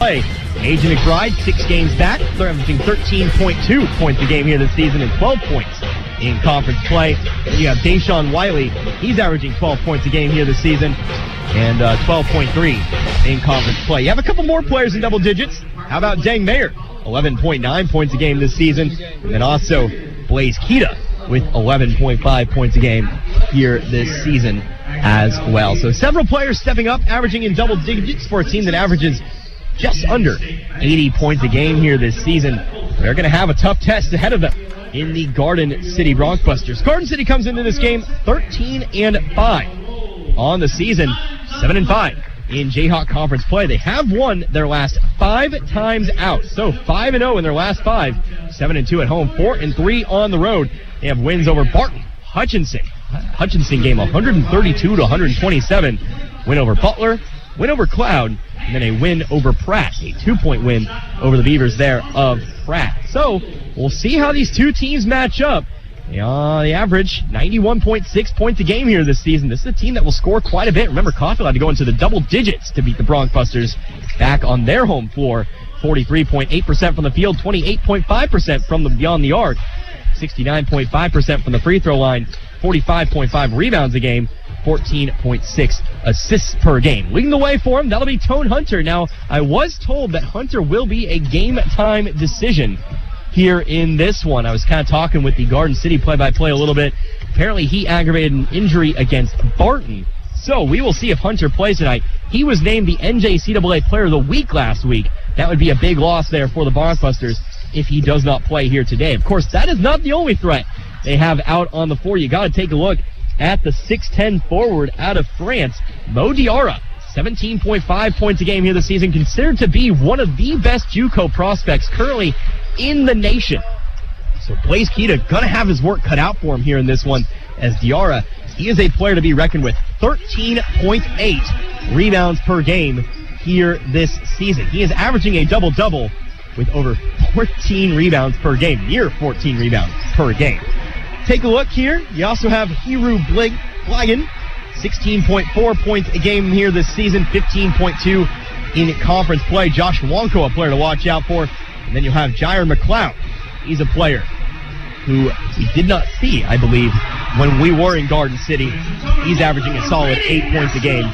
play. Agent McBride, 6 games back. They're averaging 13.2 points a game here this season and 12 points in conference play. Then you have Deshaun Wiley. He's averaging 12 points a game here this season and 12.3 in conference play. You have a couple more players in double digits. How about Deng Mayer? 11.9 points a game this season. And then also Blaze Keita with 11.5 points a game here this season as well. So several players stepping up, averaging in double digits for a team that averages just under 80 points a game here this season. They're going to have a tough test ahead of them in the Garden City Bronxbusters. Garden City comes into this game 13-5 on the season, 7-5 in Jayhawk Conference play. They have won their last 5 times out. So 5-0 in their last 5, 7-2 at home, 4-3 on the road. They have wins over Barton, Hutchinson game 132-127, win over Butler, win over Cloud, and then a win over Pratt, a 2-point win over the Beavers there of Pratt. So we'll see how these two teams match up. They average 91.6 points a game here this season. This is a team that will score quite a bit. Remember, Coffeyville had to go into the double digits to beat the Bronxbusters back on their home floor. 43.8% from the field, 28.5% from the beyond the arc, 69.5% from the free throw line, 45.5 rebounds a game, 14.6 assists per game. Leading the way for him, that'll be Tone Hunter. Now, I was told that Hunter will be a game-time decision here in this one. I was kind of talking with the Garden City play-by-play a little bit. Apparently, he aggravated an injury against Barton. So we will see if Hunter plays tonight. He was named the NJCAA Player of the Week last week. That would be a big loss there for the Bronxbusters if he does not play here today. Of course, that is not the only threat they have out on the floor. You got to take a look at the 6'10 forward out of France, Mo Diarra. 17.5 points a game here this season, considered to be one of the best JUCO prospects currently in the nation. So Blaze Keita gonna have his work cut out for him here in this one, as Diarra, he is a player to be reckoned with. 13.8 rebounds per game here this season. He is averaging a double-double with over 14 rebounds per game, near 14 rebounds per game. Take a look here. You also have Hiru Blagan, 16.4 points a game here this season, 15.2 in conference play. Josh Wonko, a player to watch out for. And then you'll have Jair McLeod. He's a player who we did not see, I believe, when we were in Garden City. He's averaging a solid 8 points a game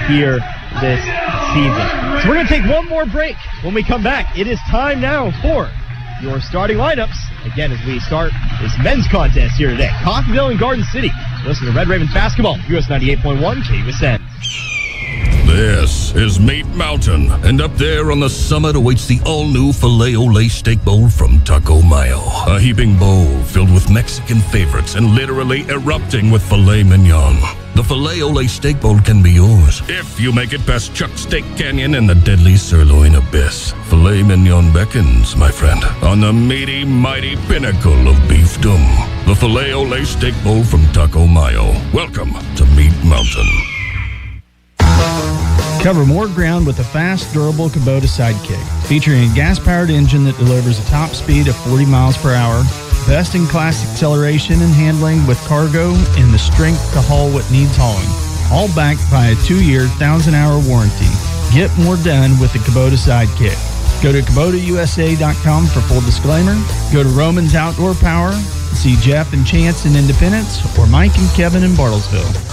here this season. So we're going to take one more break. When we come back, it is time now for your starting lineups. Again, as we start this men's contest here today. Coffeyville and Garden City. Listen to Red Ravens basketball, US 98.1 KUSN. This is Meat Mountain, and up there on the summit awaits the all-new Filet-O-Lay Steak Bowl from Taco Mayo. A heaping bowl filled with Mexican favorites and literally erupting with filet mignon. The Filet-O-Lay Steak Bowl can be yours if you make it past Chuck Steak Canyon and the deadly sirloin abyss. Filet mignon beckons, my friend, on the meaty, mighty pinnacle of beefdom. The Filet-O-Lay Steak Bowl from Taco Mayo. Welcome to Meat Mountain. Cover more ground with a fast, durable Kubota Sidekick, featuring a gas-powered engine that delivers a top speed of 40 miles per hour, best-in-class acceleration and handling with cargo, and the strength to haul what needs hauling. All backed by a 2-year, 1,000-hour warranty. Get more done with the Kubota Sidekick. Go to KubotaUSA.com for full disclaimer. Go to Roman's Outdoor Power. See Jeff and Chance in Independence, or Mike and Kevin in Bartlesville.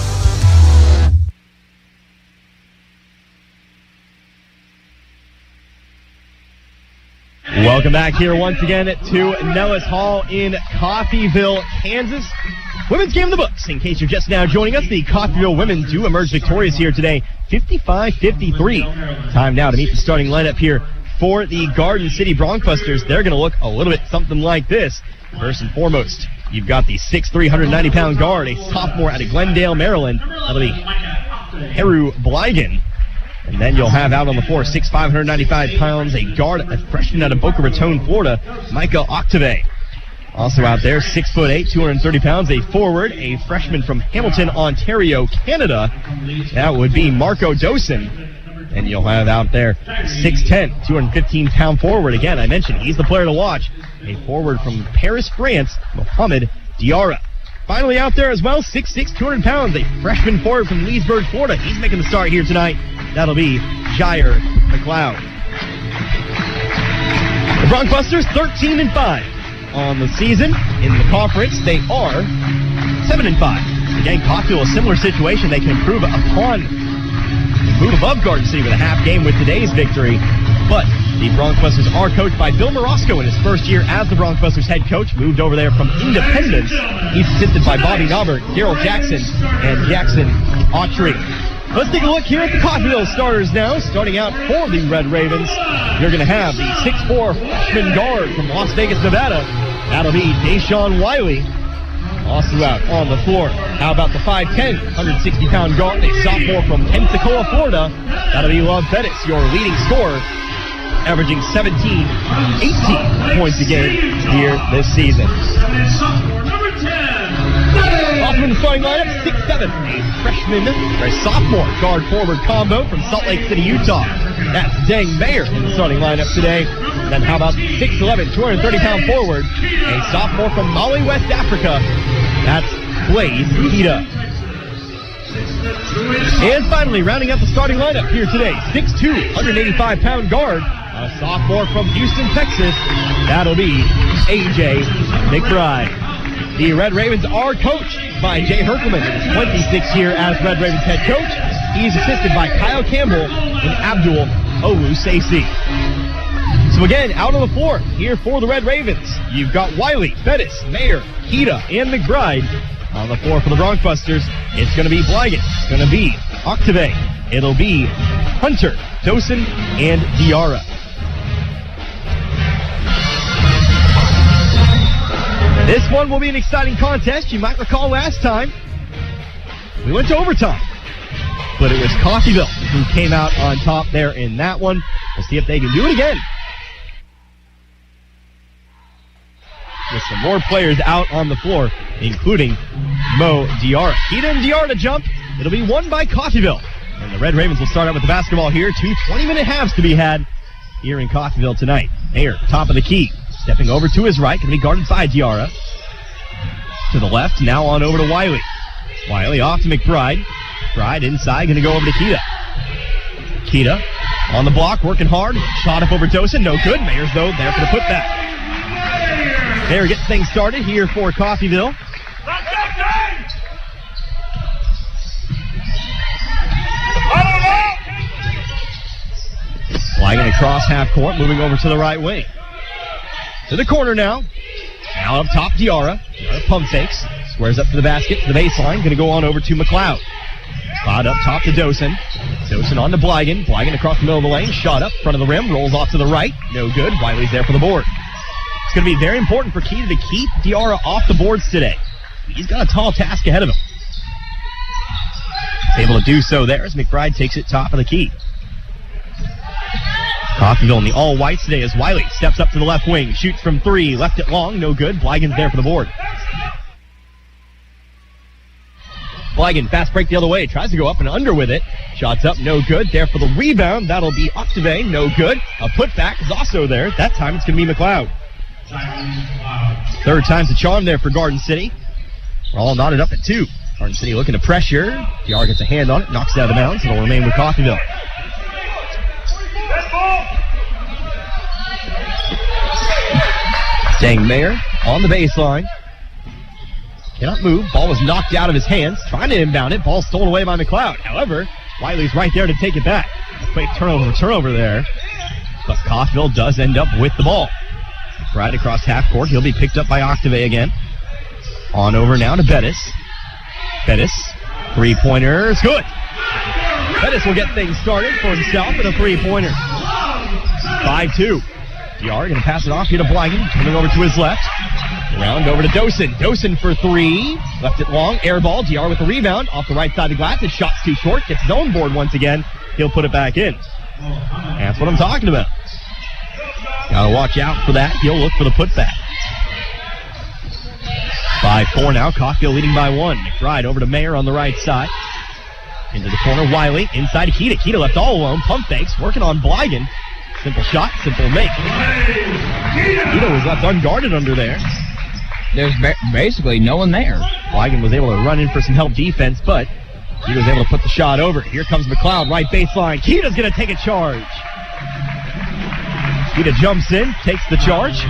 Welcome back here once again to Nellis Hall in Coffeyville, Kansas. Women's game of the books. In case you're just now joining us, the Coffeyville women do emerge victorious here today, 55-53. Time now to meet the starting lineup here for the Garden City Bronxbusters. They're going to look a little bit something like this. First and foremost, you've got the 6'3", 190-pound guard, a sophomore out of Glendale, Maryland. That'll be Heru Blygan. And then you'll have out on the floor, 6'5", 195 pounds, a guard, a freshman out of Boca Raton, Florida, Micah Octave. Also out there, 6'8", 230 pounds, a forward, a freshman from Hamilton, Ontario, Canada. That would be Marco Dosen. And you'll have out there 6'10", 215-pound forward. Again, I mentioned he's the player to watch. A forward from Paris, France, Mohamed Diarra. Finally out there as well, 6'6", 200 pounds, a freshman forward from Leesburg, Florida. He's making the start here tonight. That'll be Jair McLeod. Broncbusters 13-5 on the season. In the conference, they are 7-5. Again, Coffeyville, a similar situation. They can improve upon, move above Garden City with a half game with today's victory. But the Broncbusters are coached by Bill Morosco in his first year as the Broncbusters head coach. Moved over there from Independence. He's assisted by Bobby Naubert, Daryl Jackson, and Jackson Autry. Let's take a look here at the Coffeyville starters now. Starting out for the Red Ravens, you're going to have the 6'4 freshman guard from Las Vegas, Nevada. That'll be Deshaun Wiley. Also out on the floor. How about the 5'10", 160-pound guard, a sophomore from Pensacola, Florida. That'll be Love Bettis, your leading scorer, averaging 18 points a game here this season. Off in the starting lineup, 6'7", a freshman, or a sophomore guard-forward combo from Salt Lake City, Utah. That's Deng Mayer in the starting lineup today. And then how about 6'11", 230-pound forward, a sophomore from Mali, West Africa. That's Blaze Kita. And finally, rounding out the starting lineup here today, 6'2", 185-pound guard, a sophomore from Houston, Texas. That'll be A.J. McBride. The Red Ravens are coached by Jay Herkelman in his 26th year as Red Ravens head coach. He's assisted by Kyle Campbell and Abdul Oluseisi. So again, out on the floor here for the Red Ravens, you've got Wiley, Bettis, Mayer, Kita, and McBride. On the floor for the Broncbusters, it's going to be Blighton, it's going to be Octave, it'll be Hunter, Dosen, and Diarra. This one will be an exciting contest. You might recall last time we went to overtime, but it was Coffeyville who came out on top there in that one. We'll see if they can do it again. With some more players out on the floor, including Mo Diarra. Kita and Diarra to jump. It'll be won by Coffeyville. And the Red Ravens will start out with the basketball here. 2 20-minute halves to be had here in Coffeyville tonight. Mayer, top of the key. Stepping over to his right, going to be guarded by Diarra. To the left, now on over to Wiley. Wiley off to McBride. McBride inside, going to go over to Kita. Kita on the block, working hard. Shot up over Dosen, no good. Mayer's, though, there for the putback. Mayer gets things started here for Coffeyville. Flagging across half court, moving over to the right wing. To the corner now. Now up top, Diarra. Diarra pump fakes. Squares up to the basket, to the baseline. Going to go on over to McLeod. McLeod up top to Dosen. Dosen on to Blighton. Blighton across the middle of the lane. Shot up, front of the rim. Rolls off to the right. No good. Wiley's there for the board. It's going to be very important for Kita to keep Diarra off the boards today. He's got a tall task ahead of him. He's able to do so there as McBride takes it top of the key. Coffeyville in the all-whites today as Wiley steps up to the left wing, shoots from 3, left it long, no good. Blighton's there for the board. Blighton, fast break the other way, tries to go up and under with it. Shots up, no good. There for the rebound, that'll be Octave, no good. A putback is also there. That time it's going to be McLeod. Third time's the charm there for Garden City. We're all knotted up at 2. Garden City looking to pressure. Diarra gets a hand on it, knocks it out of bounds. It'll remain with Coffeyville. Deng Mayer on the baseline. Cannot move. Ball was knocked out of his hands. Trying to inbound it. Ball stolen away by McLeod. However, Wiley's right there to take it back. Quick turnover there. But Coffeyville does end up with the ball. Right across half court. He'll be picked up by Octave again. On over now to Bettis. Bettis. Three-pointer is good. Bettis will get things started for himself with a three-pointer. 5-2. Diarra going to pass it off here to Blighton. Coming over to his left. Around over to Dosen. Dosen for 3. Left it long. Air ball. Diarra with the rebound. Off the right side of the glass. His shot's too short. Gets his own board once again. He'll put it back in. That's what I'm talking about. Gotta watch out for that. He'll look for the putback. 5-4 now. Coffeyville leading by 1. McBride over to Mayer on the right side. Into the corner. Wiley. Inside to Kita. Kita left all alone. Pump fakes. Working on Blighton. Simple shot, simple make. Kita was left unguarded under there. There's basically no one there. Blighton was able to run in for some help defense, but he was able to put the shot over. Here comes McLeod, right baseline. Kita's going to take a charge. Kita jumps in, takes the charge.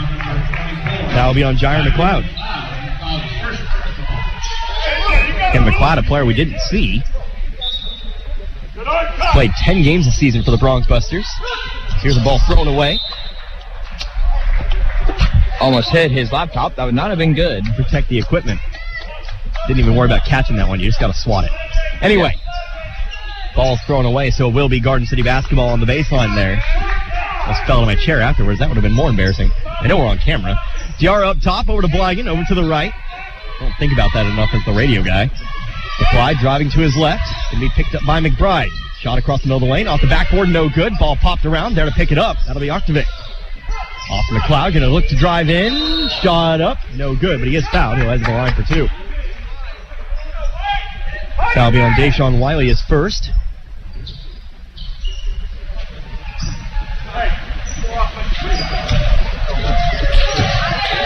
That'll be on Jair McLeod. And McLeod, a player we didn't see. Played 10 games this season for the Bronx Busters. Here's the ball thrown away. Almost hit his laptop. That would not have been good. Protect the equipment. Didn't even worry about catching that one. You just got to swat it. Anyway, ball's thrown away, so it will be Garden City basketball on the baseline there. I just fell to my chair afterwards. That would have been more embarrassing. I know we're on camera. Diarra up top, over to Blygan, over to the right. Don't think about that enough as the radio guy. McBride driving to his left. Going to be picked up by McBride. Shot across the middle of the lane. Off the backboard, no good. Ball popped around. There to pick it up. That'll be Arkovic. Off to McLeod. Going to look to drive in. Shot up. No good, but he is fouled. He'll head to the line for 2. Foul be on Deshaun Wiley his first.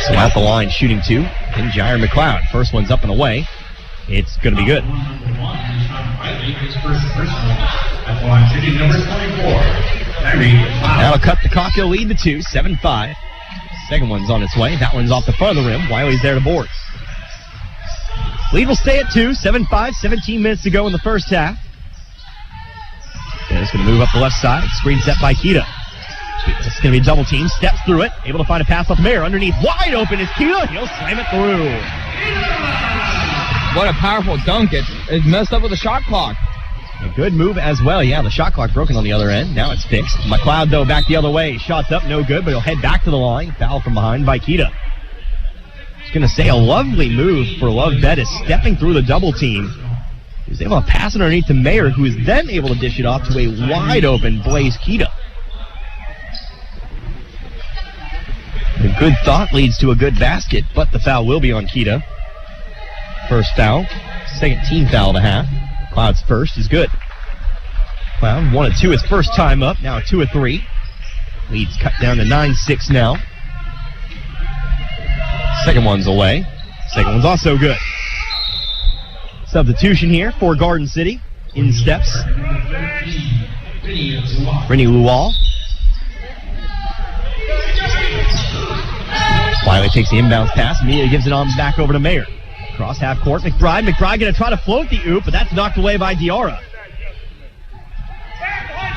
So at the line, shooting 2. And Jair McLeod. First one's up and away. It's going to be good. That'll cut the Coffeyville lead to 2, 7-5. Second one's on its way. That one's off the front of the rim. Wiley's there to board. Lead will stay at 2, 7-5, 17 minutes to go in the first half. It's going to move up the left side. Screen set by Kita. It's going to be a double team. Steps through it. Able to find a pass off Mayer. Underneath. Wide open is Kita. He'll slam it through. What a powerful dunk. It's messed up with the shot clock. A good move as well. Yeah, the shot clock broken on the other end. Now it's fixed. McLeod, though, back the other way. Shots up, no good, but he'll head back to the line. Foul from behind by Kita. I was going to say a lovely move for Love Bettis, stepping through the double team. He was able to pass it underneath to Mayer, who is then able to dish it off to a wide-open Blaze Kita. A good thought leads to a good basket, but the foul will be on Kita. First foul, second team foul of the half. Cloud's first is good. Cloud 1 of 2 his first time up, now 2 of 3. Lead's cut down to 9-6 now. Second one's away. Second one's also good. Substitution here for Garden City. In steps Brittany Luwal. Wiley takes the inbounds pass. Mia gives it on back over to Mayer. Cross half court. McBride going to try to float the oop, but that's knocked away by Diarra.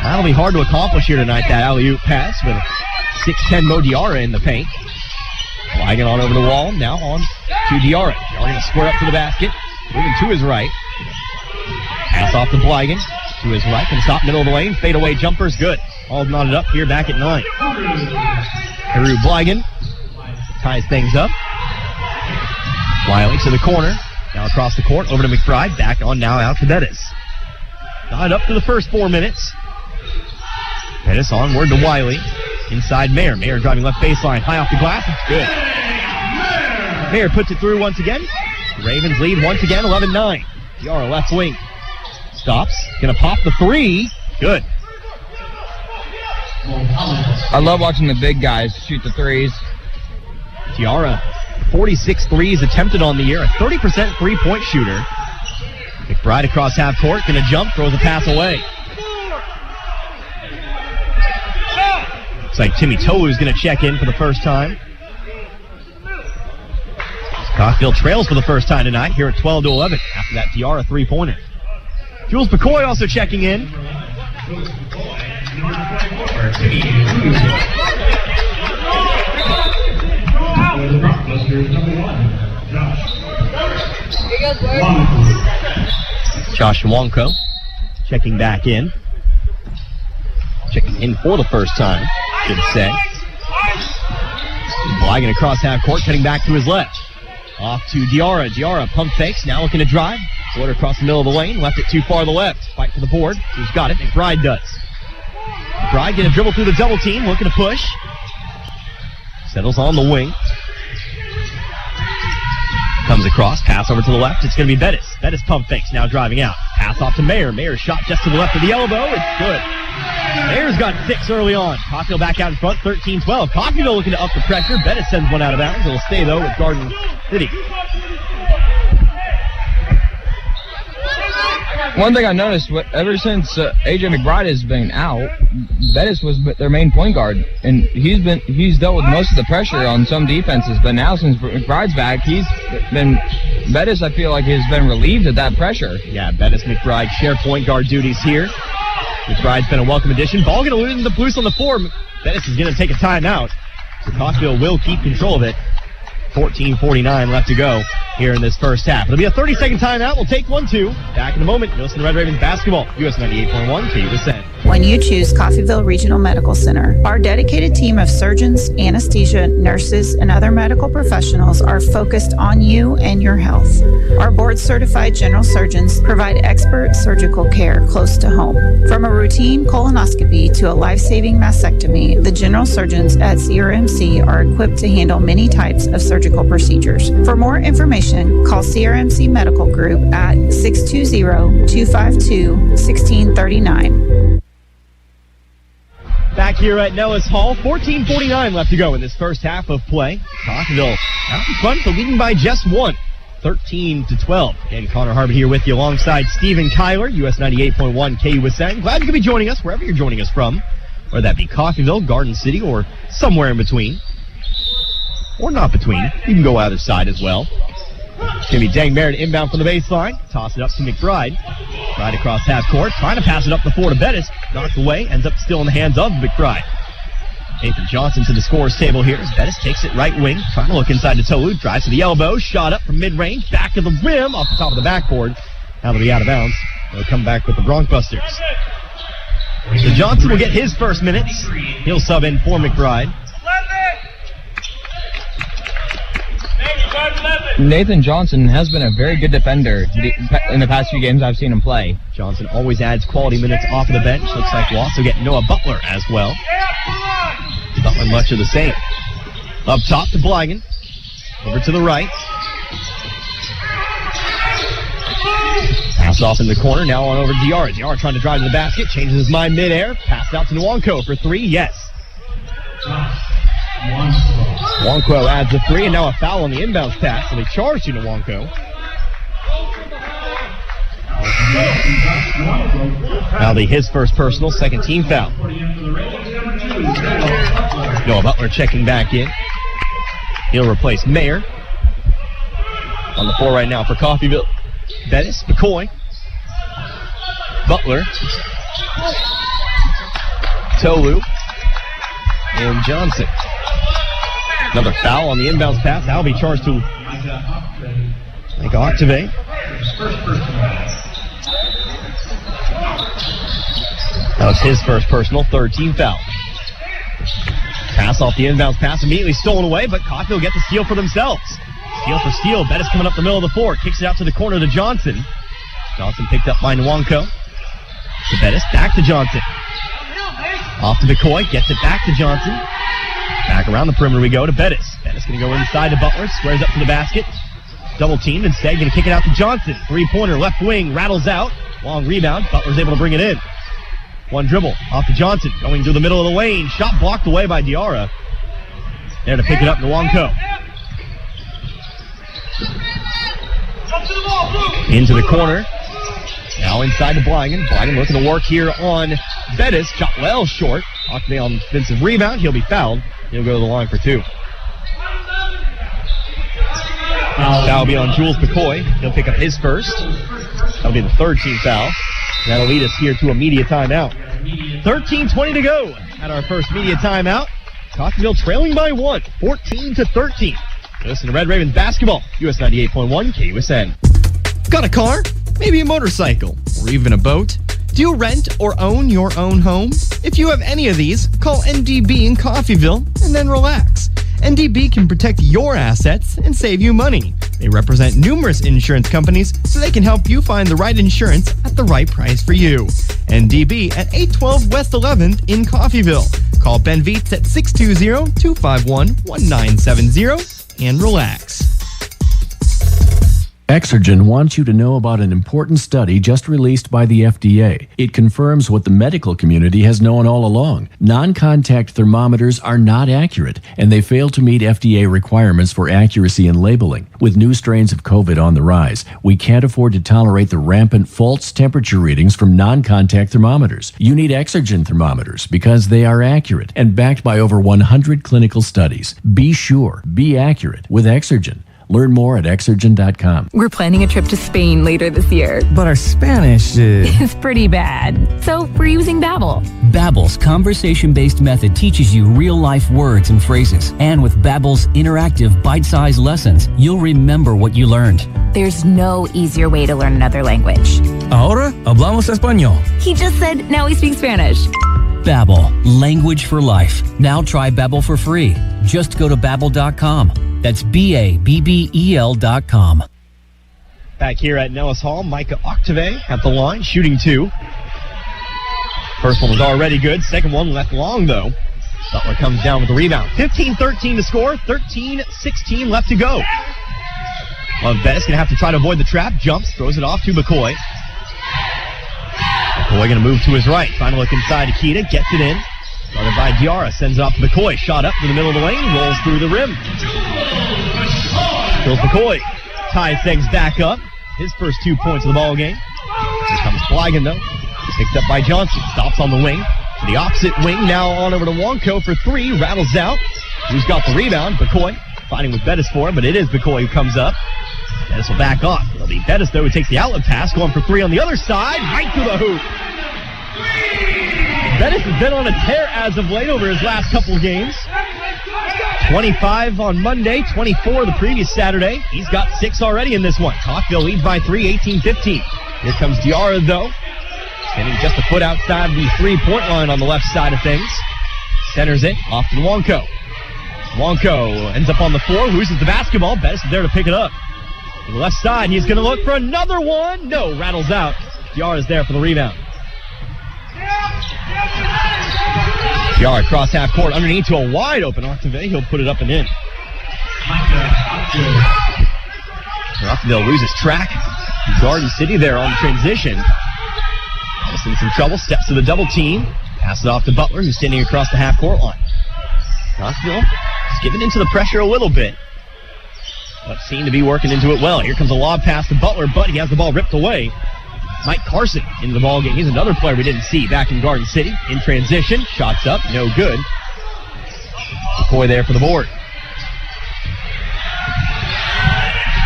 That'll be hard to accomplish here tonight, that alley-oop pass with 6'10" Mo Diarra in the paint. Blygan on over the wall. Now on to Diarra. Diarra going to square up to the basket. Moving to his right. Pass off to Blygan. To his right. Can stop middle of the lane. Fadeaway jumper's good. All knotted up here back at 9. Haru Blygan ties things up. Wiley to the corner. Now across the court. Over to McBride. Back on now out to Bettis. Knotted up to the first 4 minutes. Bettis onward to Wiley. Inside Mayer. Mayer driving left baseline. High off the glass. It's good. Mayer puts it through once again. Ravens lead once again, 11-9. Diarra left wing. Stops. Gonna pop the 3. Good. I love watching the big guys shoot the threes. Diarra, 46 threes attempted on the year. A 30% three-point shooter. McBride across half court. Gonna jump. Throws a pass away. Looks like Timmy Tolu is gonna check in for the first time. Coffeyville trails for the first time tonight here at 12-11 after that Diarra three-pointer. Jules McCoy also checking in. Josh Wonko checking back in. Checking in for the first time, should say. Blygan across half court, cutting back to his left. Off to Diarra. Diarra pump fakes, now looking to drive. Floater across the middle of the lane, left it too far to the left. Fight for the board. Who's got it? McBride does. McBride gonna dribble through the double team, looking to push. Settles on the wing. Comes across, pass over to the left. It's gonna be Bettis. Bettis pump fakes, now driving out. Pass off to Mayer. Mayer's shot just to the left of the elbow. It's good. Mayer's got 6 early on. Coffeyville back out in front, 13-12. Coffeyville looking to up the pressure. Bettis sends one out of bounds. It'll stay, though, with Garden City. One thing I noticed, ever since A.J. McBride has been out, Bettis was their main point guard, and he's dealt with most of the pressure on some defenses. But now since McBride's back, Bettis, I feel like, has been relieved of that pressure. Yeah, Bettis, McBride share point guard duties here. McBride's been a welcome addition. Ball going to lose the Blues on the floor. Bettis is going to take a timeout, so Coffeyville will keep control of it. 14:49 left to go here in this first half. It'll be a 30-second timeout. We'll take 1-2. Back in a moment. You'll listen to Red Ravens basketball. US 98.1 KUSN. When you choose Coffeyville Regional Medical Center, our dedicated team of surgeons, anesthesia, nurses, and other medical professionals are focused on you and your health. Our board-certified general surgeons provide expert surgical care close to home. From a routine colonoscopy to a life-saving mastectomy, the general surgeons at CRMC are equipped to handle many types of surgical procedures. For more information, call CRMC Medical Group at 620-252-1639. Back here at Nellis Hall, 14:49 left to go in this first half of play. Coffeyville out in front, but leading by just one, 13-12. And Connor Harbert here with you alongside Stephen Kyler, US 98.1 KUSN. Glad you could be joining us wherever you're joining us from, whether that be Coffeyville, Garden City, or somewhere in between. Or not between. You can go either side as well. It's going to be Dang Merritt inbound from the baseline. Toss it up to McBride. Right across half court. Trying to pass it up the floor to Bettis. Knocked away. Ends up still in the hands of McBride. Nathan Johnson to the scorer's table here as Bettis takes it right wing. Trying to look inside to Tolu. Drives to the elbow. Shot up from mid-range. Back to the rim. Off the top of the backboard. Now they'll be out of bounds. They'll come back with the Broncbusters. So Johnson will get his first minutes. He'll sub in for McBride. Nathan Johnson has been a very good defender in the past few games I've seen him play. Johnson always adds quality minutes off of the bench. Looks like we'll also get Noah Butler as well. Butler much of the same. Up top to Bligan. Over to the right. Pass off in the corner. Now on over to Diarra. Diarra trying to drive to the basket. Changes his mind midair. Pass out to Nwanko for three. Yes. Nwanko adds a three, and now a foul on the inbounds pass, so they charge to Nwanko. Now his first personal, second team foul. Noah Butler checking back in. He'll replace Mayer. On the floor right now for Coffeyville. Bettis, McCoy. Butler. Tolu. And Johnson. Another foul on the inbounds pass. That'll be charged to Octave. That was his first personal, third team foul. Pass off the inbounds pass, immediately stolen away, but Coffeyville get the steal for themselves. Steal for steal. Bettis coming up the middle of the floor. Kicks it out to the corner to Johnson. Johnson picked up by Nwanko. To Bettis, back to Johnson. Off to McCoy, gets it back to Johnson. Back around the perimeter we go to Bettis. Bettis going to go inside to Butler, squares up to the basket. Double teamed, instead going to kick it out to Johnson. Three-pointer, left wing, rattles out. Long rebound, Butler's able to bring it in. One dribble, off to Johnson, going through the middle of the lane. Shot blocked away by Diarra. There to pick it up, Nwanko. Into the corner. Now inside to Bligan. Bligan looking to work here on Bettis. Shot well short. Octave on defensive rebound. He'll be fouled. He'll go to the line for two. Foul will be on Jules McCoy. He'll pick up his first. That'll be the third team foul. That'll lead us here to a media timeout. 13:20 to go at our first media timeout. Coffeyville trailing by one, 14-13. Listen to Red Ravens basketball, US 98.1 KUSN. Got a car? Maybe a motorcycle? Or even a boat? Do you rent or own your own home? If you have any of these, call NDB in Coffeyville and then relax. NDB can protect your assets and save you money. They represent numerous insurance companies, so they can help you find the right insurance at the right price for you. NDB at 812 West 11th in Coffeyville. Call Ben Vietz at 620-251-1970 and relax. Exergen wants you to know about an important study just released by the FDA. It confirms what the medical community has known all along. Non-contact thermometers are not accurate, and they fail to meet FDA requirements for accuracy in labeling. With new strains of COVID on the rise, we can't afford to tolerate the rampant false temperature readings from non-contact thermometers. You need Exergen thermometers because they are accurate and backed by over 100 clinical studies. Be sure, be accurate with Exergen. Learn more at Exergen.com. We're planning a trip to Spain later this year. But our Spanish is pretty bad. So we're using Babbel. Babbel's conversation-based method teaches you real-life words and phrases. And with Babbel's interactive, bite-sized lessons, you'll remember what you learned. There's no easier way to learn another language. Ahora hablamos español. He just said now he speaks Spanish. Babbel, language for life. Now try Babbel for free. Just go to Babbel.com. That's Babbel.com. Back here at Nellis Hall, Micah Octave at the line, shooting 2. First one was already good. Second one left long, though. Butler comes down with the rebound. 15-13 to score. 13-16 left to go. Bettis going to have to try to avoid the trap. Jumps, throws it off to McCoy. McCoy going to move to his right. Trying to look inside Akita. Gets it in. Guarded by Diarra. Sends it off to McCoy. Shot up to the middle of the lane. Rolls through the rim. Kills McCoy. Ties things back up. His first 2 points of the ball game. Here comes Flagan, though. Picked up by Johnson. Stops on the wing. To the opposite wing. Now on over to Wonko for 3. Rattles out. Who's got the rebound? McCoy. Fighting with Bettis for him, but it is McCoy who comes up. Bettis will back off. It'll be Bettis, though, who takes the outlet pass. Going for 3 on the other side. Right to the hoop. Bettis has been on a tear as of late over his last couple of games. 25 on Monday, 24 the previous Saturday. He's got 6 already in this one. Coffeyville leads by 3, 18-15. Here comes Diarra, though. Standing just a foot outside the 3-point line on the left side of things. Centers it off to Wonko. Wonko ends up on the floor, loses the basketball. Bettis is there to pick it up. To the left side, he's going to look for another one. No, rattles out. Diarra's there for the rebound. Diarra across half court, underneath to a wide open Octave. He'll put it up and in. Octaville loses track. Garden City there on the transition. Almost in some trouble. Steps to the double team. Passes it off to Butler, who's standing across the half court line. Octaville is giving into the pressure a little bit, but seemed to be working into it well. Here comes a lob pass to Butler, but he has the ball ripped away. Mike Carson into the ballgame. He's another player we didn't see back in Garden City. In transition, shots up, no good. McCoy there for the board.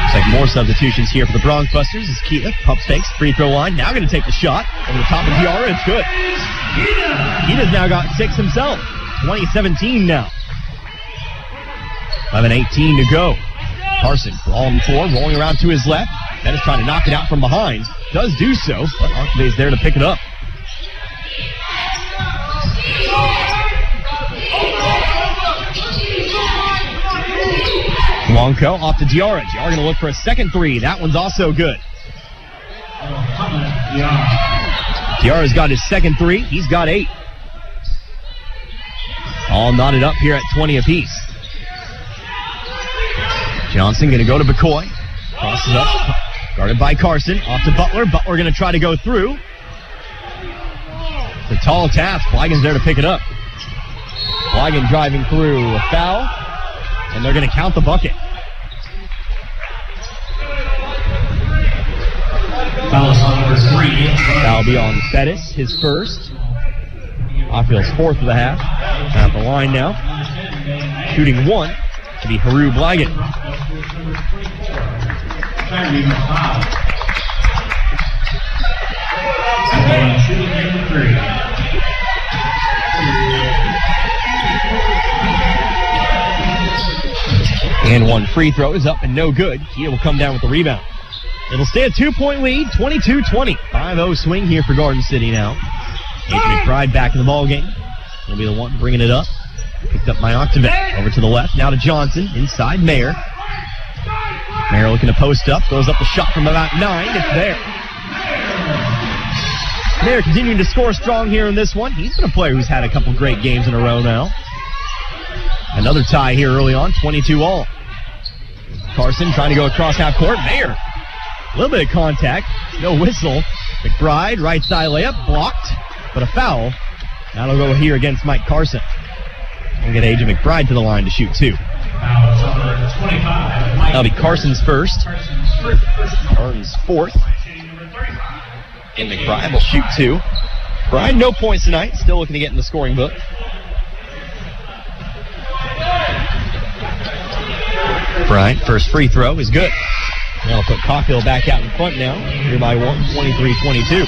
Looks like more substitutions here for the Bronx Busters as Keita pump fakes, free throw line. Now going to take the shot over the top of Diarra. It's good. Keita's now got 6 himself. 20-17 now. 11-18 to go. Carson on the floor, rolling around to his left. That is trying to knock it out from behind. Does do so, but Octave is there to pick it up. Wonko off to Diarra. Diarra going to look for a second 3. That one's also good. Diarra's got his second 3. He's got 8. All knotted up here at 20 apiece. Johnson going to go to McCoy. Crosses up. Guarded by Carson. Off to Butler. Butler going to try to go through. It's a tall task. Flagan's there to pick it up. Flagan driving through. A foul. And they're going to count the bucket. That'll be on Bettis, his first. Coffeyville's 4th of the half. At the line now. Shooting 1 to be Haru Blagan. And 1 free throw is up and no good. Keita will come down with the rebound. It'll stay a 2-point lead, 22-20. 5-0 swing here for Garden City now. Adrian McBride back in the ballgame. He'll be the one bringing it up. Picked up by Octave. Over to the left, now to Johnson. Inside Mayer. Mayer looking to post up. Throws up the shot from about 9. It's there. Mayer continuing to score strong here in this one. He's been a player who's had a couple great games in a row now. Another tie here early on, 22-all. Carson trying to go across half court. Mayer A little bit of contact. No whistle. McBride, right side layup, blocked, but a foul. That'll go here against Mike Carson. We'll get A.J. McBride to the line to shoot 2. That'll be Carson's first. Burns fourth. And McBride will shoot 2. McBride, no points tonight. Still looking to get in the scoring book. McBride, first free throw is good. That'll put Coffeyville back out in front now. Here by 23-22.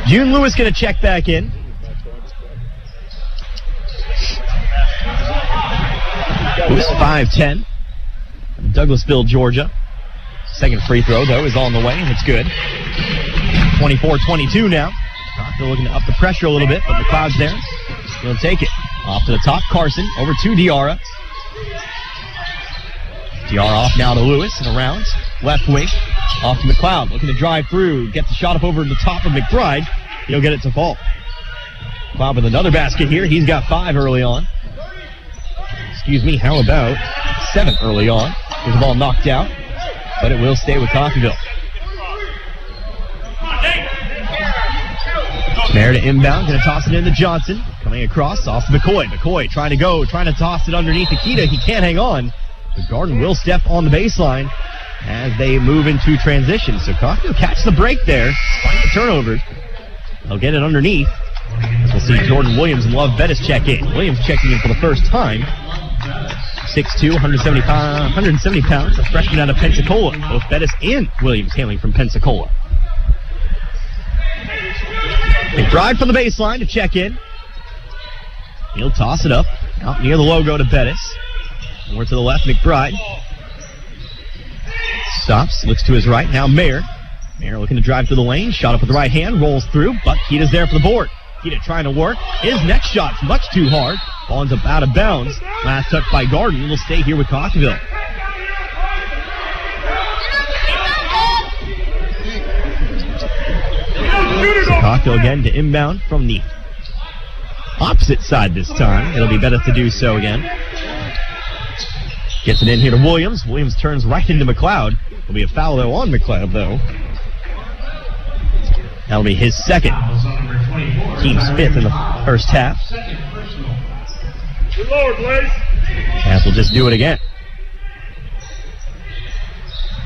June Lewis going to check back in. Lewis 5'10", Douglasville, Georgia. Second free throw, though, is on the way, and it's good. 24-22 now. Coffeyville looking to up the pressure a little bit, but McLeod's there. He'll take it. Off to the top, Carson, over to Diarra. Diarra off now to Lewis, and around. Left wing, off to McLeod, looking to drive through, get the shot up over the top of McBride. He'll get it to fall. McLeod with another basket here. He's got 5 early on. How about 7 early on? There's the ball knocked out, but it will stay with Coffeyville. There to inbound, going to toss it into Johnson. Coming across, off to McCoy. McCoy trying to toss it underneath Akita. He can't hang on. The Garden will step on the baseline as they move into transition. So Coffeyville catch the break there, find the turnover. They'll get it underneath. We'll see Jordan Williams and Love Bettis check in. Williams checking in for the first time. 6'2", 170 pounds, a freshman out of Pensacola. Both Bettis and Williams hailing from Pensacola. McBride from the baseline to check in. He'll toss it up, out near the logo to Bettis. More to the left, McBride. Stops, looks to his right, now Mayer. Mayer looking to drive to the lane, shot up with the right hand, rolls through, but Kita's there for the board. Kita trying to work. His next shot's much too hard. Ball ends up out of bounds. Last touch by Garden. Will stay here with Coffeyville. Coffeyville again to inbound from the opposite side this time. It'll be better to do so again. Gets it in here to Williams. Williams turns right into McLeod. There'll be a foul though on McLeod though. That'll be his second. Team's 5th in the first half. Cass will just do it again.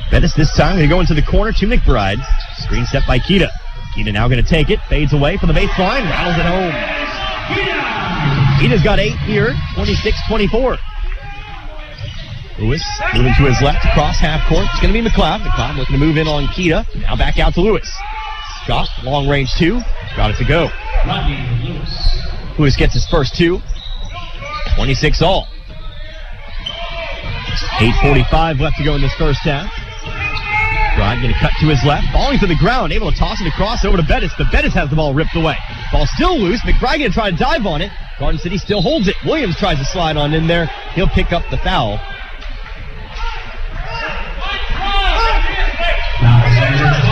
Bettis this time going to go into the corner to McBride. Screen set by Kita. Kita now going to take it. Fades away from the baseline. Rattles it home. Kita's got 8 here. 26-24. Lewis moving to his left across half court. It's going to be McLeod. McLeod looking to move in on Kita. Now back out to Lewis. Shot, long range 2. Got it to go. Lewis gets his first 2. 26 all. 8:45 left to go in this first half. Rod going to cut to his left. Falling to the ground. Able to toss it across over to Bettis. But Bettis has the ball ripped away. Ball still loose. McBride going to try to dive on it. Garden City still holds it. Williams tries to slide on in there. He'll pick up the foul.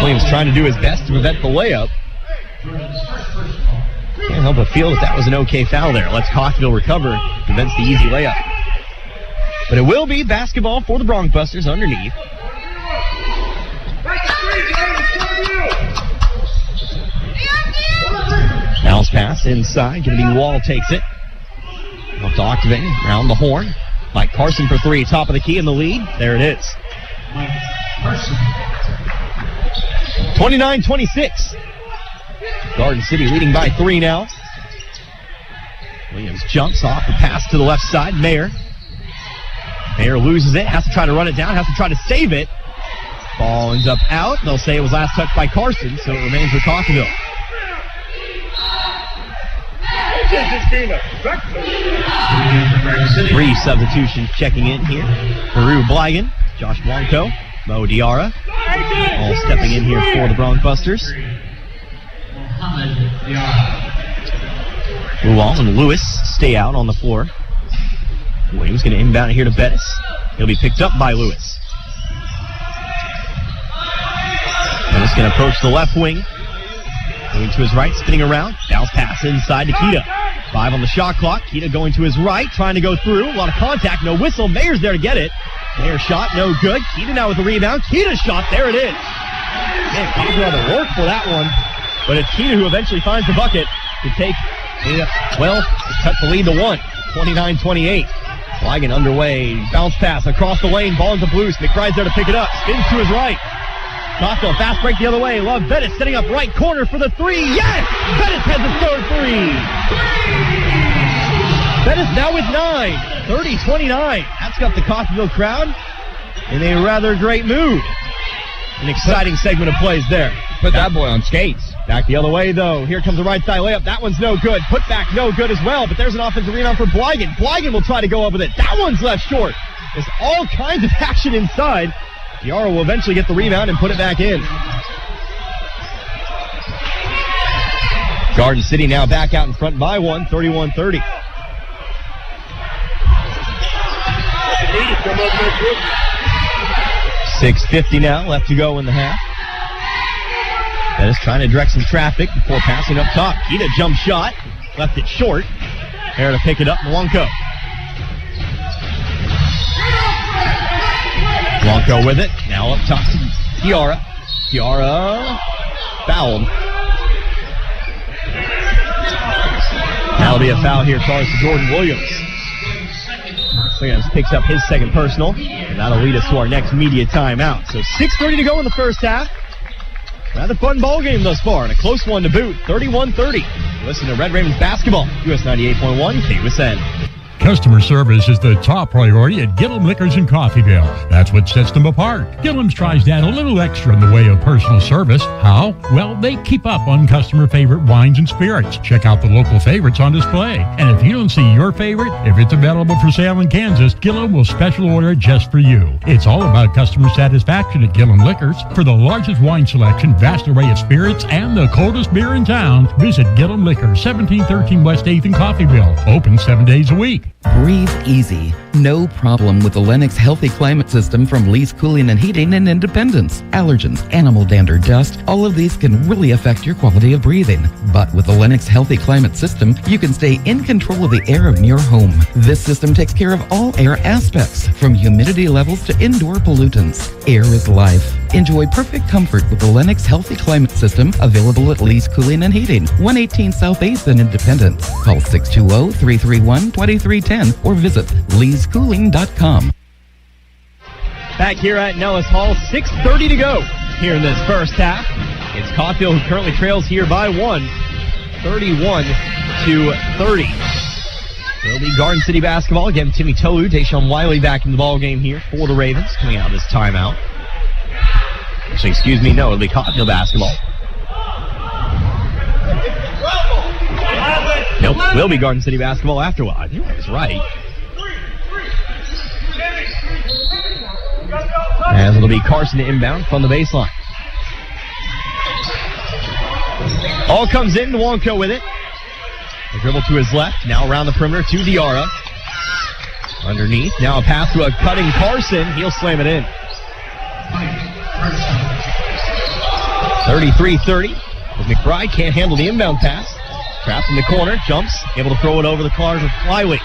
Williams trying to do his best to prevent the layup. Can't help but feel that was an okay foul there. Lets Coffeyville recover. Prevents the easy layup. But it will be basketball for the Bronxbusters underneath. Bounce pass inside. Going to be Wall takes it. Up to Octavine. Around the horn. Mike Carson for 3. Top of the key in the lead. There it is. 29-26. Garden City leading by 3 now. Williams jumps off the pass to the left side. Mayer loses it. Has to try to run it down. Has to try to save it. Ball ends up out. They'll say it was last touched by Carson, so it remains with Coffeyville. 3 substitutions checking in here. Peru Bligan, Josh Blanco, Mo Diarra, all stepping in here for the Bronxbusters. Luong and Lewis stay out on the floor. Williams going to inbound it here to Bettis. He'll be picked up by Lewis. Bettis going to approach the left wing. Going to his right, spinning around. Bounce pass inside to Kita. 5 on the shot clock. Kita going to his right, trying to go through. A lot of contact, no whistle. Mayer's there to get it. Their shot, no good. Keita now with the rebound. Keita's shot, there it is. Man, Coffeyville had to work for that one. But it's Keita who eventually finds the bucket to take, cut the lead to 1. 29-28. Flagging underway. Bounce pass across the lane. Ball into Blues. McBride's there to pick it up. Spins to his right. Coffeyville fast break the other way. Love Bettis setting up right corner for the 3. Yes! Bettis has his third 3. Bettis now with 9. 30-29. That's got the Coffeyville crowd in a rather great mood. An exciting segment of plays there. Put that boy on skates. Back the other way, though. Here comes the right side layup. That one's no good. Put back, no good as well. But there's an offensive rebound for Blygan. Blygan will try to go up with it. That one's left short. There's all kinds of action inside. Diarra will eventually get the rebound and put it back in. Garden City now back out in front by 1, 31-30. $6:50 now left to go in the half. Bettis trying to direct some traffic before passing up top. Keita jump shot. Left it short. There to pick it up, Mwanko. Mwanko with it. Now up top to Diarra. Diarra fouled. That'll be a foul here. Calls to Jordan Williams. Williams picks up his second personal. And that'll lead us to our next media timeout. So 6:30 to go in the first half. Rather fun ball game thus far, and a close one to boot, 31-30. Listen to Red Ravens basketball, US 98.1 KUSN. Customer service is the top priority at Gillum Liquors in Coffeyville. That's what sets them apart. Gillum's tries to add a little extra in the way of personal service. How? Well, they keep up on customer favorite wines and spirits. Check out the local favorites on display. And if you don't see your favorite, if it's available for sale in Kansas, Gillum will special order it just for you. It's all about customer satisfaction at Gillum Liquors. For the largest wine selection, vast array of spirits, and the coldest beer in town, visit Gillum Liquors, 1713 West 8th in Coffeyville. Open 7 days a week. Breathe easy. No problem with the Lennox Healthy Climate System from Lee's Cooling and Heating in Independence. Allergens, animal dander, dust, all of these can really affect your quality of breathing. But with the Lennox Healthy Climate System, you can stay in control of the air in your home. This system takes care of all air aspects, from humidity levels to indoor pollutants. Air is life. Enjoy perfect comfort with the Lennox Healthy Climate System, available at Lee's Cooling and Heating, 118 South 8th in Independence. Call 620-331-2310 or visit leescooling.com. Back here at Nellis Hall, 6:30 to go here in this first half. It's Coffeyville who currently trails here by 1, 31-30. It'll be Garden City basketball. Again, Timmy Tolu, Deshaun Wiley back in the ball game here for the Ravens, coming out of this timeout. Actually, excuse me, no, it'll be Coffeyville basketball. Nope, will be Garden City basketball after a while. I think I was right. As it'll be Carson to inbound from the baseline. All comes in, Nwanko with it. A dribble to his left, now around the perimeter to Diarra. Underneath, now a pass to a cutting Carson. He'll slam it in. 33-30. McBride can't handle the inbound pass. Trapped in the corner, jumps, able to throw it over the cars with Flyweight.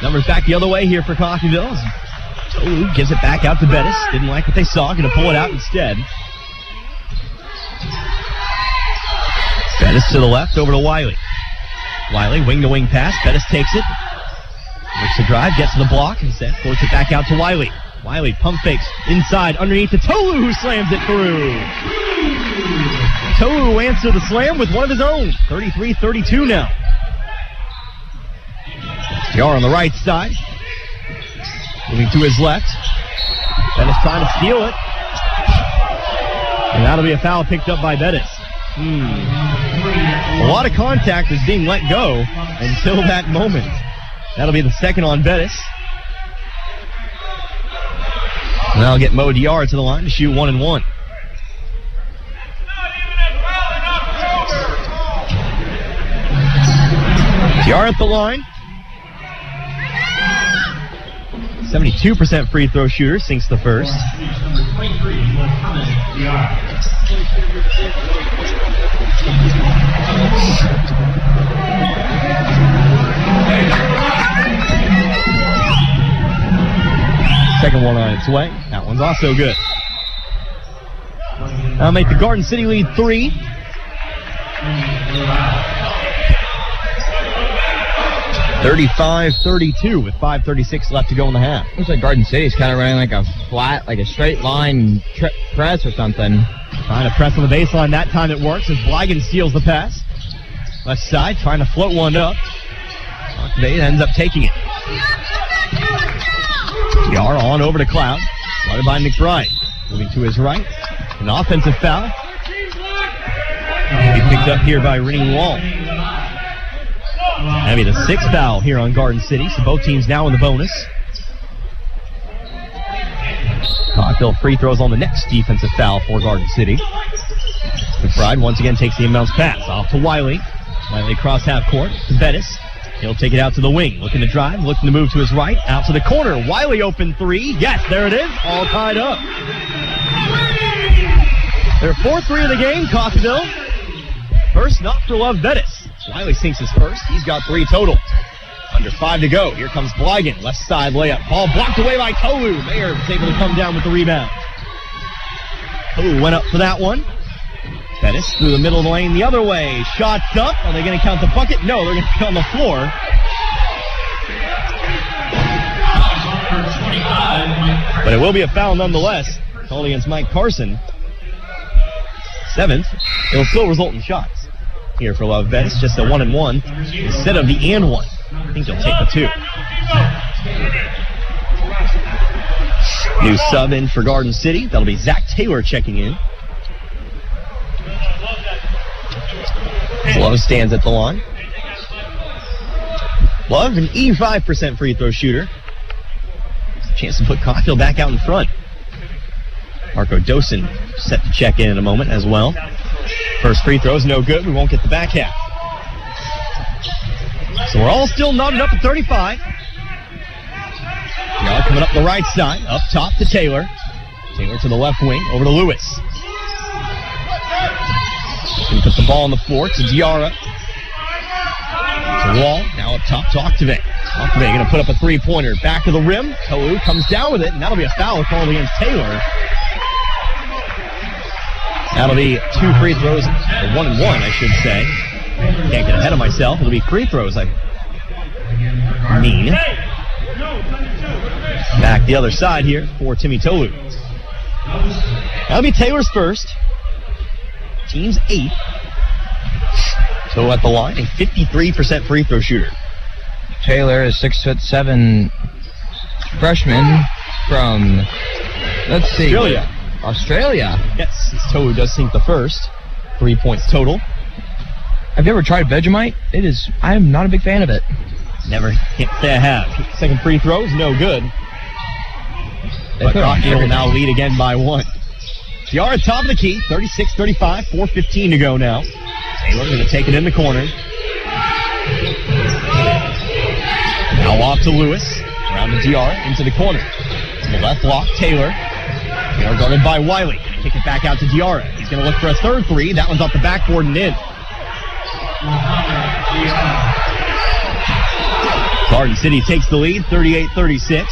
Numbers back the other way here for Coffeyville. Tolu gives it back out to Bettis. Didn't like what they saw, going to pull it out instead. Bettis to the left, over to Wiley. Wiley, wing-to-wing pass. Bettis takes it. Looks to drive, gets to the block, instead floats it back out to Wiley. Wiley pump fakes inside, underneath to Tolu, who slams it through. Tolu answered the slam with one of his own. 33-32 now. Diarra on the right side. Moving to his left. Bettis trying to steal it. And that'll be a foul picked up by Bettis. A lot of contact is being let go until that moment. That'll be the second on Bettis. And that'll get Mo Diarra to the line to shoot 1 and 1. Diarra at the line. 72% free throw shooter, sinks the first. Second one on its way. That one's also good. That'll make the Garden City lead 3. (35-32) with 5:36 left to go in the half. Looks like Garden City's kind of running like a flat, like a straight line press or something. Trying to press on the baseline. That time it works as Bligan steals the pass. Left side, trying to float one up. They ends up taking it. Yar on over to Cloud. Started by McBride. Moving to his right. An offensive foul. He picked up here by Rennie Wall. That'll be the 6th foul here on Garden City, so both teams now in the bonus. Cockville free throws on the next defensive foul for Garden City. McBride once again takes the inbounds pass off to Wiley. Wiley across half court to Bettis. He'll take it out to the wing. Looking to drive, looking to move to his right. Out to the corner. Wiley open 3. Yes, there it is. All tied up. Their 4-3 of the game, Coffeyville. First, not for Love Bettis. Wiley sinks his first. He's got 3 total. Under 5 to go. Here comes Bligan. Left side layup. Ball blocked away by Tolu. Mayer is able to come down with the rebound. Tolu went up for that one. Bettis through the middle of the lane the other way. Shots up. Are they going to count the bucket? No, they're going to be on the floor. But it will be a foul nonetheless. Called against Mike Carson. 7th. It'll still result in shots. Here for Love Bettis, just a 1-and-1 instead of the and 1. I think he'll take the 2. New sub in for Garden City. That'll be Zach Taylor checking in. Love stands at the line. Love, an 85% free throw shooter. Chance to put Cockville back out in front. Marco Dosen set to check in a moment as well. First free throw's no good. We won't get the back half. So we're all still knotted up at 35. Now coming up the right side. Up top to Taylor. Taylor to the left wing. Over to Lewis. He put the ball on the floor to Diarra. To Wall. Now up top to Octave. Octave going to put up a three-pointer. Back to the rim. Tolu comes down with it, and that'll be a foul called against Taylor. That'll be 2 free throws, or 1-and-1, I should say. Can't get ahead of myself. It'll be free throws, I mean. Back the other side here for Timmy Tolu. That'll be Taylor's first. Team's 8th. So at the line, a 53% free throw shooter. Taylor is 6'7" freshman from, let's see, Australia. Yes, Tolu does sink the first. 3 points total. Have you ever tried Vegemite? I am not a big fan of it. Never, can't say I have. Second free throw is no good. But Cockville will now lead again by 1. Diarra top of the key, 36-35, 4:15 to go now. Taylor going to take it in the corner. Now off to Lewis, around to Diarra, into the corner. To the left block, Taylor. Taylor guarded by Wiley. Going to kick it back out to Diarra. He's going to look for a third 3. That one's off the backboard and in. Garden City takes the lead, 38-36.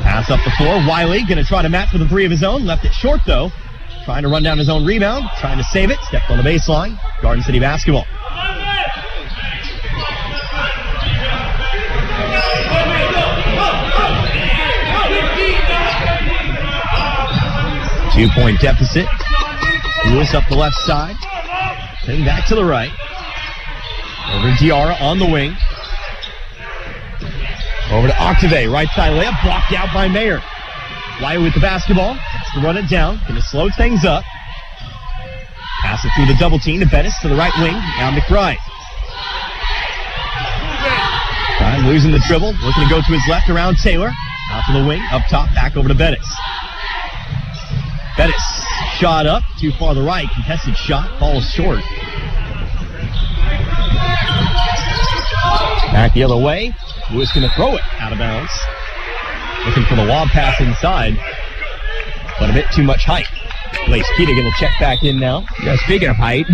Pass up the floor. Wiley going to try to match with a 3 of his own. Left it short, though. Trying to run down his own rebound. Trying to save it. Stepped on the baseline. Garden City basketball. Two-point deficit. Lewis up the left side. Heading back to the right. Over to Diarra on the wing. Over to Octave, right side layup, blocked out by Mayer. Wiley with the basketball, has to run it down, going to slow things up. Pass it through the double team to Bettis to the right wing, now McBride. McBride losing the dribble, looking to go to his left around Taylor. Out to the wing, up top, back over to Bettis. Bettis, shot up, too far to the right, contested shot, falls short. Back the other way. Lewis going to throw it out of bounds. Looking for the lob pass inside, but a bit too much height. Blaze Keita going to check back in now. Yeah, speaking of height.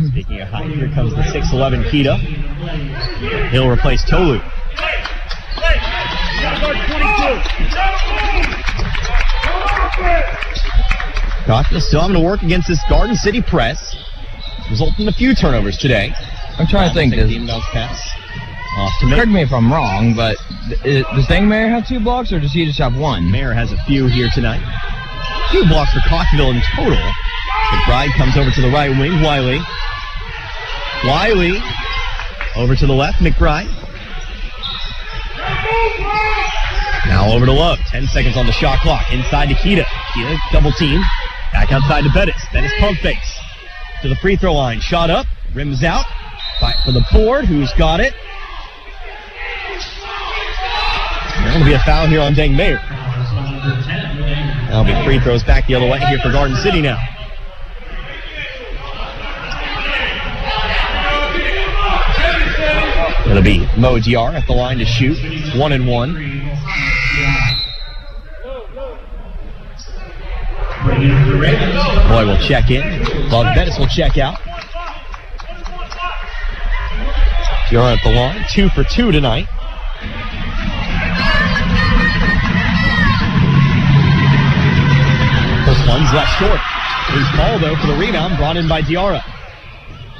Speaking of height, here comes the 6'11" Keita. He'll replace Tolu. Coffeyville still having to work against this Garden City press, resulting in a few turnovers today. I'm trying to think. The inbound pass off to Mayer. Correct me if I'm wrong, but does Dang Mayer have 2 blocks, or does he just have 1? Mayer has a few here tonight. 2 blocks for Coffeyville in total. McBride comes over to the right wing. Wiley over to the left. McBride. Now over to Love. 10 seconds on the shot clock. Inside to Kita. Kita double team. Back outside to Bettis. Bettis pump fakes to the free throw line. Shot up. Rims out. Fight for the board. Who's got it? There's going to be a foul here on Dang Mayer. That'll be free throws back the other way here for Garden City now. It'll be Mo Diar at the line to shoot. 1-1. Boy will check in. Love Bettis will check out. Diar at the line. 2 for 2 tonight. First one's left short. His ball, though, for the rebound, brought in by Diarra.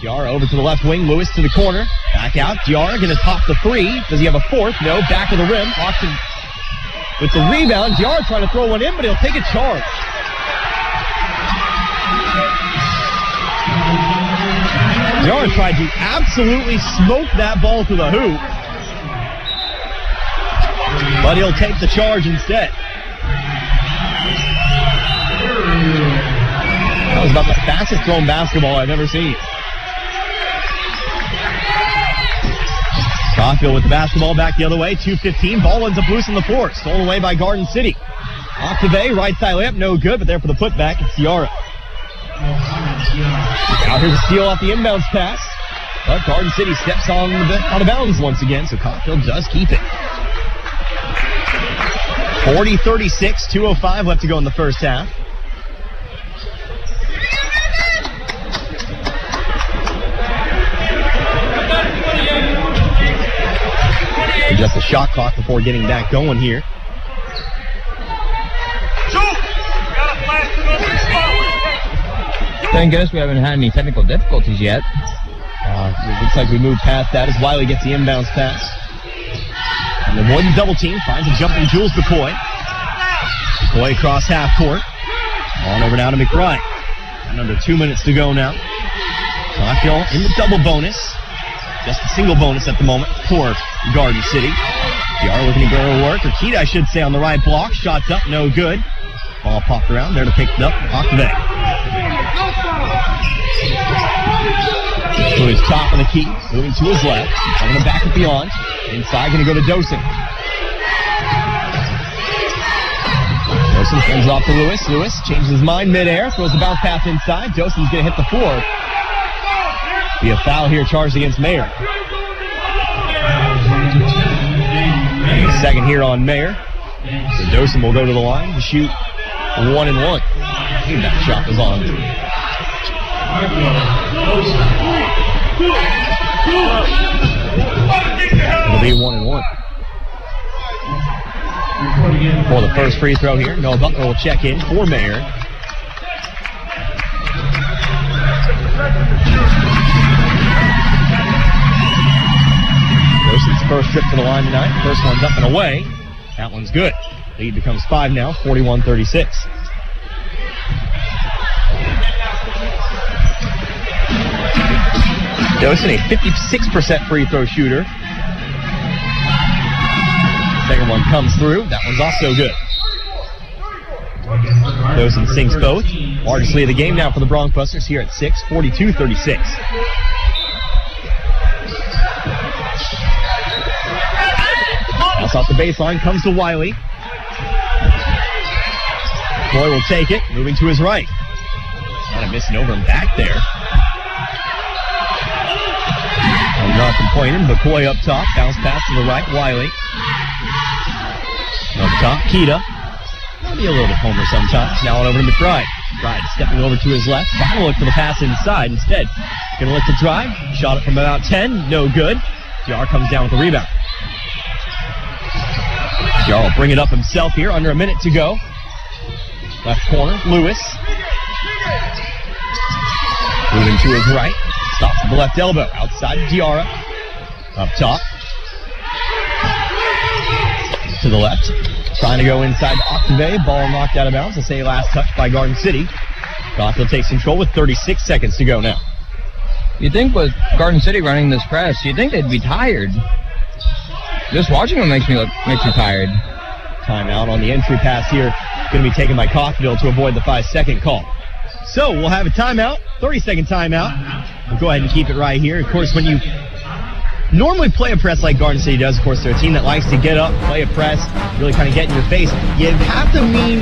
Diarra over to the left wing. Lewis to the corner. Back out. Diarra going to top the 3. Does he have a 4th? No. Back of the rim. Austin with the rebound. Diarra trying to throw one in, but he'll take a charge. Diarra tried to absolutely smoke that ball to the hoop, but he'll take the charge instead. That was about the fastest thrown basketball I've ever seen. Coffeyville with the basketball back the other way. 2:15. Ball ends up loose on the floor. Stolen away by Garden City. Off to Bay. Right side layup. No good, but there for the putback. It's Diarra. Out here to steal off the inbounds pass. But Garden City steps on the bounds once again, so Coffeyville does keep it. 40-36. 2:05 left to go in the first half. Just a shot clock before getting back going here. Thank goodness we haven't had any technical difficulties yet. It looks like we moved past that as Wiley gets the inbounds pass. And avoiding double team, finds a jumping Jules McCoy. McCoy across half court. On over now to McBride. And under 2 minutes to go now. Coffeyville in the double bonus. Just a single bonus at the moment for Garden City. Diarra looking to go to work. Or Keita, I should say, on the right block. Shots up, no good. Ball popped around. There to pick it up. Coffeyville. To his top of the key. Moving to his left. Coming back at beyond. Inside, going to go to Dosen. Dosen sends it off to Lewis. Lewis changes his mind midair. Throws the bounce pass inside. Dosen's going to hit the floor. Be a foul here charged against Mayer. Second here on Mayer. So Dosen will go to the line to shoot 1-1. That shot was on. It'll be 1-1. For the first free throw here, Noah Butler will check in for Mayer. Dosen's first trip to the line tonight. First one's up and away. That one's good. Lead becomes 5 now, 41-36. Dosen, a 56% free throw shooter. Second one comes through. That one's also good. Dosen sinks both. Largest lead of the game now for the Bronx Busters here at 6, 42-36. Pass off the baseline, comes to Wiley. Boy will take it, moving to his right. Kind of missing over him back there. I'm not complaining. McCoy up top, bounce pass to the right, Wiley. Up top, Keita. Be a little bit homer sometimes. Now on over to McBride. McBride stepping over to his left. Trying to look for the pass inside. Instead, going to look to drive. Shot it from about 10. No good. Diarra comes down with the rebound. Jarl will bring it up himself here, under a minute to go. Left corner, Lewis. Moving to his right. Stops at the left elbow. Outside Diarra. Up top. To the left. Trying to go inside Coffeyville. Ball knocked out of bounds. Let's say last touch by Garden City. Coffeyville takes control with 36 seconds to go now. You'd think with Garden City running this press, you'd think they'd be tired. Just watching them makes me tired. Timeout on the entry pass here. Going to be taken by Coffeyville to avoid the 5-second call. So we'll have a timeout, 30-second timeout. We'll go ahead and keep it right here. Of course, when you normally play a press like Garden City does, of course, they're a team that likes to get up, play a press, really kind of get in your face. You have to be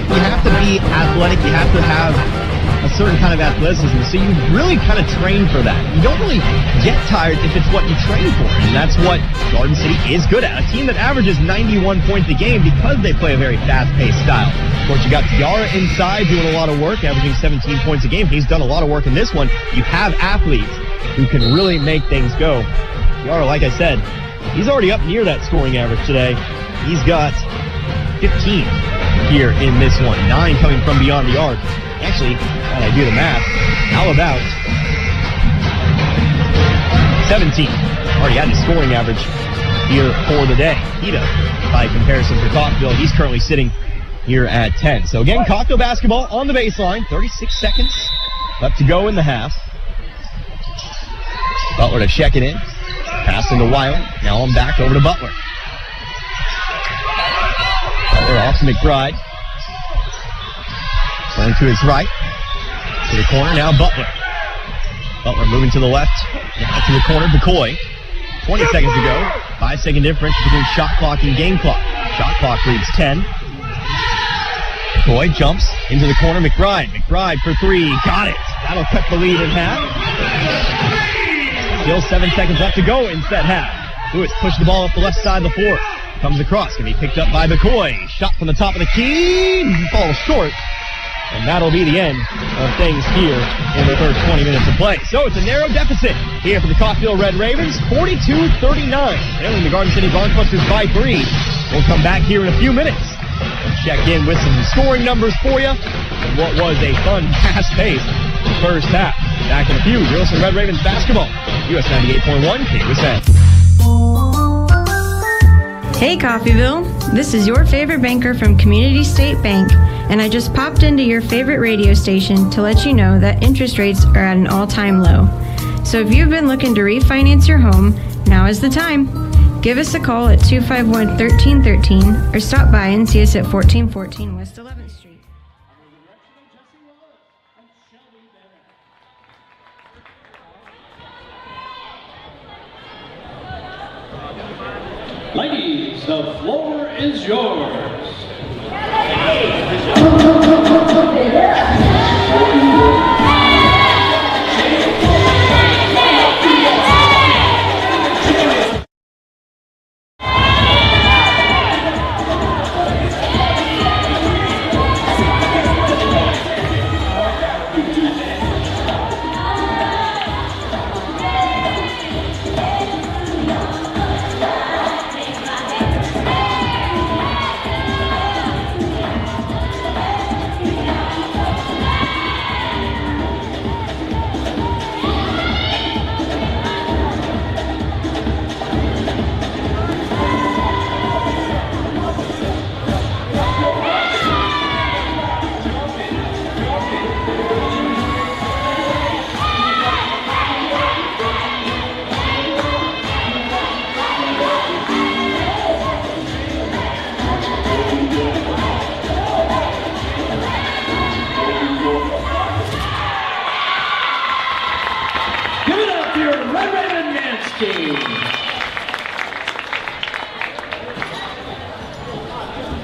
athletic. You have to have a certain kind of athleticism, so you really kind of train for that. You don't really get tired if it's what you train for, and that's what Garden City is good at. A team that averages 91 points a game because they play a very fast-paced style. Of course, you got Diarra inside doing a lot of work, averaging 17 points a game. He's done a lot of work in this one. You have athletes who can really make things go. Diarra, like I said, he's already up near that scoring average today. He's got 15 here in this one, 9 coming from beyond the arc. Actually, when I do the math, how about 17? Already had his scoring average here for the day. Hita, by comparison for Coffeyville, he's currently sitting here at 10. So again, Coffeyville basketball on the baseline. 36 seconds left to go in the half. Butler to check it in. Pass into Wiley. Now I'm back over to Butler. Butler off to McBride. Going to his right. To the corner, now Butler. Butler moving to the left. Now to the corner, McCoy. 20 seconds to go. 5-second difference between shot clock and game clock. Shot clock reads 10. McCoy jumps into the corner, McBride. McBride for 3. Got it. That'll cut the lead in half. Still 7 seconds left to go in set half. Lewis pushed the ball up the left side of the floor. Comes across. Going to be picked up by McCoy. Shot from the top of the key. Falls short. And that'll be the end of things here in the first 20 minutes of play. So it's a narrow deficit here for the Coffeyville Red Ravens, 42-39. Trailing the Garden City Barnbusters by 3. We'll come back here in a few minutes and check in with some scoring numbers for you. And what was a fun, fast-paced first half. Back in a few. You're listening to Red Ravens basketball. US 98.1 KUSN. Hey Coffeyville, this is your favorite banker from Community State Bank, and I just popped into your favorite radio station to let you know that interest rates are at an all-time low. So if you've been looking to refinance your home, now is the time. Give us a call at 251-1313 or stop by and see us at 1414 West 11th Street. Ladies, the floor is yours.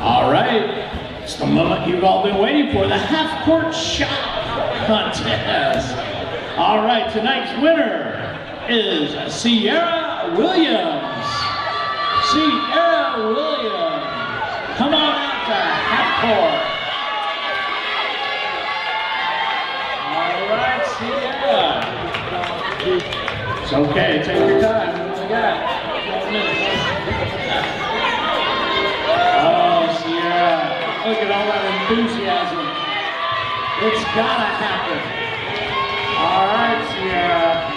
All right, it's the moment you've all been waiting for, the half-court shot contest. All right, tonight's winner is Sierra Williams. Sierra Williams, come on out to half-court. All right, Sierra. It's okay, take your time. What do we got? 12 minutes. Look at all that enthusiasm. It's gotta happen. All right, Sierra.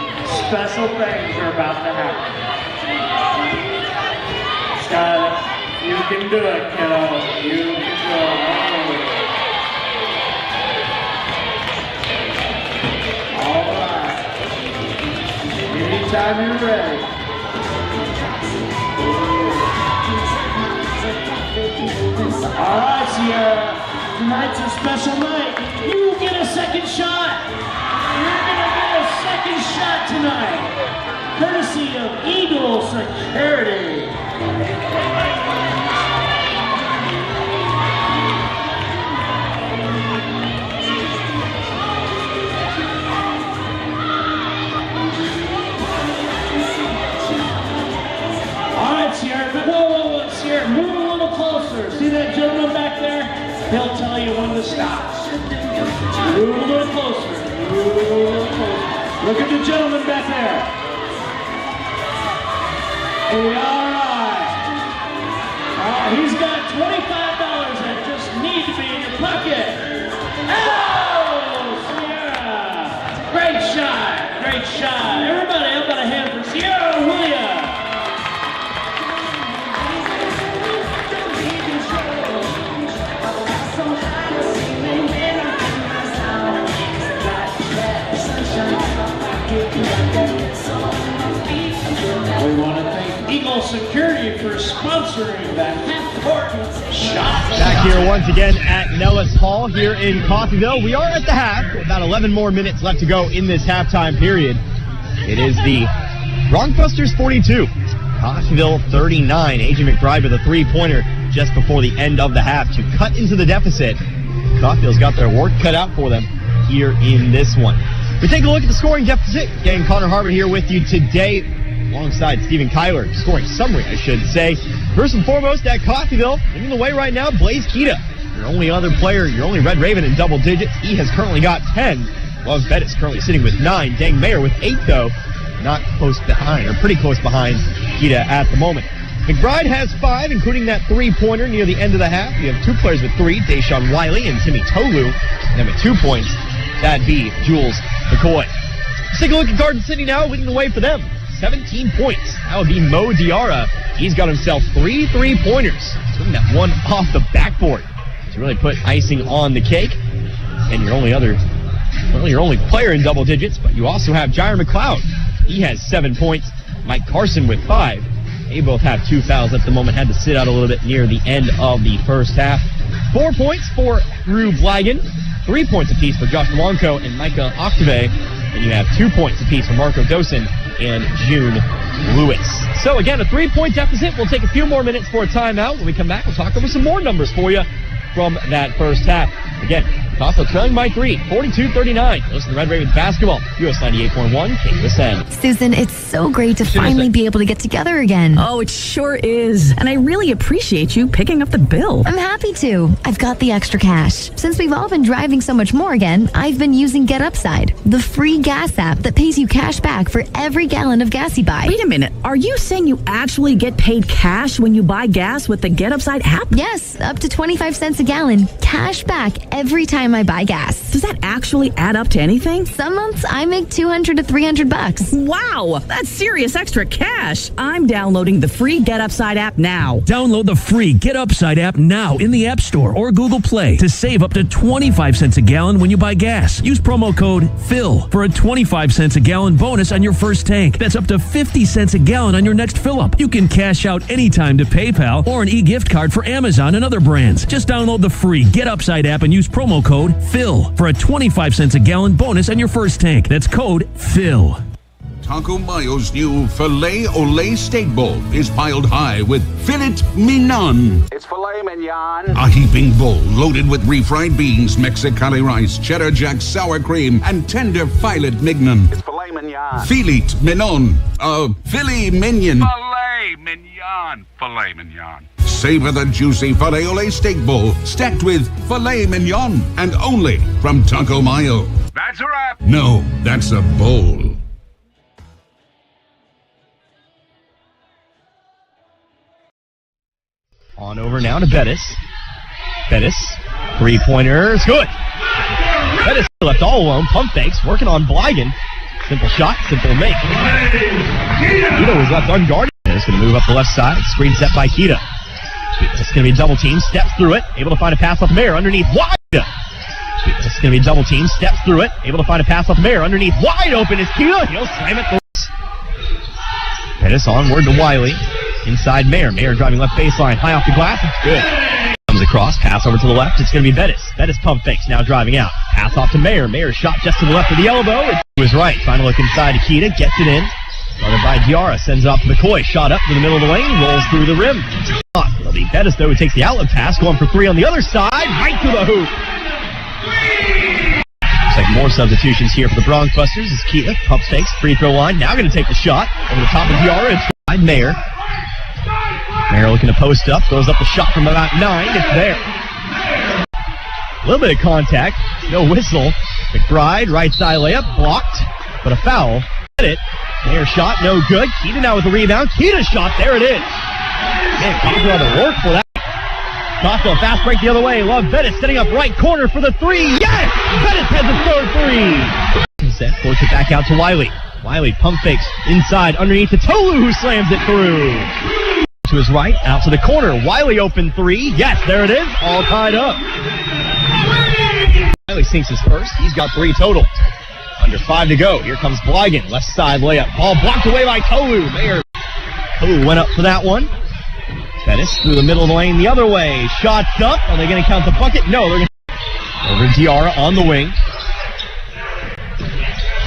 Special things are about to happen. Skylar, you can do it, kiddo. You can do it. All right. Anytime you're ready. All right, Sierra. Tonight's a special night. You get a second shot. You're gonna get a second shot tonight, courtesy of Eagle Security. All right, Sierra, whoa, Sierra, move a little closer. See that gentleman back there? He'll tell you when to stop. Move a little closer. Look at the gentleman back there. All right. He's got $25 that just need to be in your pocket. Oh, Sierra. Great shot. Great shot. Everybody, how about a hand for Sierra Williams? We want to thank Eagle Security for sponsoring the half-court shot. Back here once again at Nellis Hall here in Coffeyville. We are at the half. About 11 more minutes left to go in this halftime period. It is the Bronxbusters 42, Coffeyville 39. A.J. McBride with a three-pointer just before the end of the half to cut into the deficit. Coffeyville's got their work cut out for them here in this one. We take a look at the scoring deficit. Gang Connor Harvard here with you today, alongside Stephen Kyler. Scoring summary, I should say. First and foremost at Coffeyville, leading the way right now, Blaze Kita. Your only other player, your only Red Raven in double digits. He has currently got 10. Love Bettis currently sitting with 9. Dang Mayer with 8, though. Not close behind, or pretty close behind Kita at the moment. McBride has 5, including that three-pointer near the end of the half. You have 2 players with 3, Deshaun Wiley and Timmy Tolu. And then with 2 points, that'd be Jules McCoy. Let's take a look at Garden City now, leading the way for them. 17 points. That would be Mo Diarra. He's got himself 3 3-pointers. Putting that one off the backboard to really put icing on the cake. And your only player in double digits, but you also have Jair McLeod. He has 7 points. Mike Carson with 5. They both have 2 fouls at the moment. Had to sit out a little bit near the end of the first half. 4 points for Drew Blagan. 3 points apiece for Josh Malonco and Micah Octave. And you have 2 points apiece for Marco Dosen and June Lewis. So again, a 3-point deficit. We'll take a few more minutes for a timeout. When we come back, we'll talk over some more numbers for you from that first half. Again, Coffeyville trailing by 3, 42-39. Listen to Red Ravens basketball, US 98.1, KUSN. Susan, it's so great to finally be able to get together again. Oh, it sure is. And I really appreciate you picking up the bill. I'm happy to. I've got the extra cash. Since we've all been driving so much more again, I've been using Get Upside, the free gas app that pays you cash back for every gallon of gas you buy. Wait a minute. Are you saying you actually get paid cash when you buy gas with the Get Upside app? Yes, up to 25 cents a gallon. Cash back every time I buy gas. Does that actually add up to anything? Some months I make $200 to $300. Wow, that's serious extra cash. I'm downloading the free Get Upside app now. Download the free Get Upside app now in the App Store or Google Play to save up to 25 cents a gallon when you buy gas. Use promo code PHIL for a 25 cents a gallon bonus on your first tank. That's up to 50 cents a gallon on your next fill-up. You can cash out anytime to PayPal or an e-gift card for Amazon and other brands. Just download the free Get Upside app and use promo code PHIL for a 25 cents a gallon bonus on your first tank. That's code PHIL. Taco Mayo's new Filet Olé Steak Bowl is piled high with filet mignon. It's filet mignon. A heaping bowl loaded with refried beans, Mexicali rice, cheddar jack sour cream, and tender filet mignon. It's filet mignon. Filet mignon. Filet mignon. Filet mignon. Filet mignon. Savor the juicy Filet Olé Steak Bowl stacked with filet mignon and only from Taco Mayo. That's a wrap. No, that's a bowl. On over now to Bettis. Bettis, three-pointer, it's good. Bettis left all alone, pump fakes, working on Blygan. Simple shot, simple make. Keita was left unguarded. It's going to move up the left side. Screen set by Keita. It's going to be a double team, steps through it, able to find a pass off Mayer underneath wide. It's going to be a double team, steps through it, able to find a pass off Mayer underneath wide open is Keita. He'll slam it. Pettis onward to Wiley. Inside Mayer. Mayer driving left baseline. High off the glass. It's good. Comes across. Pass over to the left. It's going to be Bettis. Bettis pump fakes. Now driving out. Pass off to Mayer. Mayer's shot just to the left of the elbow. It's to his right. Trying to look inside to Keita. Gets it in. Started by Diarra. Sends it off to McCoy. Shot up to the middle of the lane. Rolls through the rim. It'll be Bettis, though, who takes the outlet pass. Going for three on the other side. Right to the hoop. Looks like more substitutions here for the Bronxbusters as Keita pump fakes, free throw line. Now going to take the shot over the top of Diarra. It's by Mayer. Mayer looking to post up. Throws up the shot from about 9. It's there. A little bit of contact. No whistle. McBride, right side layup. Blocked. But a foul. Get it. Mayer shot. No good. Keita now with the rebound. Keita's shot. There it is. Man, Coffeyville had to work for that. Coffeyville fast break the other way. Love Bettis setting up right corner for the three. Yes! Bettis has the third three. Set, force it back out to Wiley. Wiley pump fakes inside underneath to Tolu, who slams it through. To his right, out to the corner. Wiley open three. Yes, there it is. All tied up. Wiley sinks his first. He's got 3 total. Under 5 to go. Here comes Blygan. Left side layup. Ball blocked away by Tolu. Mayer. Tolu went up for that one. Bettis through the middle of the lane the other way. Shots up. Are they going to count the bucket? No, they're going to. Over to Diarra on the wing.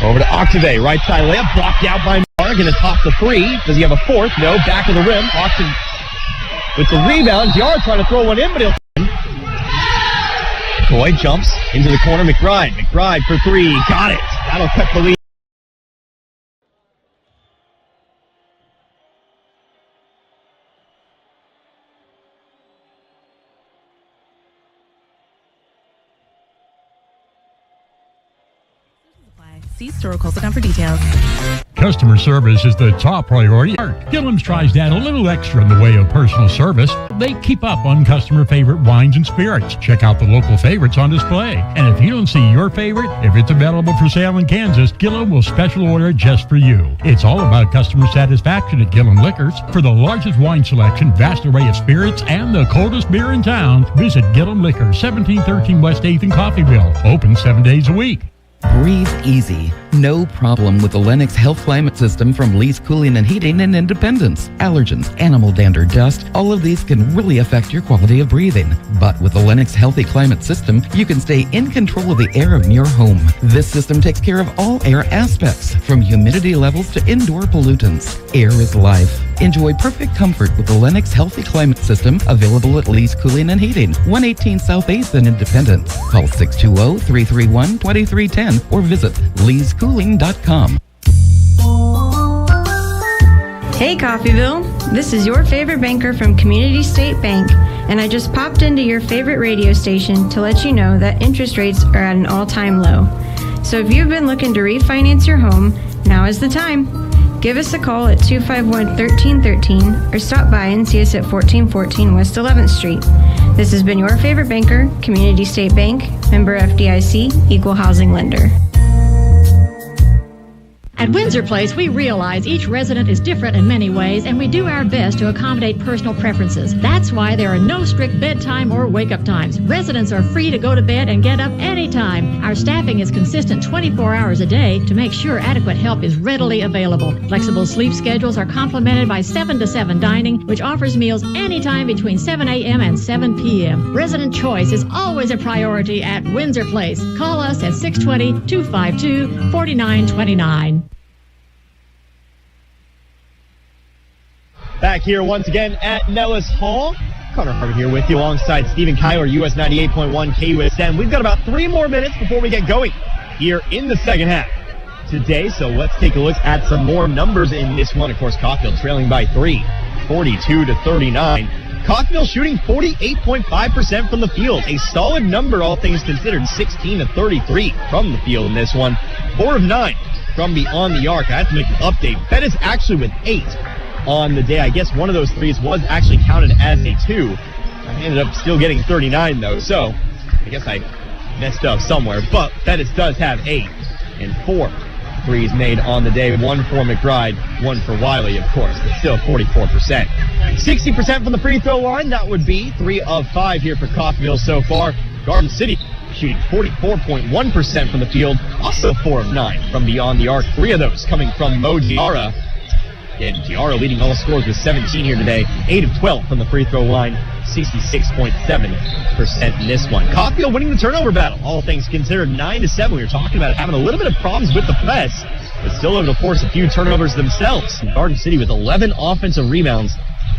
Over to Octave. Right side layup. Blocked out by Mayer. Going to top the three. Does he have a fourth? No. Back of the rim. Austin with the rebound. Diarra trying to throw one in, but he'll. McCoy jumps into the corner. McBride. McBride for three. Got it. That'll cut the lead. See store or Coastal for details. Customer service is the top priority. Gillum's tries to add a little extra in the way of personal service. They keep up on customer favorite wines and spirits. Check out the local favorites on display. And if you don't see your favorite, if it's available for sale in Kansas, Gillum will special order it just for you. It's all about customer satisfaction at Gillum Liquors. For the largest wine selection, vast array of spirits, and the coldest beer in town, visit Gillum Liquors, 1713 West 8th in Coffeyville. Open 7 days a week. Breathe easy. No problem with the Lennox Health Climate System from Lee's Cooling and Heating in Independence. Allergens, animal dander, dust, all of these can really affect your quality of breathing. But with the Lennox Healthy Climate System, you can stay in control of the air in your home. This system takes care of all air aspects, from humidity levels to indoor pollutants. Air is life. Enjoy perfect comfort with the Lennox Healthy Climate System, available at Lee's Cooling and Heating, 118 South 8th in Independence. Call 620-331-2310 or visit leescooling.com. Hey Coffeyville, this is your favorite banker from Community State Bank, and I just popped into your favorite radio station to let you know that interest rates are at an all-time low. So if you've been looking to refinance your home, now is the time. Give us a call at 251-1313 or stop by and see us at 1414 West 11th Street. This has been your favorite banker, Community State Bank, member FDIC, equal housing lender. At Windsor Place, we realize each resident is different in many ways, and we do our best to accommodate personal preferences. That's why there are no strict bedtime or wake-up times. Residents are free to go to bed and get up anytime. Our staffing is consistent 24 hours a day to make sure adequate help is readily available. Flexible sleep schedules are complemented by 7 to 7 dining, which offers meals anytime between 7 a.m. and 7 p.m. Resident choice is always a priority at Windsor Place. Call us at 620-252-4929. Back here once again at Nellis Hall. Connor Harvey here with you alongside Stephen Kyler, US 98.1 KUSN. We've got about 3 more minutes before we get going here in the second half today. So let's take a look at some more numbers in this one. Of course, Coffeyville trailing by 3, 42-39. Coffeyville shooting 48.5% from the field. A solid number, all things considered. 16-33 from the field in this one. 4 of 9 from beyond the arc. I have to make an update. Bettis actually with 8 on the day. I guess one of those threes was actually counted as a 2 I ended up still getting 39, though, so I guess I messed up somewhere. But Bettis does have 8 and 4 threes made on the day. 1 for McBride, 1 for Wiley, of course, but still 44%. 60% from the free throw line. That would be 3 of 5 here for Coffeyville so far. Garden City shooting 44.1% from the field, also 4 of 9 from beyond the arc. 3 of those coming from Mo Diarra. And Diarra leading all scores with 17 here today. 8 of 12 from the free throw line. 66.7% in this one. Coffeyville winning the turnover battle. All things considered, 9-7. We were talking about having a little bit of problems with the press, but still able to force a few turnovers themselves. And Garden City with 11 offensive rebounds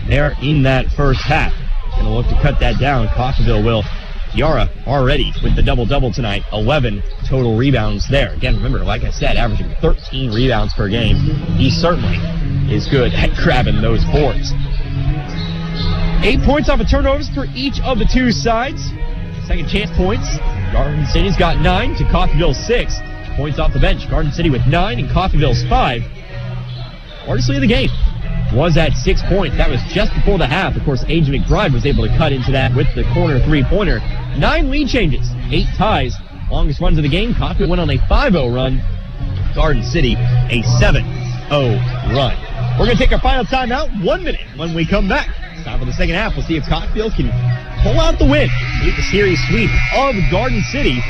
there in that first half. Going to look to cut that down. Coffeyville will. Diarra already with the double-double tonight. 11 total rebounds there. Again, remember, like I said, averaging 13 rebounds per game. He certainly is good at grabbing those boards. 8 points off of turnovers for each of the two sides. Second chance points. Garden City's got 9 to Coffeyville's 6. Points off the bench. Garden City with 9 and Coffeyville's 5. Largely of the game was at 6 points. That was just before the half. Of course, A.J. McBride was able to cut into that with the corner three-pointer. 9 lead changes, 8 ties. Longest runs of the game. Coffeyville went on a 5-0 run. Garden City a 7-0 run. We're going to take our final timeout. 1 minute when we come back. Time for the second half. We'll see if Coffeyville can pull out the win. Beat the series sweep of Garden City.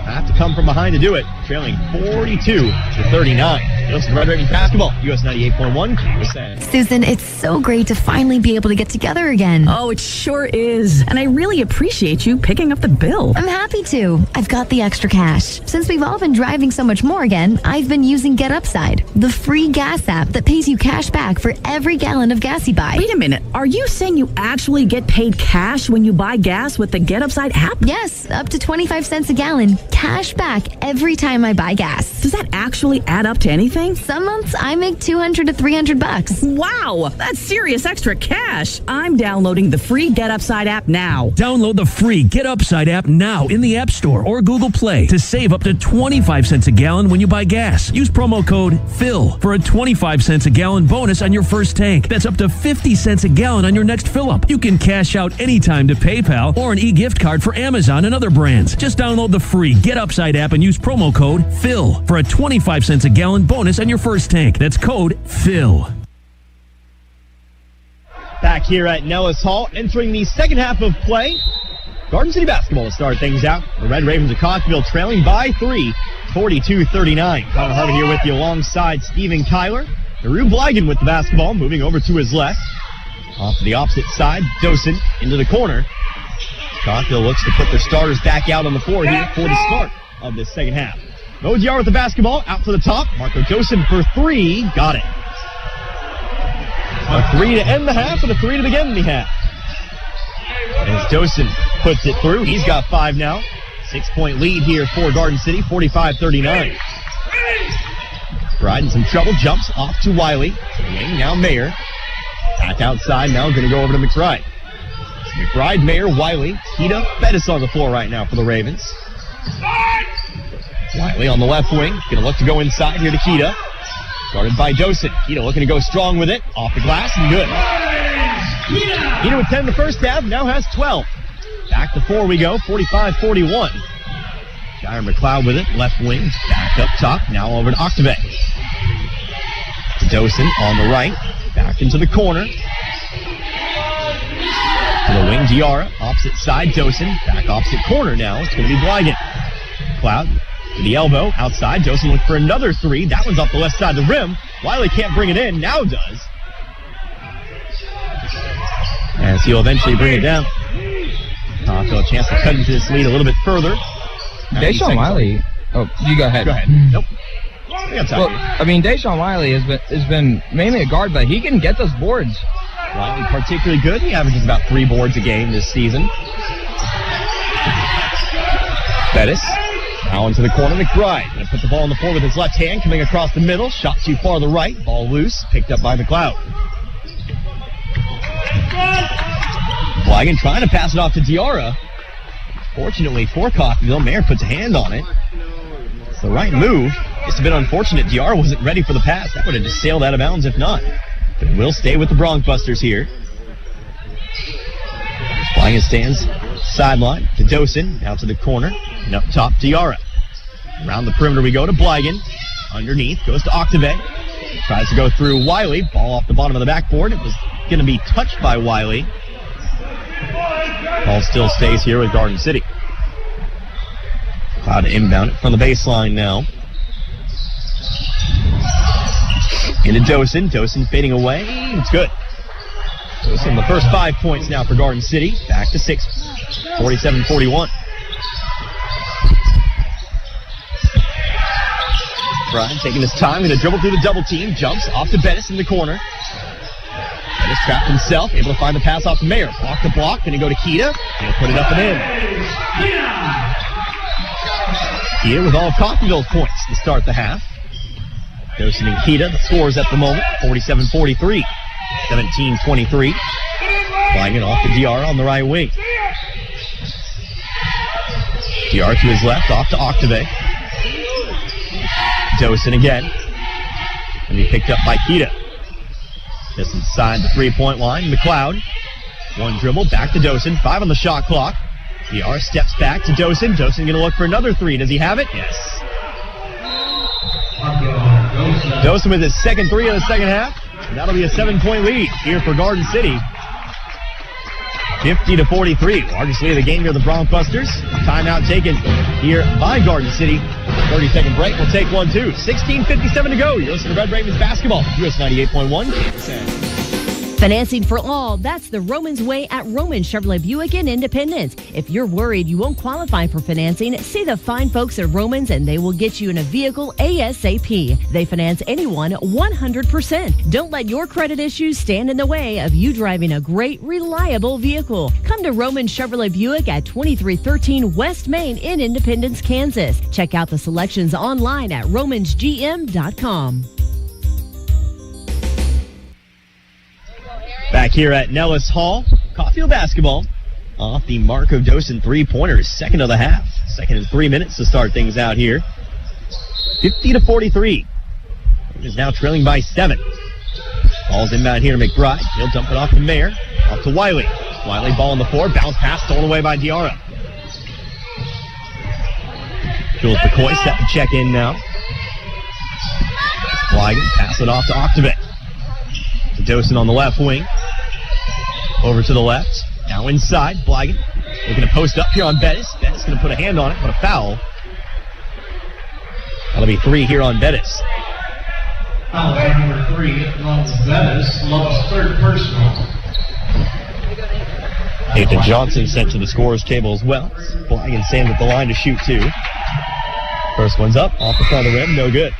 Have to come from behind to do it, trailing 42-39. Listen to Red Ravens basketball, US 98.1 KUSN. Susan, it's so great to finally be able to get together again. Oh, it sure is. And I really appreciate you picking up the bill. I'm happy to. I've got the extra cash. Since we've all been driving so much more again, I've been using Get Upside, the free gas app that pays you cash back for every gallon of gas you buy. Wait a minute. Are you saying you actually get paid cash when you buy gas with the Get Upside app? Yes, up to 25 cents a gallon. Cash back every time I buy gas. Does that actually add up to anything? Some months I make $200 to $300. Wow, that's serious extra cash. I'm downloading the free Get Upside app now. Download the free Get Upside app now in the App Store or Google Play to save up to 25 cents a gallon when you buy gas. Use promo code PHIL for a 25 cents a gallon bonus on your first tank. That's up to 50 cents a gallon on your next fill-up. You can cash out anytime to PayPal or an e-gift card for Amazon and other brands. Just download the free Get Upside app and use promo code PHIL for a 25 cents a gallon bonus on your first tank. That's code PHIL. Back here at Nellis Hall, entering the second half of play. Garden City basketball to start things out. The Red Ravens of Coffeyville trailing by 3, 42-39. Connor Harvey here with you alongside Stephen Kyler. Drew Blygan with the basketball, moving over to his left. Off to the opposite side, Dosen into the corner. Coffeyville looks to put their starters back out on the floor here for the start of this second half. Mo Diarra with the basketball, out to the top. Marco Dosen for 3, got it. A 3 to end the half and a 3 to begin the half. As Dosen puts it through, he's got 5 now. 6-point lead here for Garden City, 45-39. Bride in some trouble, jumps off to Wiley. Wing, now Mayer. Back outside, now going to go over to McBride. McBride, Mayer, Wiley, Keita, Bettis on the floor right now for the Ravens. Wiley on the left wing, going to look to go inside here to Keita. Guarded by Dosen. Keita looking to go strong with it, off the glass and good. Keita with 10 in the first half, now has 12. Back to 4 we go, 45-41. Jair McLeod with it, left wing, back up top, now over to Octave. Dosen on the right, back into the corner. To the wing, Diarra, opposite side, Dosen, back opposite corner now. It's going to be Blygan. Cloud to the elbow, outside. Dosen looking for another 3. That one's off the left side of the rim. Wiley can't bring it in, now does. As he'll eventually bring it down. Coffeyville a chance to cut into this lead a little bit further. Deshaun Wiley. Oh, you go ahead. Go ahead. Nope. Well, I mean, Deshaun Wiley has been mainly a guard, but he can get those boards. Wiley particularly good. He averages about 3 boards a game this season. Bettis now into the corner. McBride going to put the ball on the floor with his left hand, coming across the middle. Shot too far to the right. Ball loose. Picked up by McLeod. Blygan trying to pass it off to Diarra. Fortunately for Coffeyville, Mayer puts a hand on it. It's the right move. Just a bit unfortunate. Diarra wasn't ready for the pass. That would have just sailed out of bounds if not. But it will stay with the Bronx Busters here. Flying stands sideline to Dosen, now to the corner, and up top to Yara. Around the perimeter we go to Blygan. Underneath, goes to Octave. Tries to go through Wiley. Ball off the bottom of the backboard. It was going to be touched by Wiley. Ball still stays here with Garden City. Cloud to inbound it from the baseline now. Into Dosen. Dosen fading away. It's good. Dosen, the first 5 points now for Garden City. Back to 6. 47-41. Brian taking his time, going to dribble through the double team, jumps off to Bettis in the corner. Bettis trapped himself, able to find the pass off to Mayer. Block to block, going to go to Kita. He'll put it up and in. Kita with all of Coffeyville's points to start the half. Dosen and Kita, the scores at the moment, 47-43, 17-23. Flying it off to Diarra on the right wing. Diarra to his left, off to Octave. Dosen again. And he picked up by Kita. Just inside the three-point line. McLeod. One dribble, back to Dosen. 5 on the shot clock. Diarra steps back to Dosen. Dosen going to look for another three. Does he have it? Yes. Dosen with his second three of the second half. And that'll be a 7-point lead here for Garden City. 50-43. Largest lead of the game here, the Bronxbusters. Timeout taken here by Garden City. 30-second break. We'll take one, too. 16:57 to go. You're listening to Red Ravens basketball. US 98.1. Financing for all, that's the Romans way at Roman Chevrolet Buick in Independence. If you're worried you won't qualify for financing, see the fine folks at Romans and they will get you in a vehicle ASAP. They finance anyone 100%. Don't let your credit issues stand in the way of you driving a great, reliable vehicle. Come to Roman Chevrolet Buick at 2313 West Main in Independence, Kansas. Check out the selections online at romansgm.com. Back here at Nellis Hall, Coffeyville basketball off the Marco Dosen three-pointers, second of the half. Second and 3 minutes to start things out here. 50-43. It is now trailing by 7. Ball's inbound here to McBride. He'll dump it off to Mayer. Off to Wiley. Wiley ball on the floor. Bounce pass stolen away by Diarra. Jules McCoy set to check in now. Blygan pass it off to Octave. To Dosen on the left wing. Over to the left. Now inside. Blygan looking to post up here on Bettis. Bettis going to put a hand on it, but a foul. That'll be 3 here on Bettis. Foul number 3 on Bettis. Love's third personal. Nathan Johnson sent to the scorer's table as well. Blygan stands at the line to shoot 2. First one's up. Off the front of the rim. No good.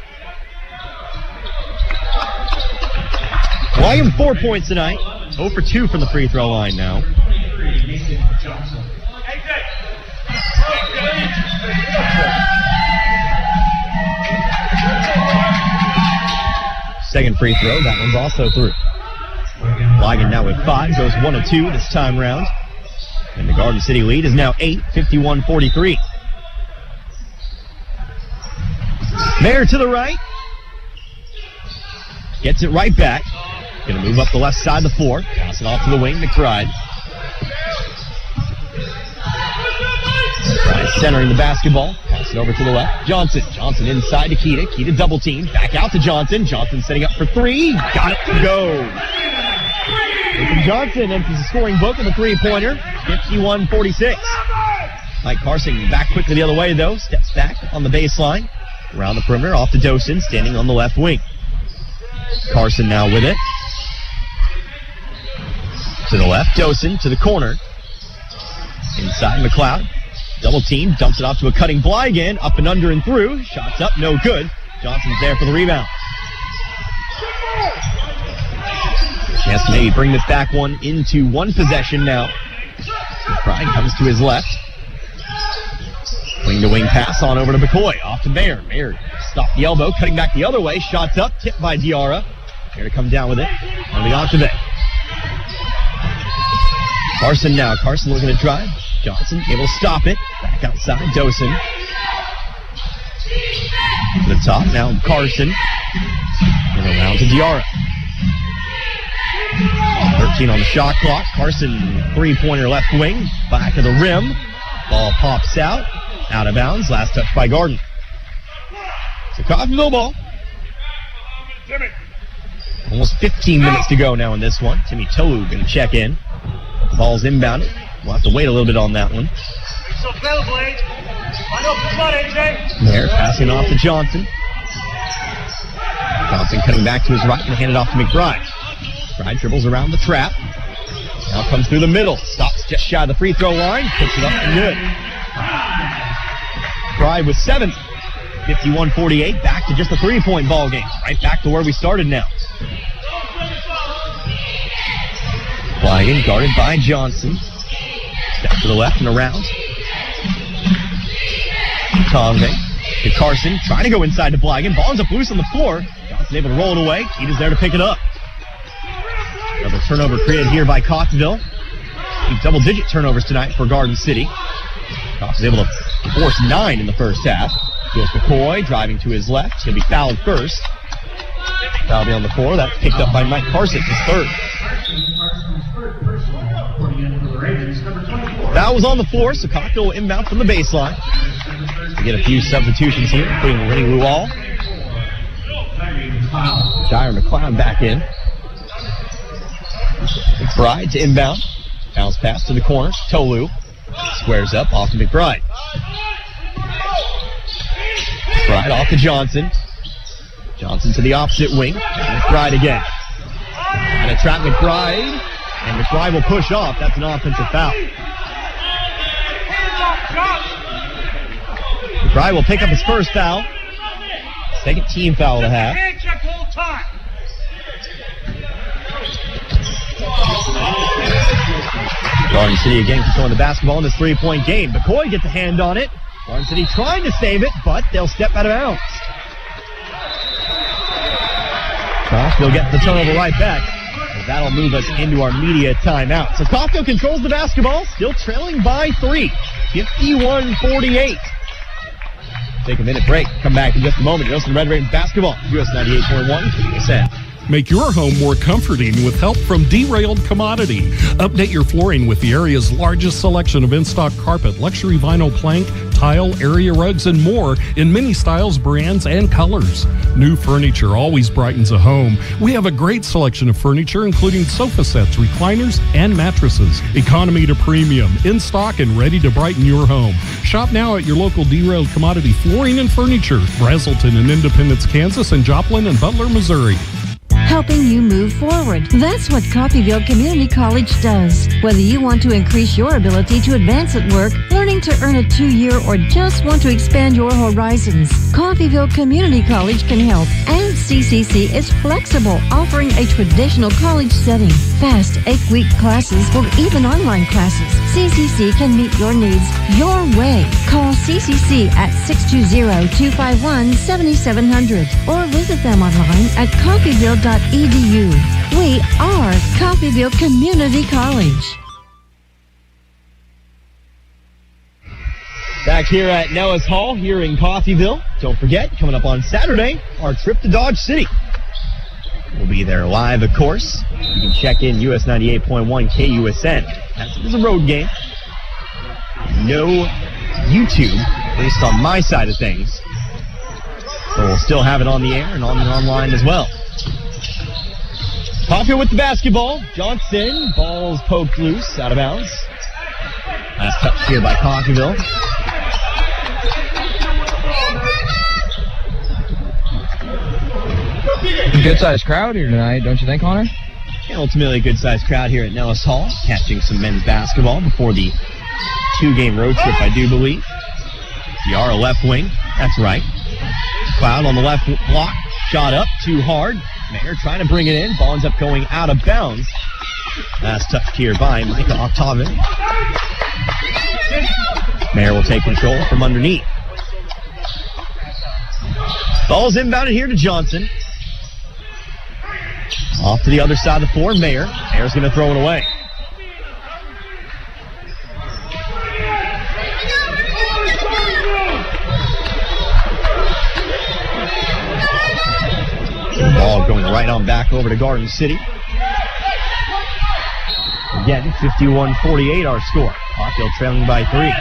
Blygan 4 points tonight. 0 for 2 from the free throw line now. Second free throw. That one's also through. Blygan now with 5. Goes 1 of 2 this time round. And the Garden City lead is now 8, 51-43. Mayer to the right. Gets it right back. Going to move up the left side of the floor. Pass it off to the wing, McBride. McBride centering the basketball. Pass it over to the left. Johnson. Johnson inside to Kita. Kita double team. Back out to Johnson. Johnson setting up for 3. Got it to go. Nathan Johnson enters the scoring book of a three-pointer. 51-46. Mike Carson back quickly the other way, though. Steps back on the baseline. Around the perimeter. Off to Dosen. Standing on the left wing. Carson now with it. To the left, Dosen to the corner. Inside, McLeod. Double team, dumps it off to a cutting Blygan. Up and under and through. Shots up, no good. Johnson's there for the rebound. Chance to maybe bring this back one into one possession now. McBride comes to his left. Wing-to-wing pass on over to McCoy. Off to Mayer. Mayer stopped the elbow, cutting back the other way. Shots up, tipped by Diarra. Here to come down with it on the Octave. Carson now. Carson looking to drive. Johnson able to stop it. Back outside. Dosen. To the top now. Carson. And around to Diarra. 13 on the shot clock. Carson, three-pointer left wing. Back of the rim. Ball pops out. Out of bounds. Last touch by Garden. It's a Coffeyville ball. Almost 15 minutes to go now in this one. Timmy Tolu going to check in. The ball's inbounded. We'll have to wait a little bit on that one. There, passing off to Johnson. Johnson cutting back to his right and hand it off to McBride. McBride dribbles around the trap. Now comes through the middle. Stops just shy of the free throw line. Puts it up and good. McBride with 7. 51-48. Back to just a three-point ball game. Right back to where we started now. Flying, guarded by Johnson. Step to the left and around. Convey to Carson, trying to go inside to Blagan. Ball's up loose on the floor. Johnson able to roll it away. Keita's there to pick it up. Another turnover created here by Coffeyville. Double-digit turnovers tonight for Garden City. Cox is able to force 9 in the first half. Here's McCoy driving to his left. He's going to be fouled first. Foul on the floor. That's picked up by Mike Carson, his third. Foul was on the floor, so Cocktail will inbound from the baseline. We get a few substitutions here, including Rennie Luall. Jair McCloud back in. McBride to inbound. Bounce pass to the corner. Tolu squares up off to McBride. McBride off to Johnson. Johnson to the opposite wing. McBride again. And a trap McBride. And McBride will push off. That's an offensive foul. McBride will pick up his first foul. Second team foul of the half. Garden City again controlling the basketball in this three-point game. McCoy gets a hand on it. Garden City trying to save it, but they'll step out of bounds. They'll get the turnover right back. And that'll move us into our media timeout. So Coffeyville controls the basketball, still trailing by 3. 51-48. Take a minute break. Come back in just a moment. You're listening to Red Raven Basketball, US 98.1 KUSN. Make your home more comforting with help from Derailed Commodity. Update your flooring with the area's largest selection of in-stock carpet, luxury vinyl plank, tile, area rugs, and more in many styles, brands, and colors. New furniture always brightens a home. We have a great selection of furniture, including sofa sets, recliners, and mattresses. Economy to premium, in stock and ready to brighten your home. Shop now at your local Derailed Commodity Flooring and Furniture, Brazelton in Independence, Kansas, and Joplin and Butler, Missouri. Helping you move forward. That's what Coffeyville Community College does. Whether you want to increase your ability to advance at work, learning to earn a 2-year, or just want to expand your horizons, Coffeyville Community College can help. And CCC is flexible, offering a traditional college setting, fast 8-week classes, or even online classes. CCC can meet your needs your way. Call CCC at 620-251-7700 or visit them online at coffeyville.edu. We are Coffeyville Community College. Back here at Nellis Hall here in Coffeyville. Don't forget, coming up on Saturday, our trip to Dodge City. We'll be there live, of course. You can check in US 98.1 KUSN. That's a road game. No YouTube, at least on my side of things. So we'll still have it on the air and online as well. Coffeyville with the basketball. Johnson, ball's poked loose, out of bounds. Last touch here by Coffeyville. Good-sized crowd here tonight, don't you think, Connor? And ultimately a good-sized crowd here at Nellis Hall, catching some men's basketball before the 2-game road trip, I do believe. Yara left wing, that's right. Cloud on the left block, shot up, too hard. Mayer trying to bring it in, ball ends up going out of bounds. Last touch here by Micah Octavin. Mayer will take control from underneath. Ball's inbounded here to Johnson. Off to the other side of the floor, Mayer. Mayer's going to throw it away. Ball going right on back over to Garden City. Again, 51-48 our score. Coffeyville trailing by 3.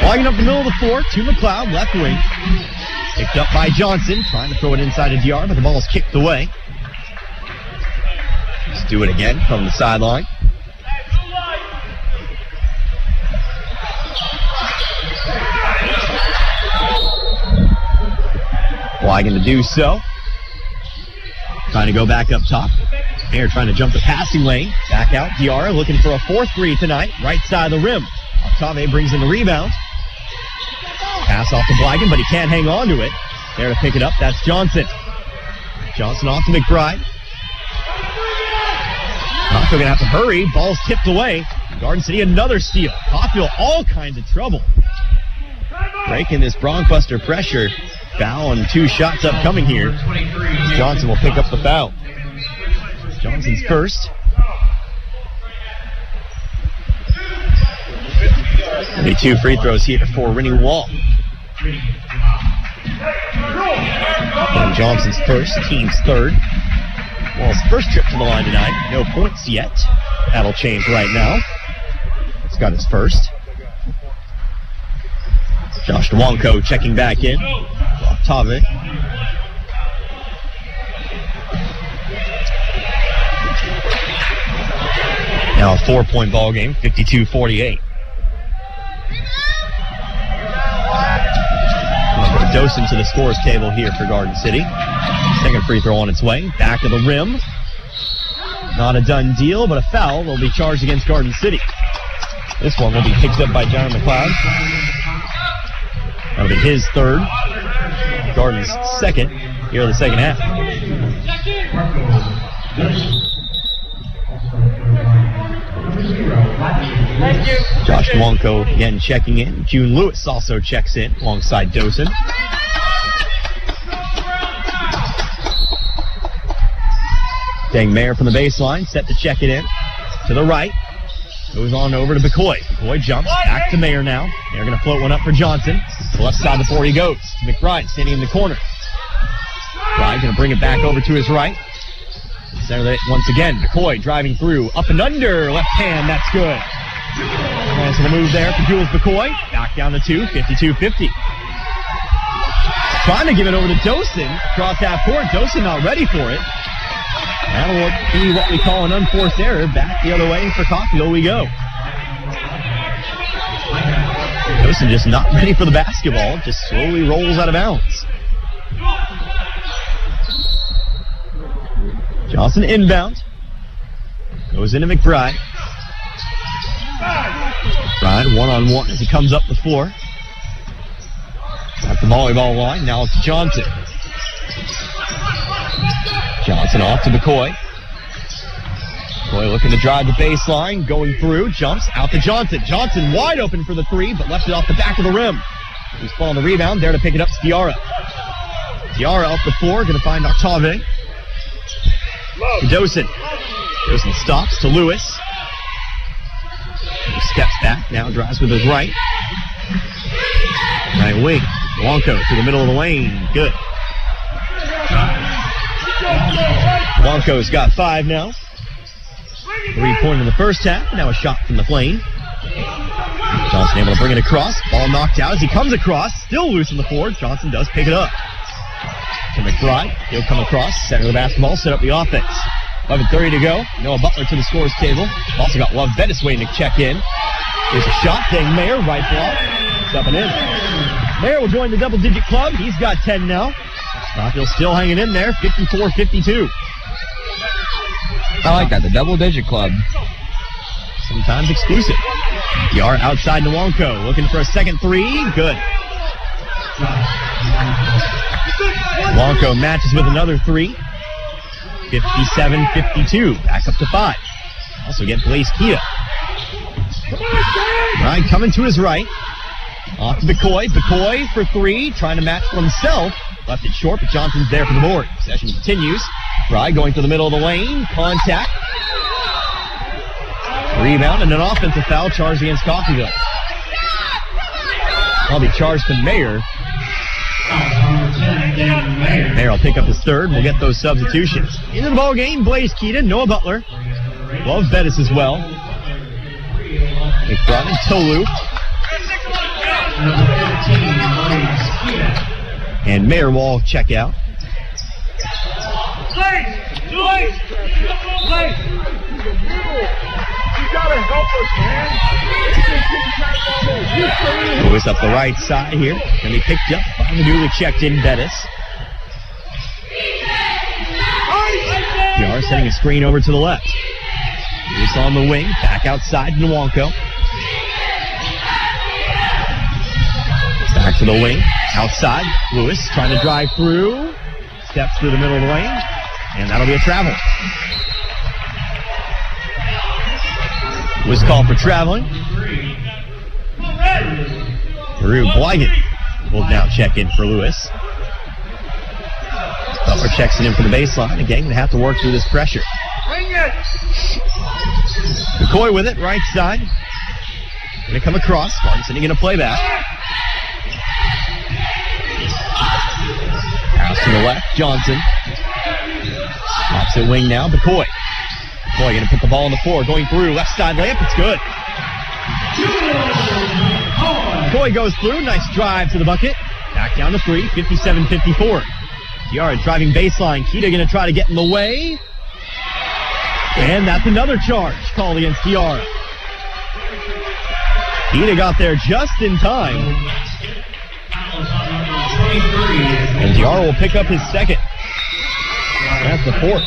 Walking up the middle of the floor to McLeod, left wing. Picked up by Johnson, trying to throw it inside of DR, but the ball is kicked away. Let's do it again from the sideline. Wagon to do so. Trying to go back up top. Mayer trying to jump the passing lane. Back out. DR looking for a 4-3 tonight. Right side of the rim. Octave brings in the rebound. Pass off to Blagan, but he can't hang on to it. There to pick it up, that's Johnson. Johnson off to McBride. Coffeyville gonna have to hurry. Ball's tipped away. Garden City another steal. Coffeyville all kinds of trouble. Breaking this Bronxbuster pressure. Foul and 2 shots upcoming here. Johnson will pick up the foul. Johnson's first. There'll be 2 free throws here for Rennie Wall. And Johnson's first, team's third. Wall's first trip to the line tonight. No points yet. That'll change right now. He's got his first. Josh DeWanko checking back in. Octave. Now a 4-point ball game, 52-48. Dosen to the scores table here for Garden City. Second free throw on its way. Back of the rim. Not a done deal, but a foul will be charged against Garden City. This one will be picked up by John McLeod. That'll be his third. Garden's second here in the second half. Josh DeWanko again checking in. June Lewis also checks in alongside Dosen. Dang Mayer from the baseline, set to check it in. To the right. Goes on over to McCoy. McCoy jumps back to Mayer now. They're going to float one up for Johnson. To the left side before he goes. McBride standing in the corner. McBride going to bring it back over to his right. Center it once again. McCoy driving through. Up and under. Left hand. That's good. Nice little move there for Jules McCoy. Back down to 2. 52-50. Trying to give it over to Dosen. Across half court. Dosen not ready for it. That'll be what we call an unforced error. Back the other way for Coffeyville we go. Dosen just not ready for the basketball. Just slowly rolls out of bounds. Johnson inbound. Goes into McBride. McBride one-on-one as he comes up the floor. At the volleyball line. Now it's Johnson. Johnson off to McCoy. McCoy looking to drive the baseline. Going through. Jumps out to Johnson. Johnson wide open for the 3, but left it off the back of the rim. He's following the rebound. There to pick it up, Stiara. Stiara off the floor. Going to find Octave. To Dosen. Dosen stops to Lewis. He steps back. Now drives with his right. Right wing. Blanco to the middle of the lane. Good. Blanco's got 5 now. 3-point in the first half. Now a shot from the Flame. Johnson able to bring it across. Ball knocked out as he comes across. Still loose on the floor. Johnson does pick it up. To McBride. He'll come across. Center of the basketball. Set up the offense. 11:30 to go. Noah Butler to the scores table. Also got Love Bettis waiting to check in. Here's a shot. Dang Mayer. Right block. Stepping in. Mayer will join the double-digit club. He's got 10 now. Coffeyville still hanging in there. 54-52. I like that. The double-digit club. Sometimes exclusive. DR outside Nwonko. Looking for a second 3. Good. Nwonko matches with another 3. 57-52. Back up to 5. Also get Blaze Kia. Ryan coming to his right. Off to McCoy. McCoy for 3. Trying to match for himself. Left it short, but Johnson's there for the board. Possession continues. Fry going to the middle of the lane. Contact. Rebound and an offensive foul charged against Coffeyville. I'll be charged to Mayer. Mayer will pick up his third, and we'll get those substitutions. Into the ball game, Blaze Keaton, Noah Butler. Loves Bettis as well. McBride and Tolu. And Mayer will check out. Lewis up the right side here. Going to be picked up by the newly checked in Bettis. PR setting a screen over to the left. Lewis on the wing, back outside Nwanko. Back to the wing, outside. Lewis trying to drive through. Steps through the middle of the lane, and that'll be a travel. Lewis called for traveling. Drew Blygan will now check in for Lewis. Butler checks it in for the baseline. Again, going to have to work through this pressure. McCoy with it, right side. Going to come across. Martin sitting in a playback. Pass to the left, Johnson. Opposite wing now, McCoy. McCoy going to put the ball on the floor, going through, left side layup, it's good. McCoy goes through, nice drive to the bucket. Back down to 3, 57-54. Tiara driving baseline, Keita going to try to get in the way. And that's another charge called against Tiara. Keita got there just in time. And Tiara will pick up his second. That's the fourth.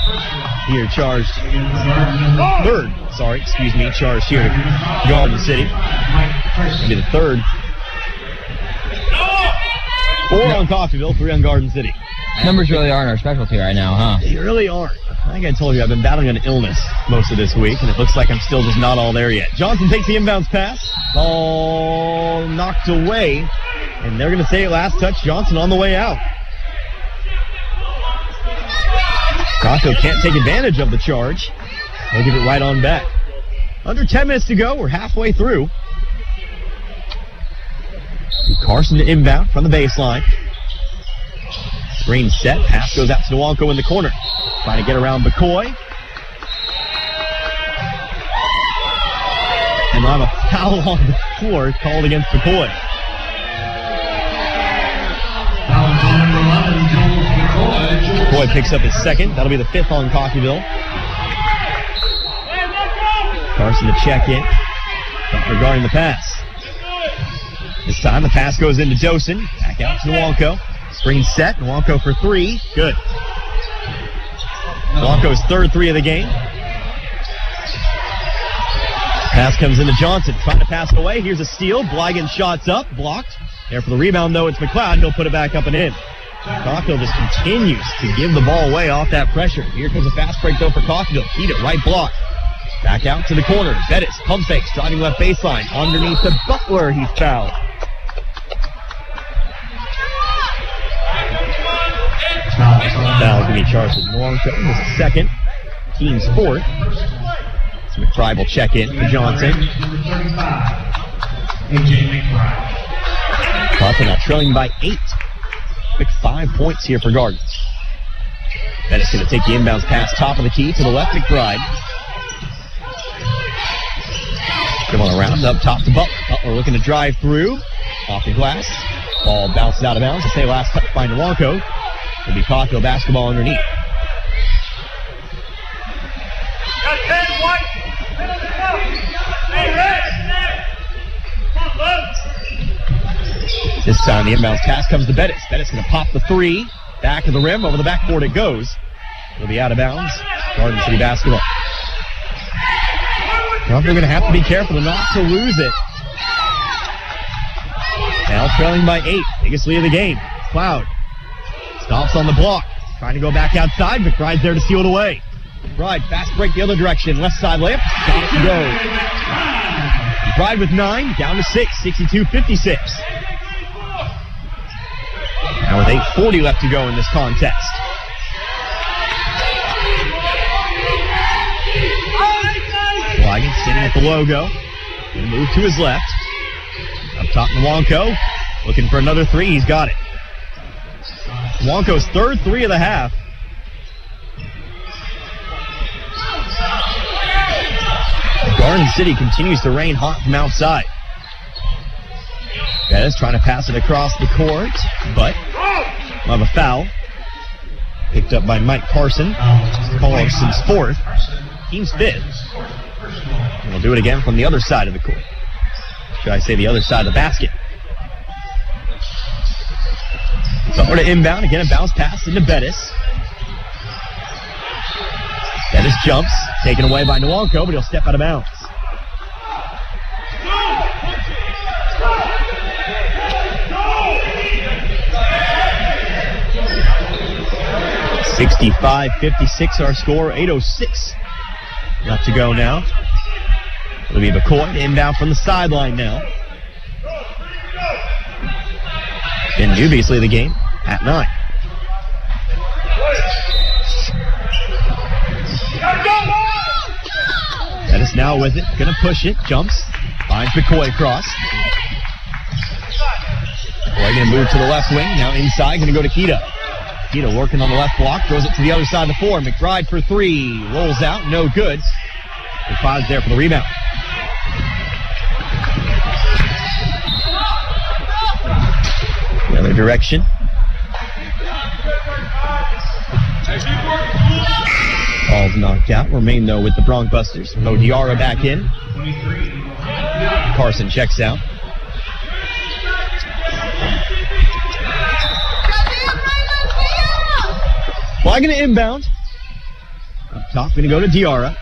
Here charged. Charged here to Garden City. Maybe the third. 4 on Coffeyville, 3 on Garden City. Numbers really aren't our specialty right now, huh? They really aren't. I think I told you I've been battling an illness most of this week, and it looks like I'm still just not all there yet. Johnson takes the inbounds pass. Ball knocked away, and they're going to say last touch. Johnson on the way out. Costco can't take advantage of the charge. They'll give it right on back. Under 10 minutes to go. We're halfway through. Carson to inbound from the baseline. Screen set. Pass goes out to Nwanko in the corner. Trying to get around McCoy. And we'll have a foul on the floor called against McCoy. McCoy picks up his second. That'll be the 5th on Coffeyville. Carson to check in. Regarding the pass. This time the pass goes into Dosen. Back out to Nwanko. Screen set. Nwanko for 3. Good. Nwanko's third 3 of the game. Pass comes into Johnson. Trying to pass it away. Here's a steal. Blygan shots up. Blocked. There for the rebound, though, it's McLeod. He'll put it back up and in. Coffeyville just continues to give the ball away off that pressure. Here comes a fast break, though, for Coffeyville. Keat it, right block. Back out to the corner. Bettis, pump fakes, driving left baseline. Underneath to Butler. He's fouled. Foul going to be charged with Nwanko. This is second. Team's fourth. So McBride will check in for Johnson. Coffeyville now trailing by 8. Quick 5 points here for Gardens. Bettis going to take the inbounds pass top of the key to the left, McBride. Going around up top to Butler. Butler looking to drive through. Off the glass. Ball bounces out of bounds. To say last touch by Nwanko. It'll be Coffeyville basketball underneath. This time the inbounds pass comes to Bettis. Bettis going to pop the 3. Back of the rim. Over the backboard it goes. It'll be out of bounds. Garden City basketball. Well, they're going to have to be careful not to lose it. Now trailing by 8. Biggest lead of the game. Cloud. Stops on the block. Trying to go back outside. McBride's there to steal it away. McBride, fast break the other direction. Left side layup. Got to go. McBride with 9. Down to 6. 62-56. Now with 8:40 left to go in this contest. Blygan sitting at the logo. Going to move to his left. Up top Nwanko. Looking for another 3. He's got it. Wonko's third three of the half. Garden City continues to rain hot from outside. Bettis trying to pass it across the court, but we'll have a foul. Picked up by Mike Carson. Carson's fourth. Team's fifth. And we'll do it again from the other side of the court. Should I say the other side of the basket? Butler to inbound. Again, a bounce pass into Bettis. Bettis jumps. Taken away by Nwankwo, but he'll step out of bounds. (65-56) our score. 8:06 left to go now. It'll be McCoy inbound from the sideline now. Been dubiously the game at 9. Bettis now with it, gonna push it, jumps, finds McCoy across. McCoy gonna move to the left wing, now inside, gonna go to Keita. Keita working on the left block, throws it to the other side of the floor. McBride for three, rolls out, no good. McBride's there for the rebound. The other direction. Ball's knocked out. Remain, though, with the Bronx Busters. Mo Diarra back in. Carson checks out. Fly going to inbound. Up top, going to go to Diarra.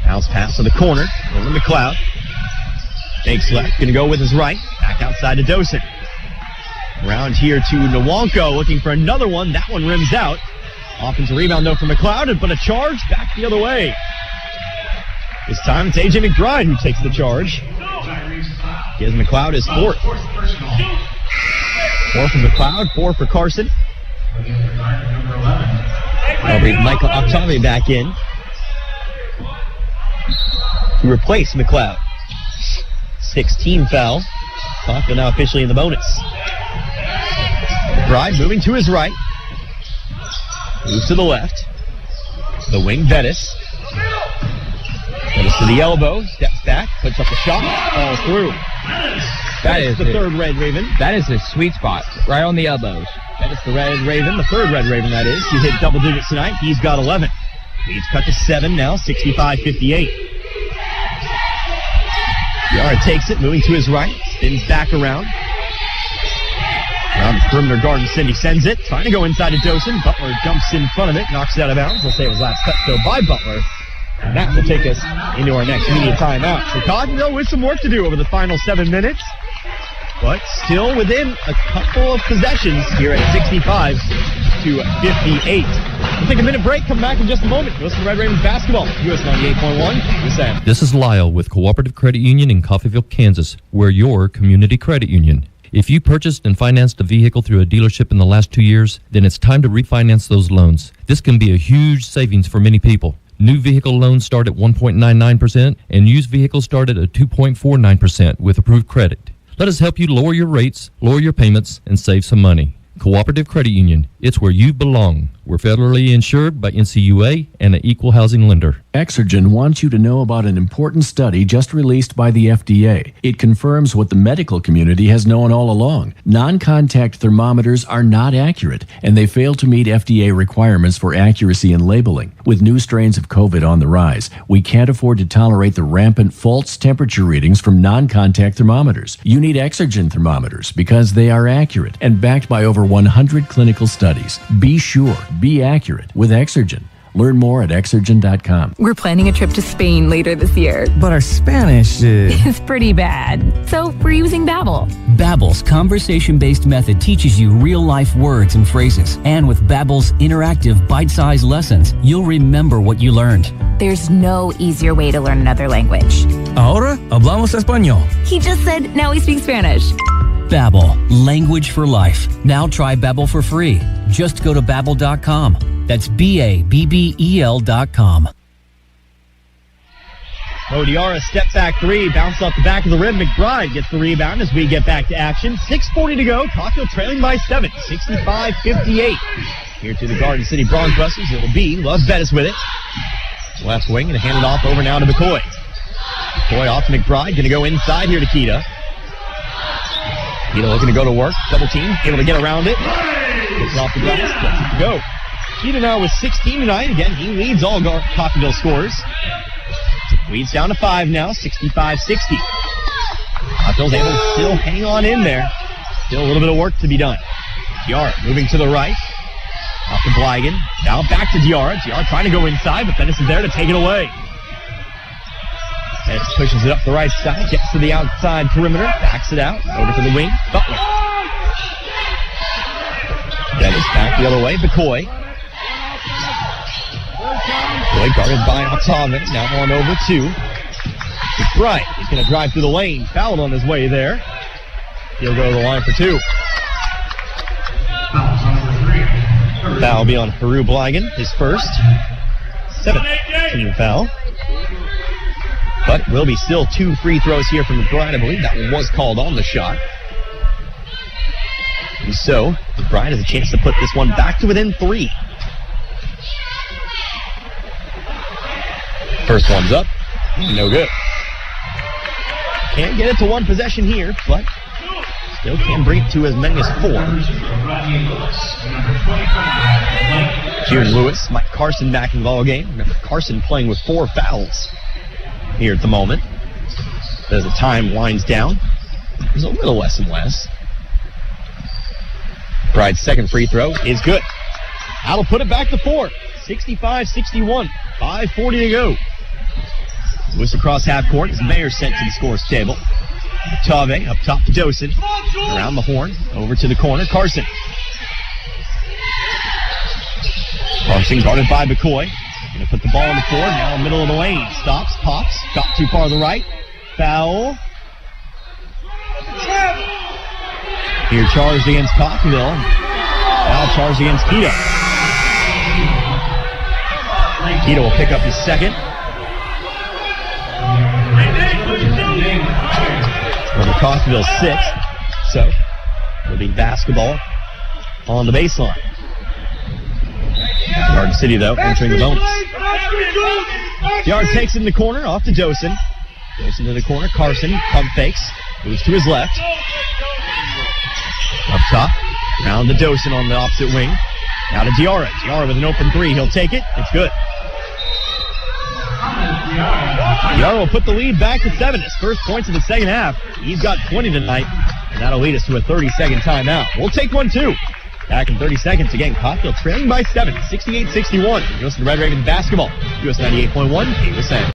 House pass to the corner. Over to McLeod. Fakes left. Going to go with his right. Back outside to Dosen. Around here to Nwankwo, looking for another one. That one rims out. Offensive rebound, though, from McLeod, but a charge back the other way. This time it's A.J. McBride who takes the charge. Gives McLeod his fourth. 4 for McLeod, 4 for Carson. That'll be Michael Octavie back in to replace McLeod. 16 foul. But now officially in the bonus. McBride moving to his right. Moves to the left. The wing, Bettis. Bettis to the elbow. Steps back. Puts up the shot. Falls through. That is the third Red Raven. That is his sweet spot. Right on the elbows. That is the Red Raven. The third Red Raven, that is. He hit double digits tonight. He's got 11. Lead's cut to 7 now. 65-58. Yara takes it. Moving to his right. Spins back around. Around the perimeter, Garden City sends it. Trying to go inside to Dosen. Butler jumps in front of it. Knocks it out of bounds. We'll say it was last cut, though, by Butler. And that will take us into our next media timeout. Chicago with some work to do over the final 7 minutes. But still within a couple of possessions here at 65-58. We'll take a minute break. Come back in just a moment. Listen to Red Ravens basketball. US 98.1. KUSN. This is Lyle with Cooperative Credit Union in Coffeyville, Kansas. We're your community credit union. If you purchased and financed a vehicle through a dealership in the last 2 years, then it's time to refinance those loans. This can be a huge savings for many people. New vehicle loans start at 1.99% and used vehicles start at 2.49% with approved credit. Let us help you lower your rates, lower your payments, and save some money. Cooperative Credit Union. It's where you belong. We're federally insured by NCUA and an equal housing lender. Exergen wants you to know about an important study just released by the FDA. It confirms what the medical community has known all along. Non-contact thermometers are not accurate, and they fail to meet FDA requirements for accuracy in labeling. With new strains of COVID on the rise, we can't afford to tolerate the rampant false temperature readings from non-contact thermometers. You need Exergen thermometers because they are accurate and backed by over 100 clinical studies. Be sure, be accurate with Exergen. Learn more at Exergen.com. We're planning a trip to Spain later this year. But our Spanish is pretty bad. So we're using Babbel. Babbel's conversation-based method teaches you real-life words and phrases. And with Babbel's interactive bite-sized lessons, you'll remember what you learned. There's no easier way to learn another language. Ahora hablamos español. He just said, now we speak Spanish. Babbel, language for life. Now try Babbel for free. Just go to Babbel.com. That's Babbel.com. Diarra step back three, bounce off the back of the rim. McBride gets the rebound as we get back to action. 6:40 to go. Coffeyville trailing by 7, 65-58. Here to the Garden City Broncos. It'll be Love Bettis with it. Left wing and hand it off over now to McCoy. McCoy off to McBride. Going to go inside here to Keita. Keita looking to go to work. Double team. Able to get around it. Gets it off the glass. Lets it go. Keita now with 16 tonight. Again, he leads all Coffeyville scorers. Leads down to 5 now. 65-60. Coffeyville's able to still hang on in there. Still a little bit of work to be done. Diarra moving to the right. Off to Blygan. Now back to Diarra. Diarra trying to go inside, but Bettis is there to take it away. Bettis pushes it up the right side, gets to the outside perimeter, backs it out, over to the wing. Butler. Bettis back the other way. McCoy. McCoy guarded by Octave. Now on over to McBride. He's going to drive through the lane. Fouled on his way there. He'll go to the line for 2. Foul will be on Haru Blygan, his first. 7th team foul. But will be still 2 free throws here from McBride. I believe that one was called on the shot. And so, McBride has a chance to put this one back to within 3. First one's up. No good. Can't get it to one possession here, but still can bring it to as many as 4. June Lewis, Mike Carson back in the ball game. Remember, Carson playing with 4 fouls here at the moment. As the time winds down, there's a little less and less. Bride's second free throw is good. That'll put it back to 4. 65-61. 5:40 to go. Lewis across half court as Mayer sent to the scores table. Tave up top to Dosen. Around the horn. Over to the corner. Carson. Carson guarded by McCoy. Going to put the ball on the floor. Now in the middle of the lane. Stops. Pops. Got too far to the right. Foul. Here charged against Coffeyville. Foul charged against Keita. Keita will pick up his second. Over Coffeyville 6. So, it'll be basketball on the baseline. Garden City, though, entering the bonus. Yard takes it in the corner, off to Dosen. Dosen to the corner. Carson, pump fakes. Moves to his left. Up top. Round to Dosen on the opposite wing. Now to Diarra. Diarra with an open 3. He'll take it. It's good. Diarra will put the lead back to 7. His first points in the second half. He's got 20 tonight, and that'll lead us to a 30-second timeout. We'll take one, too. Back in 30 seconds. Again, Coffeyville trailing by 7, 68-61. You listen to Red Ravens basketball. US 98.1, KUSN.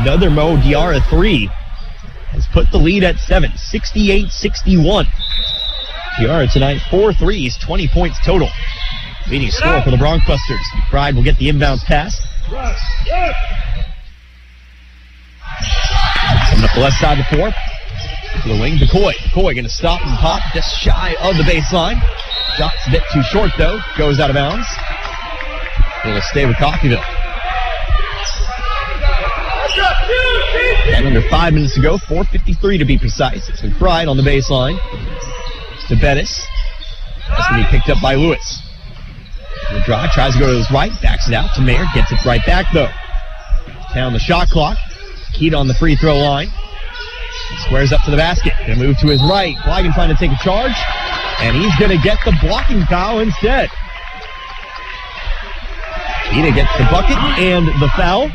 Another Mo Diarra 3 has put the lead at 7, 68-61. Diarra tonight, 4 threes, 20 points total. Leading scorer for the Broncbusters. McBride will get the inbounds pass. Coming up the left side of the floor. To the wing, McCoy. McCoy going to stop and pop just shy of the baseline. Shot's a bit too short, though. Goes out of bounds. It'll stay with Coffeyville. And under 5 minutes to go, 4:53 to be precise. It's McBride on the baseline. It's to Bettis. That's going to be picked up by Lewis. The drive, tries to go to his right, backs it out to Mayer, gets it right back though. Down the shot clock. Keita on the free throw line. Squares up to the basket. Going to move to his right. Blygan trying to take a charge. And he's going to get the blocking foul instead. Keita gets the bucket and the foul.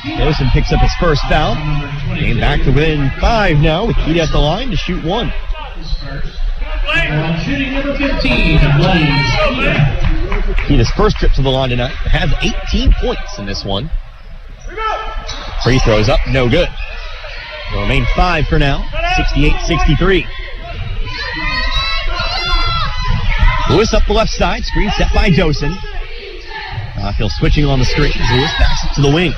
Dosen picks up his first foul. Game back to within 5 now with Keita at the line to shoot 1. Shooting number 15, Blaine. His first trip to the line tonight has 18 points in this one. Free throws up, no good. Will remain 5 for now, 68-63. Lewis up the left side, screen set by Dosen. Coffeyville switching on the screen. Lewis backs it to the wing.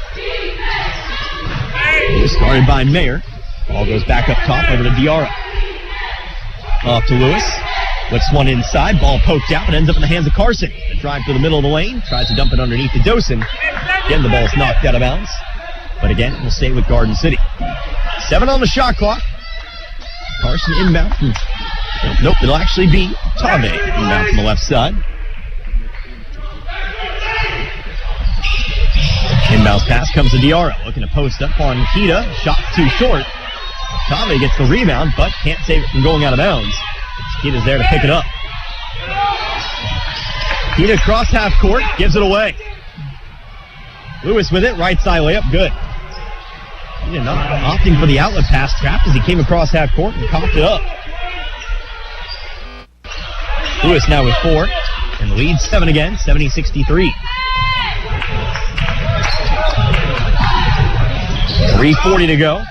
Lewis guarded by Mayer. Ball goes back up top over to Diarra. Off to Lewis. Flips one inside. Ball poked out and ends up in the hands of Carson. A drive to the middle of the lane. Tries to dump it underneath to Dosen. Again, the ball's knocked out of bounds. But again, we'll stay with Garden City. 7 on the shot clock. Carson inbound. Nope, it'll actually be Tave inbound from the left side. Inbounds pass comes to Diarra. Looking to post up on Kita. Shot too short. Tave gets the rebound, but can't save it from going out of bounds. Kita's there to pick it up. Kita across half court, gives it away. Lewis with it, right side layup, good. Kita not opting for the outlet pass trap as he came across half court and coughed it up. Lewis now with 4, and the lead 7 again, 70-63. 3:40 to go.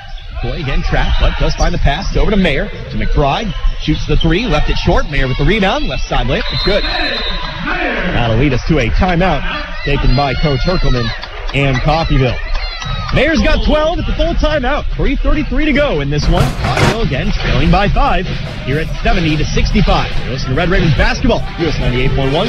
Boy again trapped, but does find the pass over to Mayer, to McBride. Shoots the 3, left it short. Mayer with the rebound, left side layup, it's good. That'll lead us to a timeout taken by Coach Herkelman and Coffeyville. Mayer's got 12 at the full timeout. 3:33 to go in this one. Coffeyville again trailing by 5 here at 70-65. You're listening to Red Ravens basketball, US 98.1.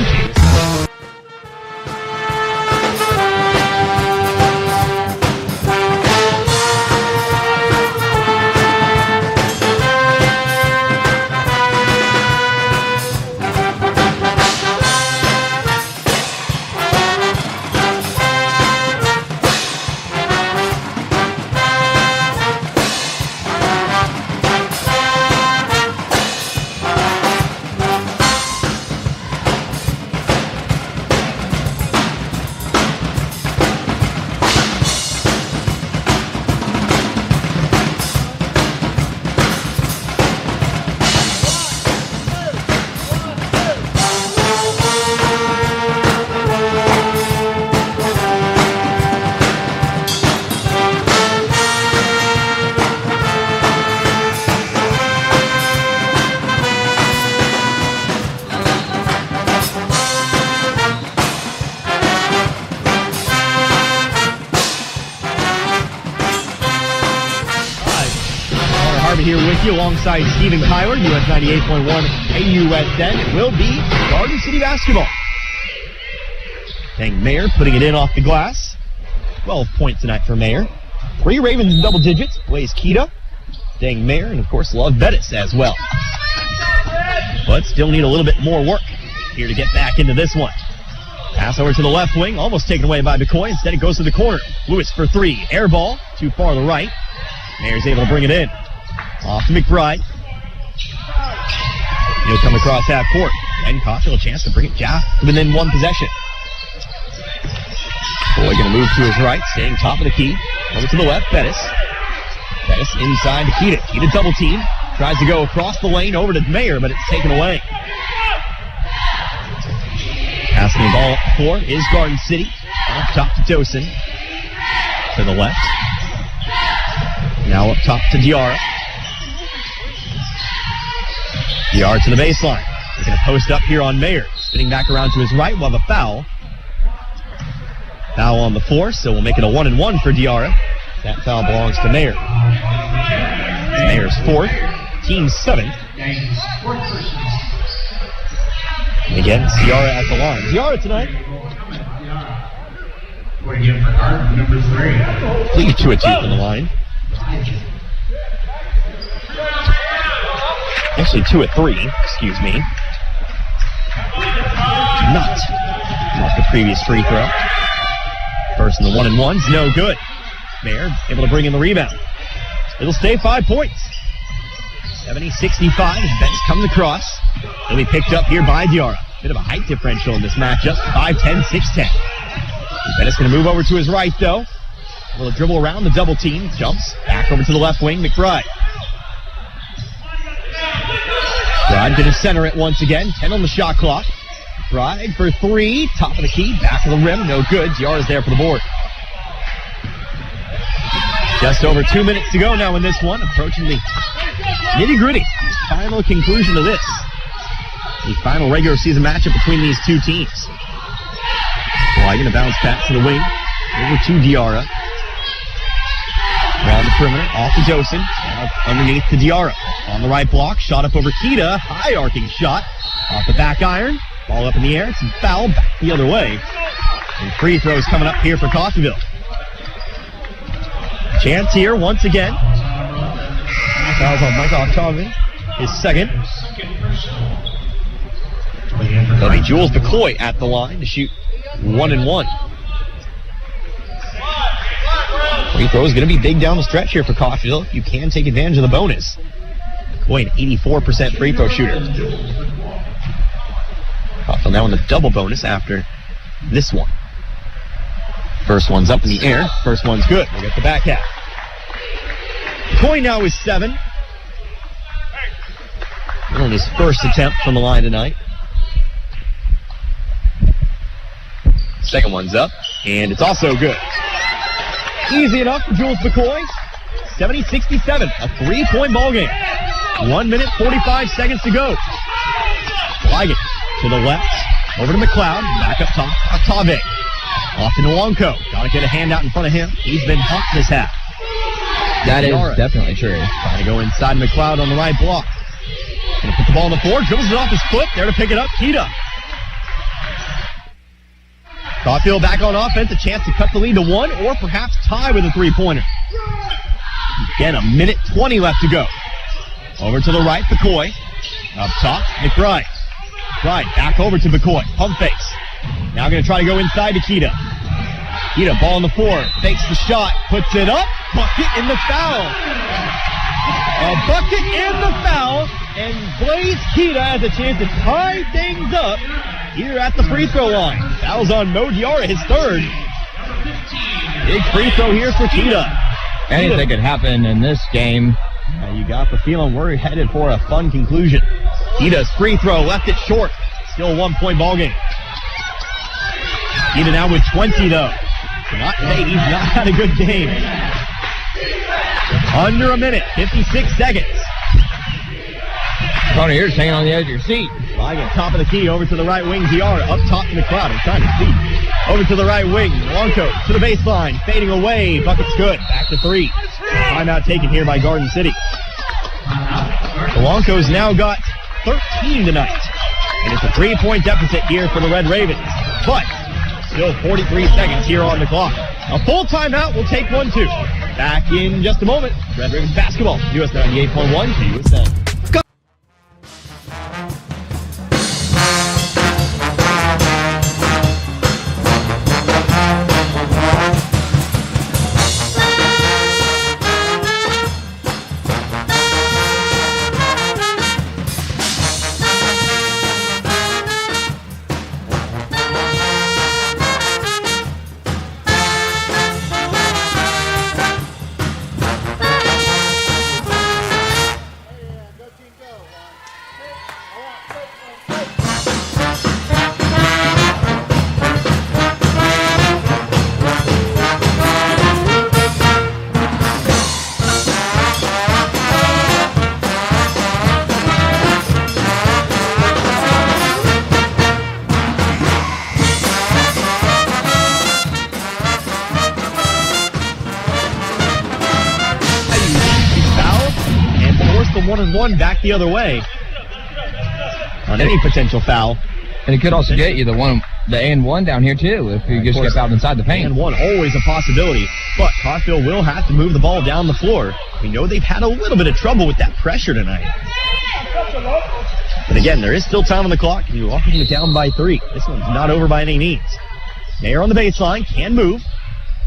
Here with you alongside Stephen Kyler, US 98.1 KUSN. It will be Garden City basketball. Dang, Mayer putting it in off the glass. 12 points tonight for Mayer. 3 Ravens in double digits. Blaze Kita, Dang Mayer, and of course Love Bettis as well. But still need a little bit more work here to get back into this one. Pass over to the left wing, almost taken away by McCoy. Instead it goes to the corner. Lewis for 3. Air ball, too far to the right. Mayer's able to bring it in. Off to McBride. He'll come across half court. And Coffeyville a chance to bring it down within one possession. Boy going to move to his right, staying top of the key. Over to the left, Bettis. Bettis inside to Kita. Kita double team. Tries to go across the lane over to Mayer, but it's taken away. Passing the ball up the floor is Garden City. Up top to Dosen. To the left. Now up top to Diarra. Diarra to the baseline. They're going to post up here on Mayer. Spinning back around to his right. We'll have a foul. Foul on the floor, so we'll make it a 1-and-1 for Diarra. That foul belongs to Mayer. Mayer's 4th. Team 7th. And again, Ciara at the line. Ciara tonight. Please 2 of 2 from the line. Actually 2 of 3, excuse me. Not the previous free throw. First in the 1-and-1's no good. Mayer able to bring in the rebound. It'll stay 5 points. 70-65 as Bettis comes across. He'll be picked up here by Diarra. Bit of a height differential in this matchup. 5'10", 6'10". Bettis going to move over to his right, though. Will dribble around the double team. Jumps back over to the left wing. McBride. McBride going to center it once again. 10 on the shot clock. McBride for 3. Top of the key. Back of the rim. No good. Diarra's there for the board. Just over 2 minutes to go now in this one. Approaching the nitty-gritty final conclusion of this. The final regular season matchup between these two teams. Going to bounce back to the wing. Over to Diarra. Around the perimeter. Off to Dosen. Underneath to Diarra. On the right block. Shot up over Kita. High arcing shot. Off the back iron. Ball up in the air. It's a foul back the other way. And free throws coming up here for Coffeyville. Chance here once again. Fouls on Michael Octavian. His second. That'll be Jules McCoy at the line to shoot 1-1. Free throw is going to be big down the stretch here for Coffeyville. You can take advantage of the bonus. McCoy, an 84% free throw shooter. Coffeyville now in the double bonus after this one. First one's up in the air. First one's good. We'll get the back half. McCoy now is 7. On his first attempt from the line tonight. Second one's up, and it's also good. Easy enough for Jules McCoy. 70-67, a 3-point ball game. 1 minute, 45 seconds to go. Ligon to the left, over to McLeod, back up top, Octave. Off to Nwonko. Gotta get a hand out in front of him. He's been hot this half. That is definitely true. Trying to go inside McLeod on the right block. Gonna put the ball on the floor, dribbles it off his foot. There to pick it up, Kita. Coffeyville back on offense, a chance to cut the lead to 1 or perhaps tie with a 3-pointer. Again, a minute 20 left to go. Over to the right, McCoy. Up top, McBride. McBride back over to McCoy. Pump fakes. Now going to try to go inside to Kita. Kita, ball on the floor. Fakes the shot. Puts it up. Bucket in the foul. A bucket in the foul. And Blaze Kita has a chance to tie things up here at the free throw line. Foul's on Mo Diarra, his third. Big free throw here for Kita. Anything could happen in this game. You got the feeling we're headed for a fun conclusion. Kita's free throw left it short. Still a 1-point ball game. Kita now with 20 though. Not today. He's not had a good game. Under a minute, 56 seconds. Tony, you're hanging on the edge of your seat. Ligon, top of the key, over to the right wing. Diarra up top in the crowd. I'm trying to see. Over to the right wing. Nwonko to the baseline. Fading away. Bucket's good. Back to 3. Timeout taken here by Garden City. Nwonko's now got 13 tonight. And it's a 3-point deficit here for the Red Ravens. But still 43 seconds here on the clock. A full timeout. We'll take 1-2. Back in just a moment. Red Ravens basketball. US 98.1 KUSN. One back the other way on any potential foul. And it could also get you the and one down here too if you just get out inside the paint. And one, always a possibility. But Coffeyville will have to move the ball down the floor. We know they've had a little bit of trouble with that pressure tonight. But again, there is still time on the clock, and you're walking it down by 3. This one's not over by any means. Mayer on the baseline, can move.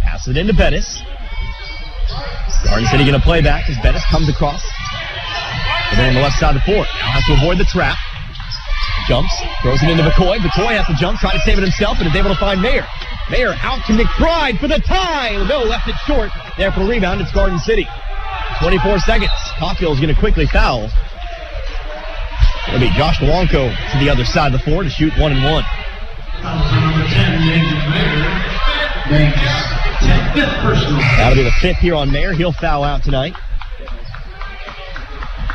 Pass it into Bettis. Garden City going to play back as Bettis comes across. And then on the left side of the floor. Now has to avoid the trap. Jumps. Throws it into McCoy. McCoy has to jump, try to save it himself, and is able to find Mayer. Mayer out to McBride for the tie. No, left it short. There for the rebound. It's Garden City. 24 seconds. Coffeyville is going to quickly foul. It'll be Josh Nwanko to the other side of the floor to shoot 1 and 1. That'll be the 5th here on Mayer. He'll foul out tonight.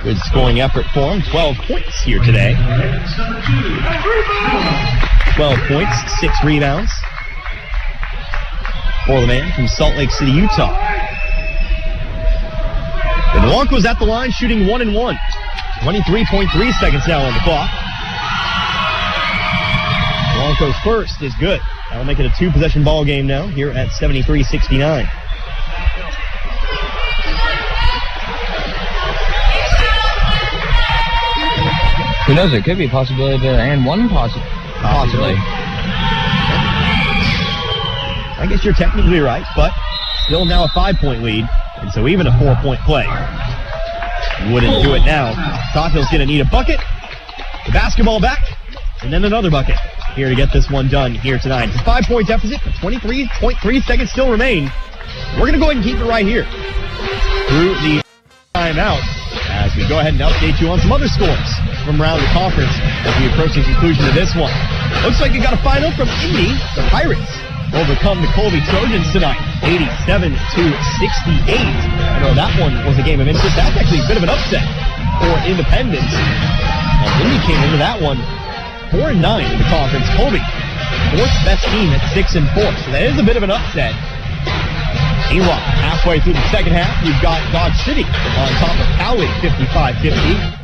Good scoring effort for him. 12 points here today. 12 points, 6 rebounds for the man from Salt Lake City, Utah. And Nwanko's at the line shooting 1 and 1. 23.3 seconds now on the clock. Nwanko's first is good. That'll make it a 2-possession ball game now here at 73-69. Who knows? It could be a possibility of and one possibly. I guess you're technically right, but still now a 5-point lead, and so even a 4-point play wouldn't do it now. Coffeyville's going to need a bucket, the basketball back, and then another bucket here to get this one done here tonight. It's a 5-point deficit, but 23.3 seconds still remain. We're going to go ahead and keep it right here through the timeout as we go ahead and update you on some other scores from around the conference as we approach the conclusion of this one. Looks like we got a final from Indy. The Pirates overcome the Colby Trojans tonight, 87-68. I know that one was a game of interest. That's actually a bit of an upset for Independence. Indy came into that one 4-9 in the conference. Colby, 4th best team at 6-4. So that is a bit of an upset. Meanwhile, halfway through the second half, you've got Dodge City on top of Cowley, 55-50.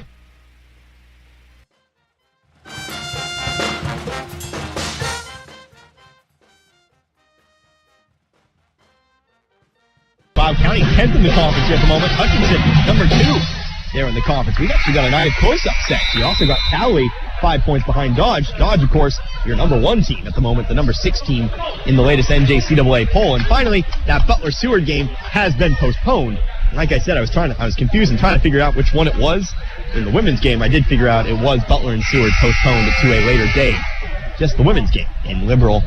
County 10th in the conference here at the moment. Hutchinson, number 2 there in the conference. We've actually got a nice close upset. You also got Cowley 5 points behind Dodge. Dodge, of course, your number 1 team at the moment, the number 6 team in the latest NJCAA poll. And finally, that Butler-Seward game has been postponed. Like I said, I was confused and trying to figure out which one it was. In the women's game, I did figure out it was Butler and Seward postponed to a later date. Just the women's game in Liberal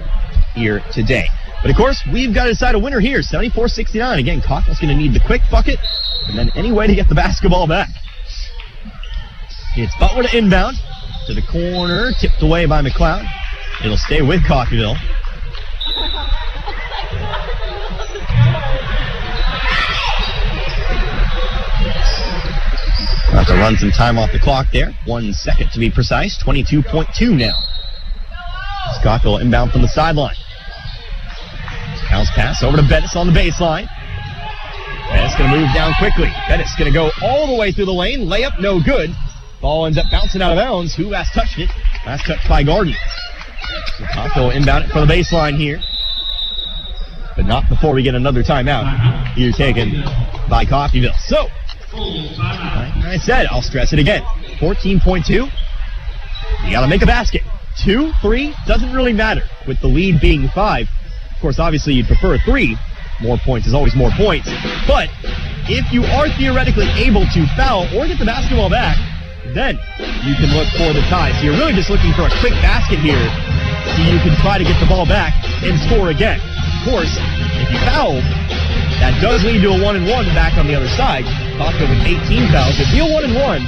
here today. But, of course, we've got to decide a winner here, 74-69. Again, Coffeyville's going to need the quick bucket and then any way to get the basketball back. It's Butler to inbound to the corner, tipped away by McLeod. It'll stay with Coffeyville. About to run some time off the clock there. 1 second to be precise. 22.2 now. Coffeyville inbound from the sideline. Bounce pass over to Bettis on the baseline. Bettis going to move down quickly. Bettis going to go all the way through the lane. Layup, no good. Ball ends up bouncing out of bounds. Who last touched it? Last touched by Garden. So Coffeyville inbound it for the baseline here. But not before we get another timeout. Here taken by Coffeyville. So, like I said, I'll stress it again. 14.2. You got to make a basket. 2, 3, doesn't really matter with the lead being 5. Of course, obviously, you'd prefer 3. More points is always more points. But if you are theoretically able to foul or get the basketball back, then you can look for the tie. So you're really just looking for a quick basket here so you can try to get the ball back and score again. Of course, if you foul, that does lead to a 1-and-1 back on the other side. Coffeyville with 18 fouls. It'd be a 1-and-1,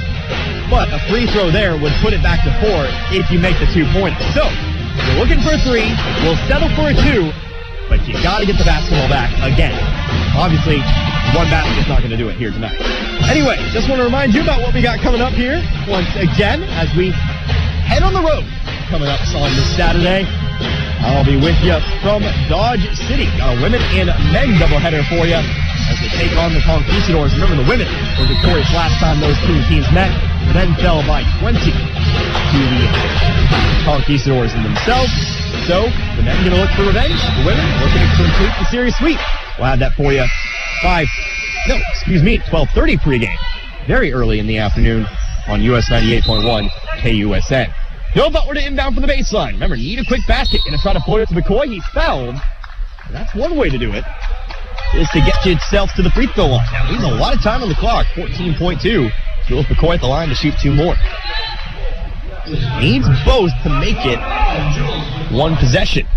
but a free throw there would put it back to 4 if you make the 2-pointer. So, you're looking for a 3. We'll settle for a 2. But you got to get the basketball back again. Obviously, one basket's not going to do it here tonight. Anyway, just want to remind you about what we got coming up here once again as we head on the road coming up on this Saturday. I'll be with you from Dodge City. Got a women and men doubleheader for you as they take on the Conquistadors. Remember, the women were victorious last time those two teams met, then fell by 20 to the Conquistadors in themselves. So, the men going to look for revenge. The women looking to complete the series sweep. We'll have that for you 12:30 pregame. Very early in the afternoon on US 98.1 KUSN. Bill Butler to inbound from the baseline. Remember, need a quick basket. Going to try to put it to McCoy. He's fouled. And that's one way to do it, is to get yourself to the free throw line. Now, leaves a lot of time on the clock. 14.2. Jules McCoy at the line to shoot 2 more. Needs both to make it 1 possession.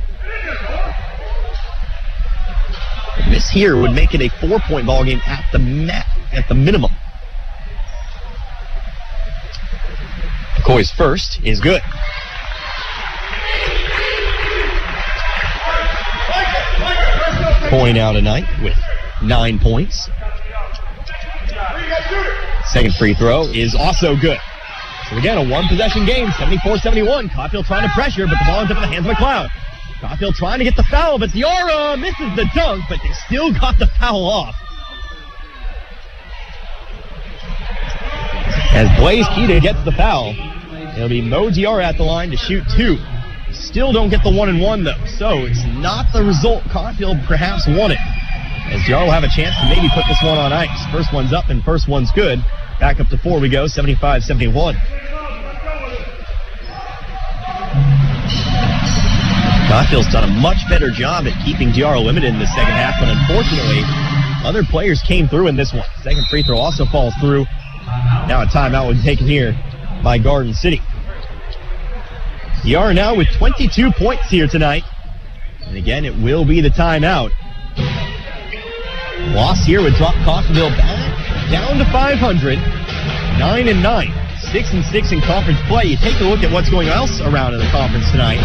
This here would make it a 4-point ball game at the minimum. McCoy McCoy's first is good. McCoy now tonight with 9 points. Second free throw is also good. So again, a one-possession game, 74-71. Coffeyville trying to pressure, but the ball ends up in the hands of McLeod. Coffeyville trying to get the foul, but Diarra misses the dunk, but they still got the foul off. As Blaze Keita gets the foul, it'll be Mo Diarra at the line to shoot 2. Still don't get the 1-and-1 though, so it's not the result Coffeyville perhaps wanted. As Diarra will have a chance to maybe put this one on ice. First one's up and first one's good. Back up to 4 we go, 75-71. Coffeyville's done a much better job at keeping Diarra limited in the second half, but unfortunately, other players came through in this one. Second free throw also falls through. Now a timeout will be taken here by Garden City. Diarra now with 22 points here tonight. And again, it will be the timeout. Loss here would drop Coffeyville back down to 500. 9-9. 6-6 in conference play. You take a look at what's going else around in the conference tonight.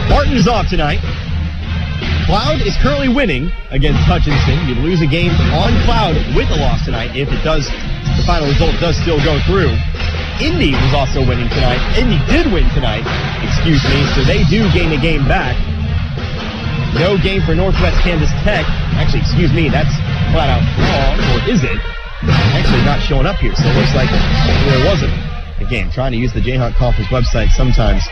Barton is off tonight. Cloud is currently winning against Hutchinson. You'd lose a game on Cloud with a loss tonight if the final result does still go through. Indy was also winning tonight. Indy did win tonight, so they do gain a game back. No game for Northwest Kansas Tech. Actually, that's flat out wrong, or is it? Actually not showing up here, so it looks like there wasn't a game. Trying to use the Jayhawk Conference website sometimes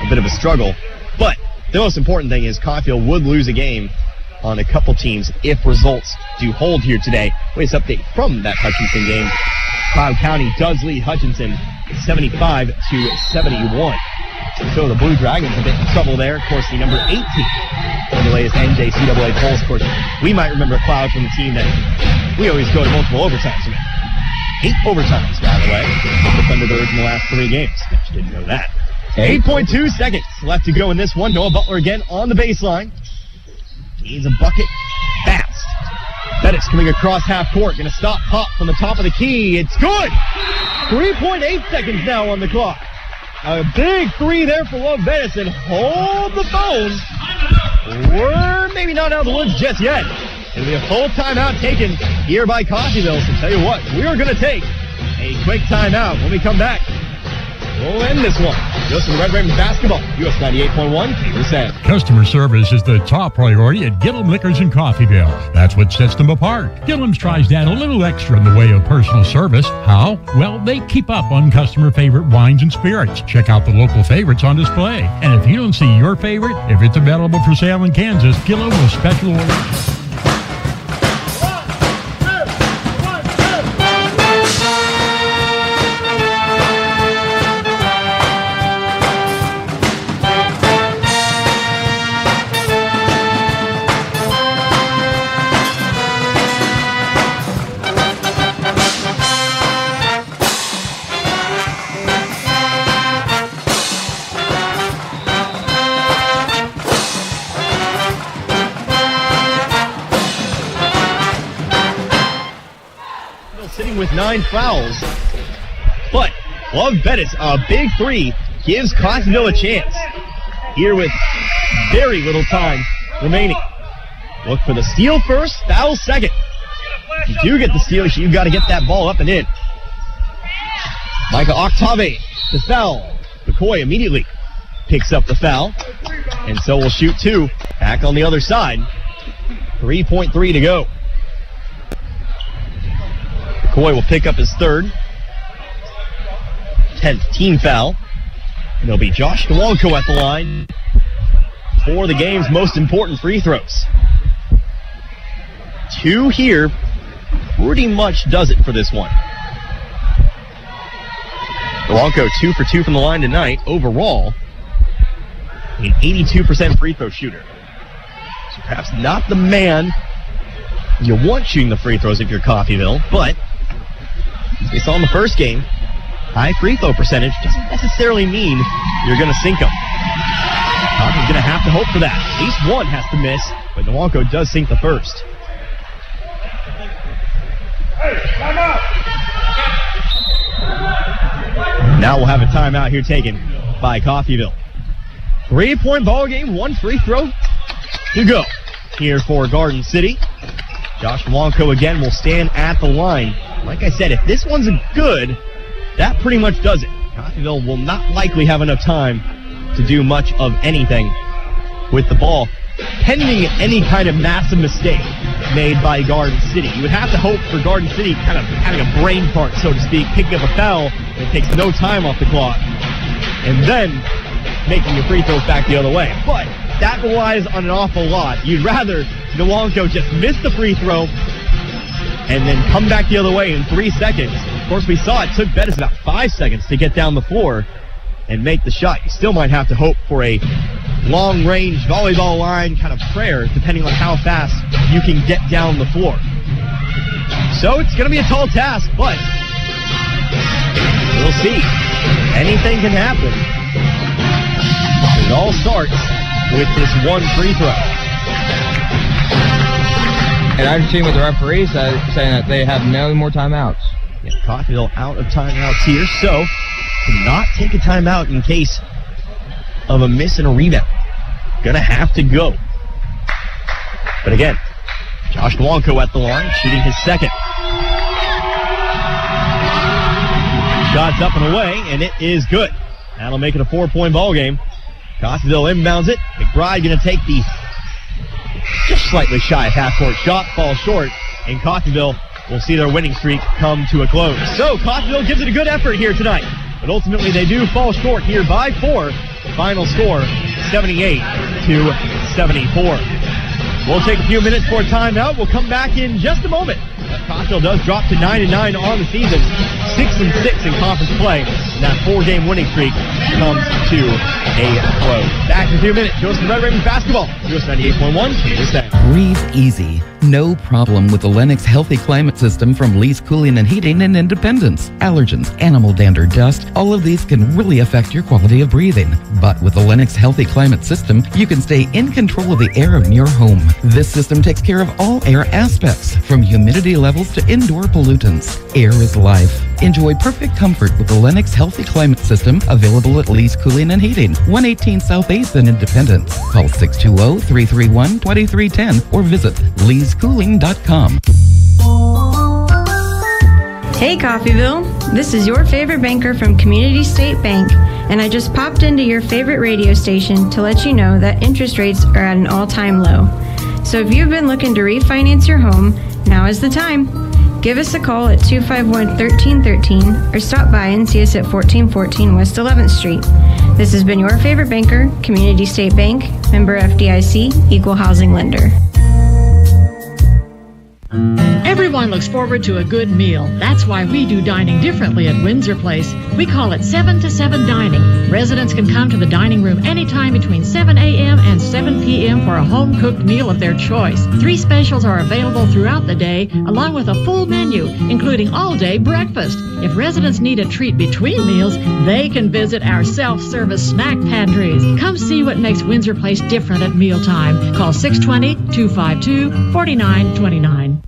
a bit of a struggle. But the most important thing is Coffeyville would lose a game on a couple teams if results do hold here today. Latest update from that Hutchinson game. Cloud County does lead Hutchinson 75-71. So the Blue Dragons a bit in trouble there. Of course, the number 18 on the latest NJCAA polls. Of course, we might remember Cloud from the team that we always go to multiple overtimes with. 8 overtimes, by the way. The Thunderbirds in the last 3 games. You didn't know that. 8.2 seconds left to go in this one. Noah Butler again on the baseline. Needs a bucket fast. Bettis coming across half court. Going to stop pop from the top of the key. It's good. 3.8 seconds now on the clock. A big 3 there for Love Bettis, and hold the phone. We're maybe not out of the woods just yet. It'll be a full timeout taken here by Coffeyville. So tell you what, we're going to take a quick timeout. When we come back, we'll end this one. Listen to Red Ravens basketball. US 98.1 KUSN. Customer service is the top priority at Gillum Liquors in Coffeyville. That's what sets them apart. Gillum's tries to add a little extra in the way of personal service. How? Well, they keep up on customer favorite wines and spirits. Check out the local favorites on display. And if you don't see your favorite, if it's available for sale in Kansas, Gillum will special order. With 9 fouls, but Love Bettis, a big 3, gives Coffeyville a chance here with very little time remaining. Look for the steal first, foul second. If you do get the steal, you've got to get that ball up and in. Micah Octave, the foul. McCoy immediately picks up the foul, and so will shoot 2. Back on the other side. 3.3 to go. McCoy will pick up his 3rd. 10th team foul. And it'll be Josh Kowalko at the line for the game's most important free throws. 2 here pretty much does it for this one. Kowalko 2 for 2 from the line tonight. Overall, an 82% free throw shooter. So perhaps not the man you want shooting the free throws if you're Coffeyville, but as we saw in the first game, high free throw percentage doesn't necessarily mean you're going to sink them. Coffeyville's going to have to hope for that. At least one has to miss, but Kowalko does sink the first. Now we'll have a timeout here taken by Coffeyville. 3-point ball game, 1 free throw to go here for Garden City. Josh Blanco again will stand at the line. Like I said, if this one's good, that pretty much does it. Coffeyville will not likely have enough time to do much of anything with the ball, pending any kind of massive mistake made by Garden City. You would have to hope for Garden City kind of having a brain fart, so to speak, picking up a foul that takes no time off the clock, and then making your free throws back the other way. But that relies on an awful lot. You'd rather Nwankwo just miss the free throw and then come back the other way in 3 seconds. Of course, we saw it took Bettis about 5 seconds to get down the floor and make the shot. You still might have to hope for a long-range volleyball line kind of prayer, depending on how fast you can get down the floor. So it's going to be a tall task, but we'll see. Anything can happen. It all starts with this one free throw. And I've seen with the referees saying that they have no more timeouts. Yeah, Coffeyville out of timeouts here, so cannot take a timeout in case of a miss and a rebound. Gonna have to go. But again, Josh Blanco at the line, shooting his second. Shots up and away, and it is good. That'll make it a 4-point ball game. Coffeyville inbounds it. McBride gonna take the just slightly shy half-court shot, falls short, and Coffeyville will see their winning streak come to a close. So Coffeyville gives it a good effort here tonight, but ultimately they do fall short here by 4. Final score, 78-74. We'll take a few minutes for a timeout. We'll come back in just a moment. Coffeyville does drop to 9-9 on the season, 6-6 in conference play, and that 4-game winning streak comes to a close. Back in a few minutes. Joseph Red Ravens basketball. US 98.1. KUSN. Breathe easy. No problem with the Lennox Healthy Climate System from Lee's Cooling and Heating in Independence. Allergens, animal dander, dust, all of these can really affect your quality of breathing. But with the Lennox Healthy Climate System, you can stay in control of the air in your home. This system takes care of all air aspects, from humidity levels to indoor pollutants. Air is life. Enjoy perfect comfort with the Lennox Healthy Climate System, available at Lee's Cooling and Heating, 118 South 8th in Independence. Call 620-331-2310 or visit leescooling.com. Hey Coffeyville, this is your favorite banker from Community State Bank, and I just popped into your favorite radio station to let you know that interest rates are at an all-time low. So if you've been looking to refinance your home, now is the time. Give us a call at 251-1313 or stop by and see us at 1414 West 11th Street. This has been your favorite banker, Community State Bank, member FDIC, equal housing lender. Everyone looks forward to a good meal. That's why we do dining differently at Windsor Place. We call it 7 to 7 dining. Residents can come to the dining room anytime between 7 a.m. and 7 p.m. for a home-cooked meal of their choice. 3 specials are available throughout the day, along with a full menu, including all-day breakfast. If residents need a treat between meals, they can visit our self-service snack pantries. Come see what makes Windsor Place different at mealtime. Call 620-252-4929.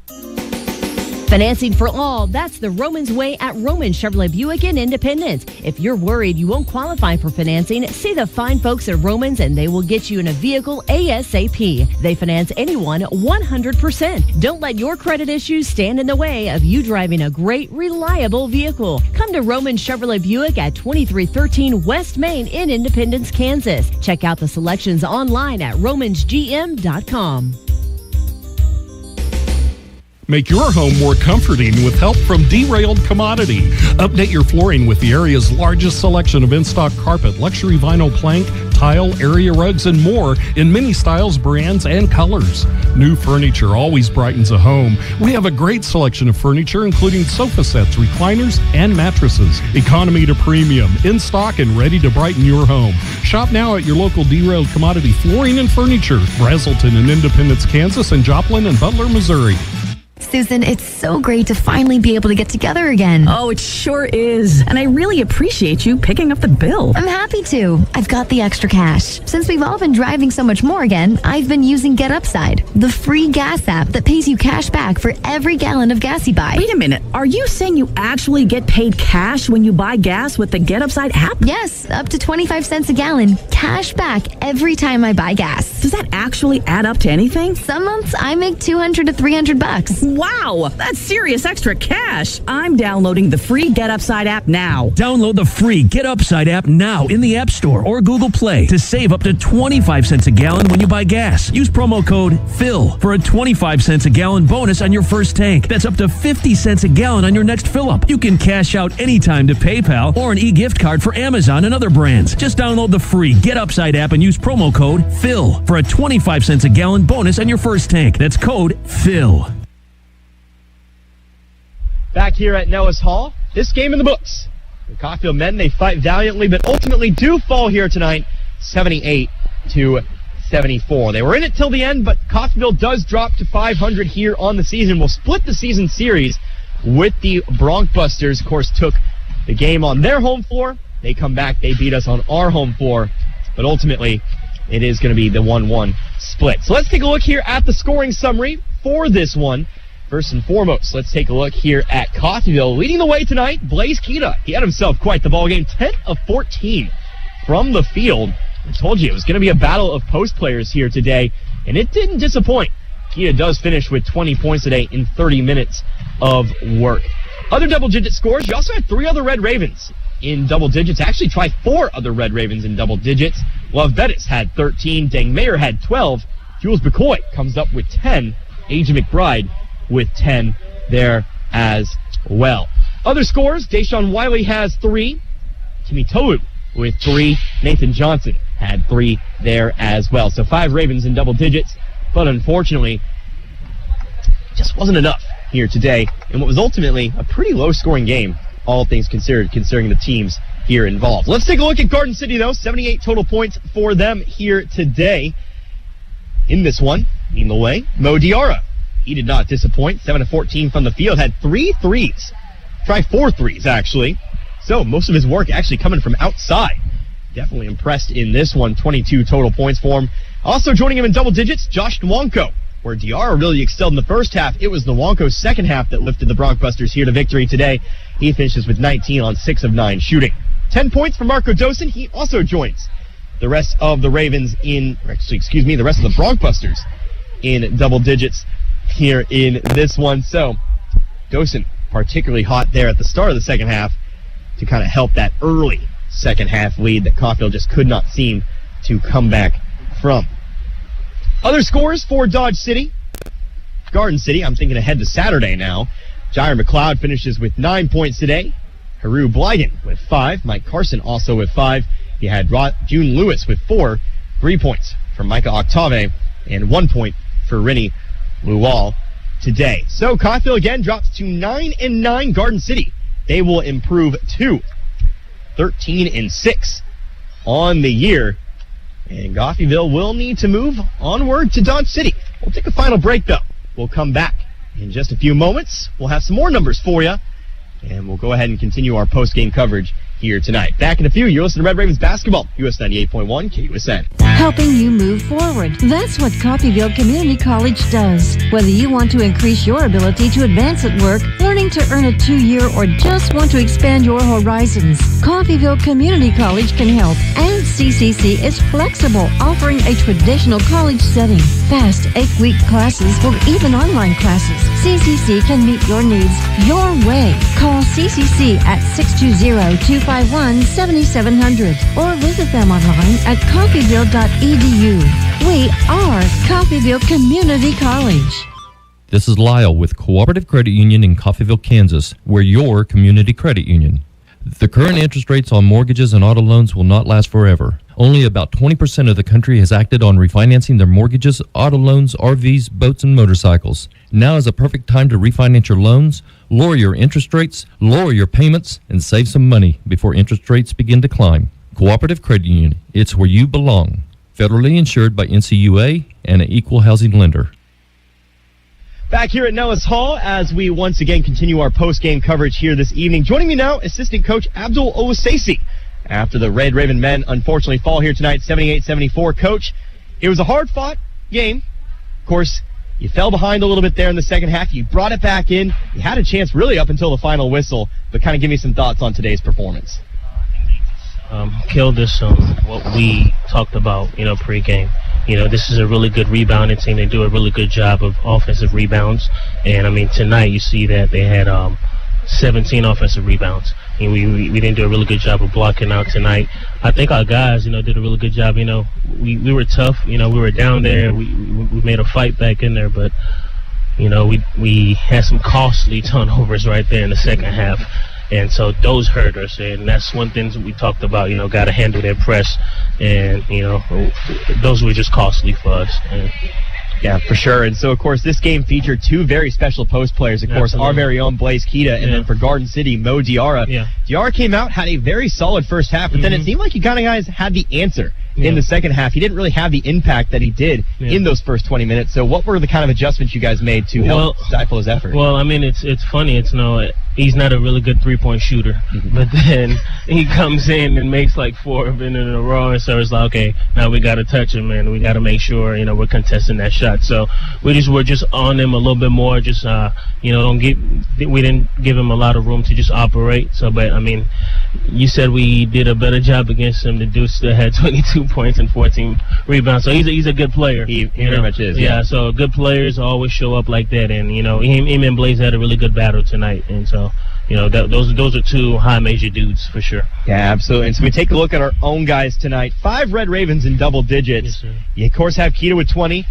Financing for all, that's the Romans way at Roman Chevrolet Buick in Independence. If you're worried you won't qualify for financing, see the fine folks at Romans and they will get you in a vehicle ASAP. They finance anyone 100%. Don't let your credit issues stand in the way of you driving a great, reliable vehicle. Come to Roman Chevrolet Buick at 2313 West Main in Independence, Kansas. Check out the selections online at romansgm.com. Make your home more comforting with help from Derailed Commodity. Update your flooring with the area's largest selection of in-stock carpet, luxury vinyl plank, tile, area rugs, and more in many styles, brands, and colors. New furniture always brightens a home. We have a great selection of furniture, including sofa sets, recliners, and mattresses. Economy to premium, in stock and ready to brighten your home. Shop now at your local Derailed Commodity Flooring and Furniture, Brazelton in Independence, Kansas, and Joplin and Butler, Missouri. Susan, it's so great to finally be able to get together again. Oh, it sure is. And I really appreciate you picking up the bill. I'm happy to. I've got the extra cash. Since we've all been driving so much more again, I've been using Get Upside, the free gas app that pays you cash back for every gallon of gas you buy. Wait a minute. Are you saying you actually get paid cash when you buy gas with the Get Upside app? Yes, up to 25 cents a gallon. Cash back every time I buy gas. Does that actually add up to anything? Some months I make $200 to $300. Wow, that's serious extra cash. I'm downloading the free Get Upside app now. Download the free Get Upside app now in the App Store or Google Play to save up to 25 cents a gallon when you buy gas. Use promo code PHIL for a 25 cents a gallon bonus on your first tank. That's up to 50 cents a gallon on your next fill-up. You can cash out anytime to PayPal or an e-gift card for Amazon and other brands. Just download the free Get Upside app and use promo code PHIL for a 25 cents a gallon bonus on your first tank. That's code PHIL. Back here at Nellis Hall, this game in the books. The Coffeyville men, they fight valiantly, but ultimately do fall here tonight, 78 to 74. They were in it till the end, but Coffeyville does drop to 500 here on the season. We'll split the season series with the Broncbusters. Of course, took the game on their home floor. They come back, they beat us on our home floor, but ultimately it is going to be the 1-1 split. So let's take a look here at the scoring summary for this one. First and foremost, let's take a look here at Coffeyville. Leading the way tonight, Blaze Kita. He had himself quite the ball game, 10 of 14 from the field. I told you it was going to be a battle of post players here today, and it didn't disappoint. Kita does finish with 20 points today in 30 minutes of work. Other double-digit scores, you also had 3 other Red Ravens in double digits. Actually, try 4 other Red Ravens in double digits. Love Bettis had 13. Dang Mayer had 12. Jules McCoy comes up with 10. A.J. McBride with 10 there as well. Other scores, Deshaun Wiley has 3. Timmy Tolu with 3. Nathan Johnson had 3 there as well. So 5 Ravens in double digits, but unfortunately, just wasn't enough here today in what was ultimately a pretty low-scoring game, all things considered, considering the teams here involved. Let's take a look at Garden City, though. 78 total points for them here today. In this one, leading the way, Mo Diarra. He did not disappoint. 7 of 14 from the field. Had 3 threes. Try 4 threes, actually. So most of his work actually coming from outside. Definitely impressed in this one. 22 total points for him. Also joining him in double digits, Josh Nwanko. Where Diarra really excelled in the first half, it was Nwanko's second half that lifted the Broncbusters here to victory today. He finishes with 19 on 6 of 9 shooting. 10 points for Marco Dosen. He also joins the rest of the Ravens the rest of the Broncbusters in double digits here in this one. So Dosen particularly hot there at the start of the second half to kind of help that early second half lead that Coffeyville just could not seem to come back from. Other scores for Dodge City. Garden City, I'm thinking ahead to Saturday now. Jair McLeod finishes with 9 points today. Haru Blyden with 5. Mike Carson also with 5. You had June Lewis with 4. 3 points for Micah Octave and 1 point for Rennie Lual today. So Coffeyville again drops to 9-9. Garden City, they will improve to 13-6 on the year. And Coffeyville will need to move onward to Dodge City. We'll take a final break, though. We'll come back in just a few moments. We'll have some more numbers for you, and we'll go ahead and continue our post-game coverage here tonight. Back in a few, you're listening to Red Ravens Basketball, US 98.1 KUSN. Helping you move forward. That's what Coffeyville Community College does. Whether you want to increase your ability to advance at work, learning to earn a 2-year, or just want to expand your horizons, Coffeyville Community College can help. And CCC is flexible, offering a traditional college setting, fast 8-week classes, or even online classes. CCC can meet your needs your way. Call CCC at 620-251-7700 or visit them online at coffeyville.edu. We are Coffeyville Community College. This is Lyle with Cooperative Credit Union in Coffeyville, Kansas. We're your community credit union. The current interest rates on mortgages and auto loans will not last forever. Only about 20% of the country has acted on refinancing their mortgages, auto loans, RVs, boats, and motorcycles. Now is a perfect time to refinance your loans, lower your interest rates, lower your payments, and save some money before interest rates begin to climb. Cooperative Credit Union, it's where you belong. Federally insured by NCUA and an equal housing lender. Back here at Nellis Hall as we once again continue our post-game coverage here this evening. Joining me now, assistant coach Abdul Owasesi. After the Red Raven men unfortunately fall here tonight, 78-74. Coach, it was a hard-fought game. Of course, you fell behind a little bit there in the second half. You brought it back in. You had a chance really up until the final whistle, but kind of give me some thoughts on today's performance. Killed us what we talked about, pregame. This is a really good rebounding team. They do a really good job of offensive rebounds. And, tonight you see that they had 17 offensive rebounds. And we didn't do a really good job of blocking out tonight. I think our guys, did a really good job. We were tough. We were down there. We made a fight back in there. But, we had some costly turnovers right there in the second half. And so those hurt us, and that's one thing that we talked about, got to handle their press, and, those were just costly for us. And yeah, for sure. And so, of course, this game featured two very special post players. Of course, our very own Blaze Keita, and then for Garden City, Mo Diarra. Yeah. Diarra came out, had a very solid first half, but then it seemed like you kind of guys had the answer in the second half. He didn't really have the impact that he did in those first 20 minutes. So what were the kind of adjustments you guys made to help stifle his effort? Well, it's funny. He's not a really good three-point shooter, but then he comes in and makes like 4 of them in a row, and so it's like, okay, now we got to touch him, and we got to make sure we're contesting that shot. So we're just on him a little bit more. Just we didn't give him a lot of room to just operate. So, but you said we did a better job against him. The dude still had 22 points and 14 rebounds. So he's a good player. He very much is. Yeah. So good players always show up like that, and him and Blaze had a really good battle tonight, and so. Those are two high major dudes for sure. Yeah, absolutely. And so we take a look at our own guys tonight. 5 Red Ravens in double digits. Yes, sir. You, of course, have Keita with 20.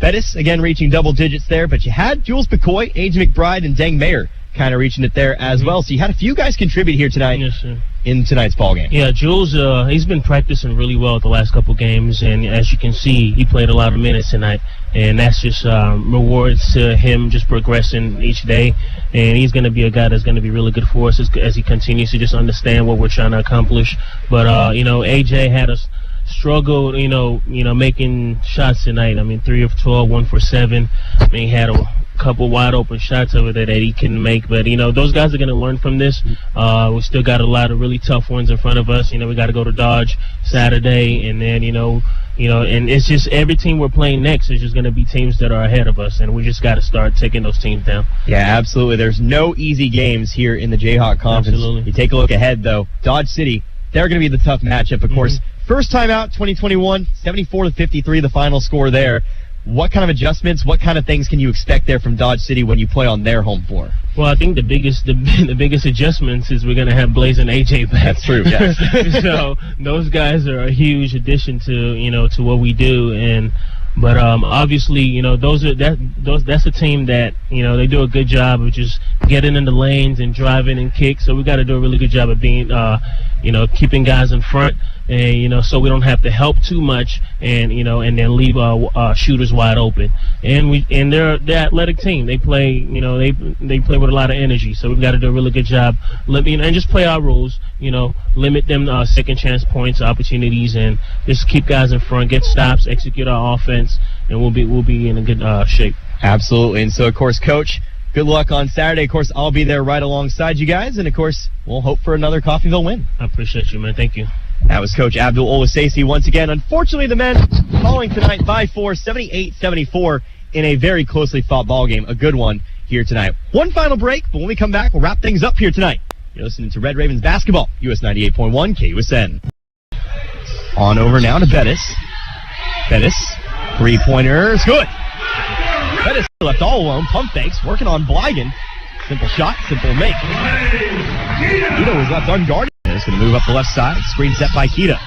Bettis, again, reaching double digits there. But you had Jules McCoy, AJ McBride, and Deng Mayer kind of reaching it there as well. So you had a few guys contribute here tonight in tonight's ballgame. Yeah, Jules, he's been practicing really well the last couple games. And as you can see, he played a lot of minutes tonight. And that's just rewards to him just progressing each day. And he's going to be a guy that's going to be really good for us as he continues to just understand what we're trying to accomplish. But, AJ had us struggled, making shots tonight. 3 of 12, 1 for 7. He had a couple wide open shots over there that he couldn't make. But, those guys are going to learn from this. We still got a lot of really tough ones in front of us. We got to go to Dodge Saturday. And then, and it's just every team we're playing next is just going to be teams that are ahead of us. And we just got to start taking those teams down. Yeah, absolutely. There's no easy games here in the Jayhawk Conference. Absolutely. You take a look ahead, though. Dodge City, they're going to be the tough matchup, of course. First time out, 2021, 74-53, the final score there. What kind of adjustments, what kind of things can you expect there from Dodge City when you play on their home floor? Well, I think the biggest adjustments is we're going to have Blaze and AJ back. That's true, yes. So those guys are a huge addition to, to what we do. But obviously, that's a team that, they do a good job of just getting in the lanes and driving and kick. So we got to do a really good job of being, keeping guys in front. And, so we don't have to help too much and, and then leave shooters wide open. And they're the athletic team. They play, they play with a lot of energy. So we've got to do a really good job, and just play our rules, limit them second chance points, opportunities, and just keep guys in front, get stops, execute our offense, and we'll be in a good shape. Absolutely. And so, of course, Coach, good luck on Saturday. Of course, I'll be there right alongside you guys. And, of course, we'll hope for another Coffeyville win. I appreciate you, man. Thank you. That was Coach Abdul Owasesi once again. Unfortunately, the men falling tonight by 4, 78-74 in a very closely fought ball game. A good one here tonight. One final break, but when we come back, we'll wrap things up here tonight. You're listening to Red Ravens basketball, US 98.1 KUSN. On over now to Bettis. Bettis, three-pointer is good. Bettis left all alone. Pump fakes, working on Blygan. Simple shot, simple make. Keita was left unguarded. It's going to move up the left side. Screen set by Keita.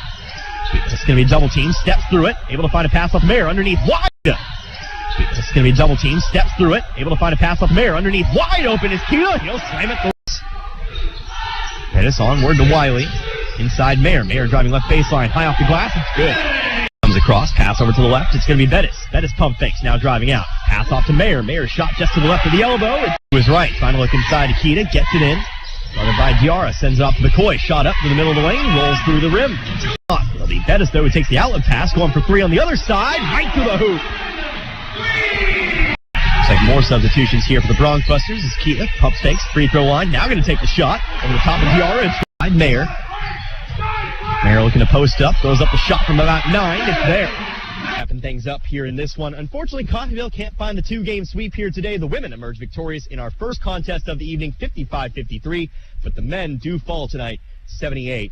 It's going to be a double team. Steps through it. Able to find a pass off Mayer underneath. Wide. It's going to be a double team. Steps through it. Able to find a pass off Mayer underneath. Wide open is Keita. He'll slam it. Pettis onward to Wiley. Inside Mayer. Mayer driving left baseline. High off the glass. It's good. Comes across. Pass over to the left. It's going to be Bettis. Bettis pump fakes. Now driving out. Pass off to Mayer. Mayer shot just to the left of the elbow. It was right. Trying to look inside to Keita. Gets it in. Guarded by Diarra, sends it off to McCoy. Shot up to the middle of the lane, rolls through the rim. It'll be Bettis, though, who takes the outlet pass, going for 3 on the other side, right to the hoop. Looks like More substitutions here for the Bronx Busters as Keita pump fakes, free throw line. Now going to take the shot over the top of Diarra. It's by Mayer. Mayer looking to post up. Throws up the shot from about 9. It's there. Wrapping things up here in this one. Unfortunately, Coffeyville can't find the 2-game sweep here today. The women emerge victorious in our first contest of the evening, 55-53. But the men do fall tonight, 78-74.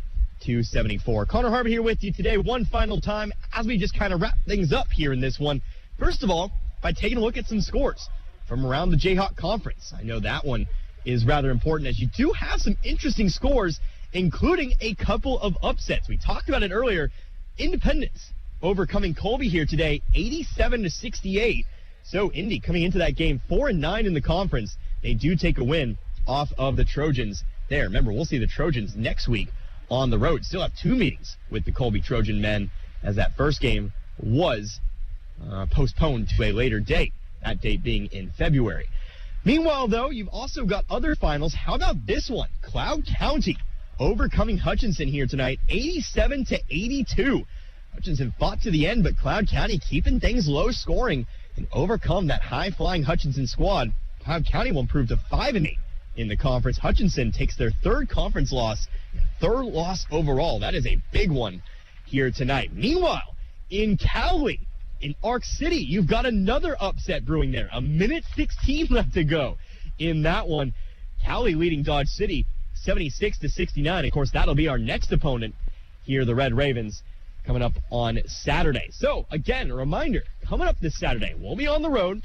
Connor Harbert here with you today one final time as we just kind of wrap things up here in this one. First of all, by taking a look at some scores from around the Jayhawk Conference. I know that one is rather important as you do have some interesting scores, including a couple of upsets. We talked about it earlier. Independence overcoming Colby here today, 87-68. So Indy coming into that game 4-9 in the conference. They do take a win off of the Trojans there. Remember, we'll see the Trojans next week on the road. Still have 2 meetings with the Colby Trojan men as that first game was postponed to a later date, that date being in February. Meanwhile, though, you've also got other finals. How about this one? Cloud County overcoming Hutchinson here tonight, 87-82. Hutchinson fought to the end, but Cloud County keeping things low scoring and overcome that high-flying Hutchinson squad. Cloud County will improve to 5-8 in the conference. Hutchinson takes their 3rd conference loss, 3rd loss overall. That is a big one here tonight. Meanwhile, in Cowley, in Arc City, you've got another upset brewing there. 1:16 left to go in that one. Cowley leading Dodge City 76-69. Of course, that'll be our next opponent here, the Red Ravens, coming up on Saturday. So, again, a reminder, coming up this Saturday, we'll be on the road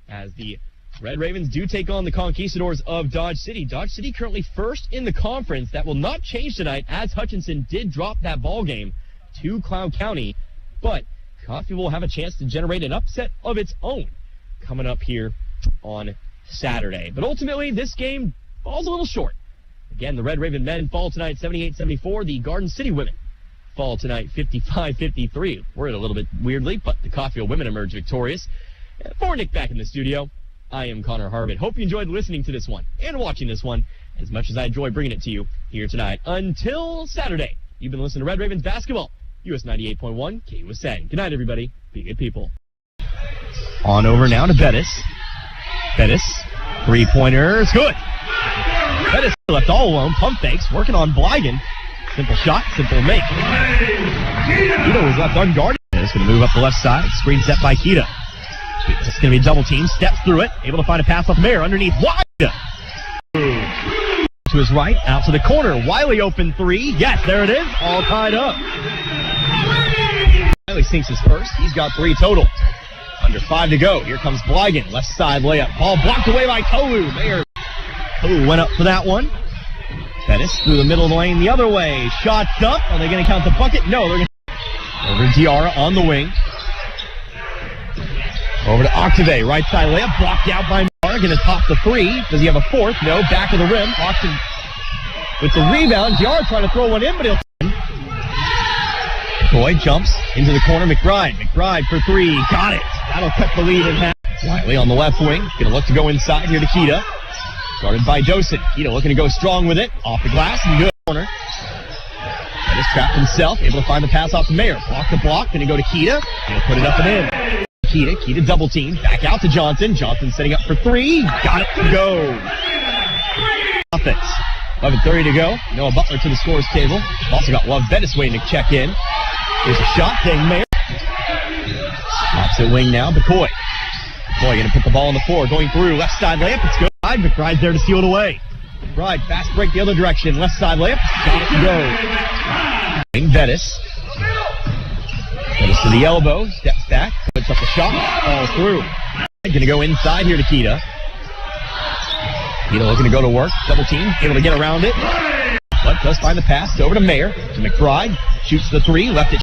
as the Red Ravens do take on the Conquistadors of Dodge City. Dodge City currently 1st in the conference. That will not change tonight as Hutchinson did drop that ball game to Cloud County. But Coffeyville will have a chance to generate an upset of its own coming up here on Saturday. But ultimately, this game falls a little short. Again, the Red Raven men fall tonight 78-74. The Garden City women fall tonight 55-53. Worded a little bit weirdly, but the Coffeyville women emerge victorious. For Nick back in the studio, I am Connor Harbert. Hope you enjoyed listening to this one and watching this one as much as I enjoy bringing it to you here tonight. Until Saturday, you've been listening to Red Ravens basketball, US 98.1 KUSN. Good night, everybody. Be good people. On over now to Bettis. Bettis, 3-pointer, it's good. Bettis left all alone, pump fakes, working on Blygan. Simple shot, simple make. Keita was left unguarded. It's going to move up the left side. Screen set by Keita. It's going to be a double team. Steps through it. Able to find a pass off Mayer underneath. Wide. To his right, out to the corner. Wiley open 3. Yes, there it is. All tied up. Wiley sinks his first. He's got 3 total. Under 5 to go. Here comes Blygan. Left side layup. Ball blocked away by Tolu. Mayer. Tolu went up for that one. Bettis through the middle of the lane the other way. Shots up. Are they going to count the bucket? No, they're going to. Over to Diarra on the wing. Over to Octave. Right side layup. Blocked out by Marr. Going to top the 3. Does he have a 4th? No. Back of the rim. Octave with the rebound. Diarra trying to throw one in, but he'll. Boyd jumps into the corner. McBride for 3. Got it. That'll cut the lead in half. Wiley on the left wing. Going to look to go inside here to Keita. Guarded by Dosen. Keita looking to go strong with it. Off the glass and good corner. Just trapped himself. Able to find the pass off to Mayer. Block to block. Going to go to Keita. He'll put it up and in. Keita double team. Back out to Johnson. Johnson setting up for 3. Got it to go. Offense. 11:30 to go. Noah Butler to the scores table. Also got Love Bettis waiting to check in. Here's a shot. Dang Mayer. Opposite wing now. McCoy. McCoy going to put the ball on the floor. Going through. Left side layup. It's good. McBride's there to seal it away. McBride fast break the other direction. Left side layup. Got it to go. Bettis. Bettis to the elbow. Steps back. Puts up the shot. All through. Going to go inside here to Keita. Keita looking to go to work. Double team. Able to get around it. But does find the pass over to Mayer. To McBride. Shoots the 3. Left it.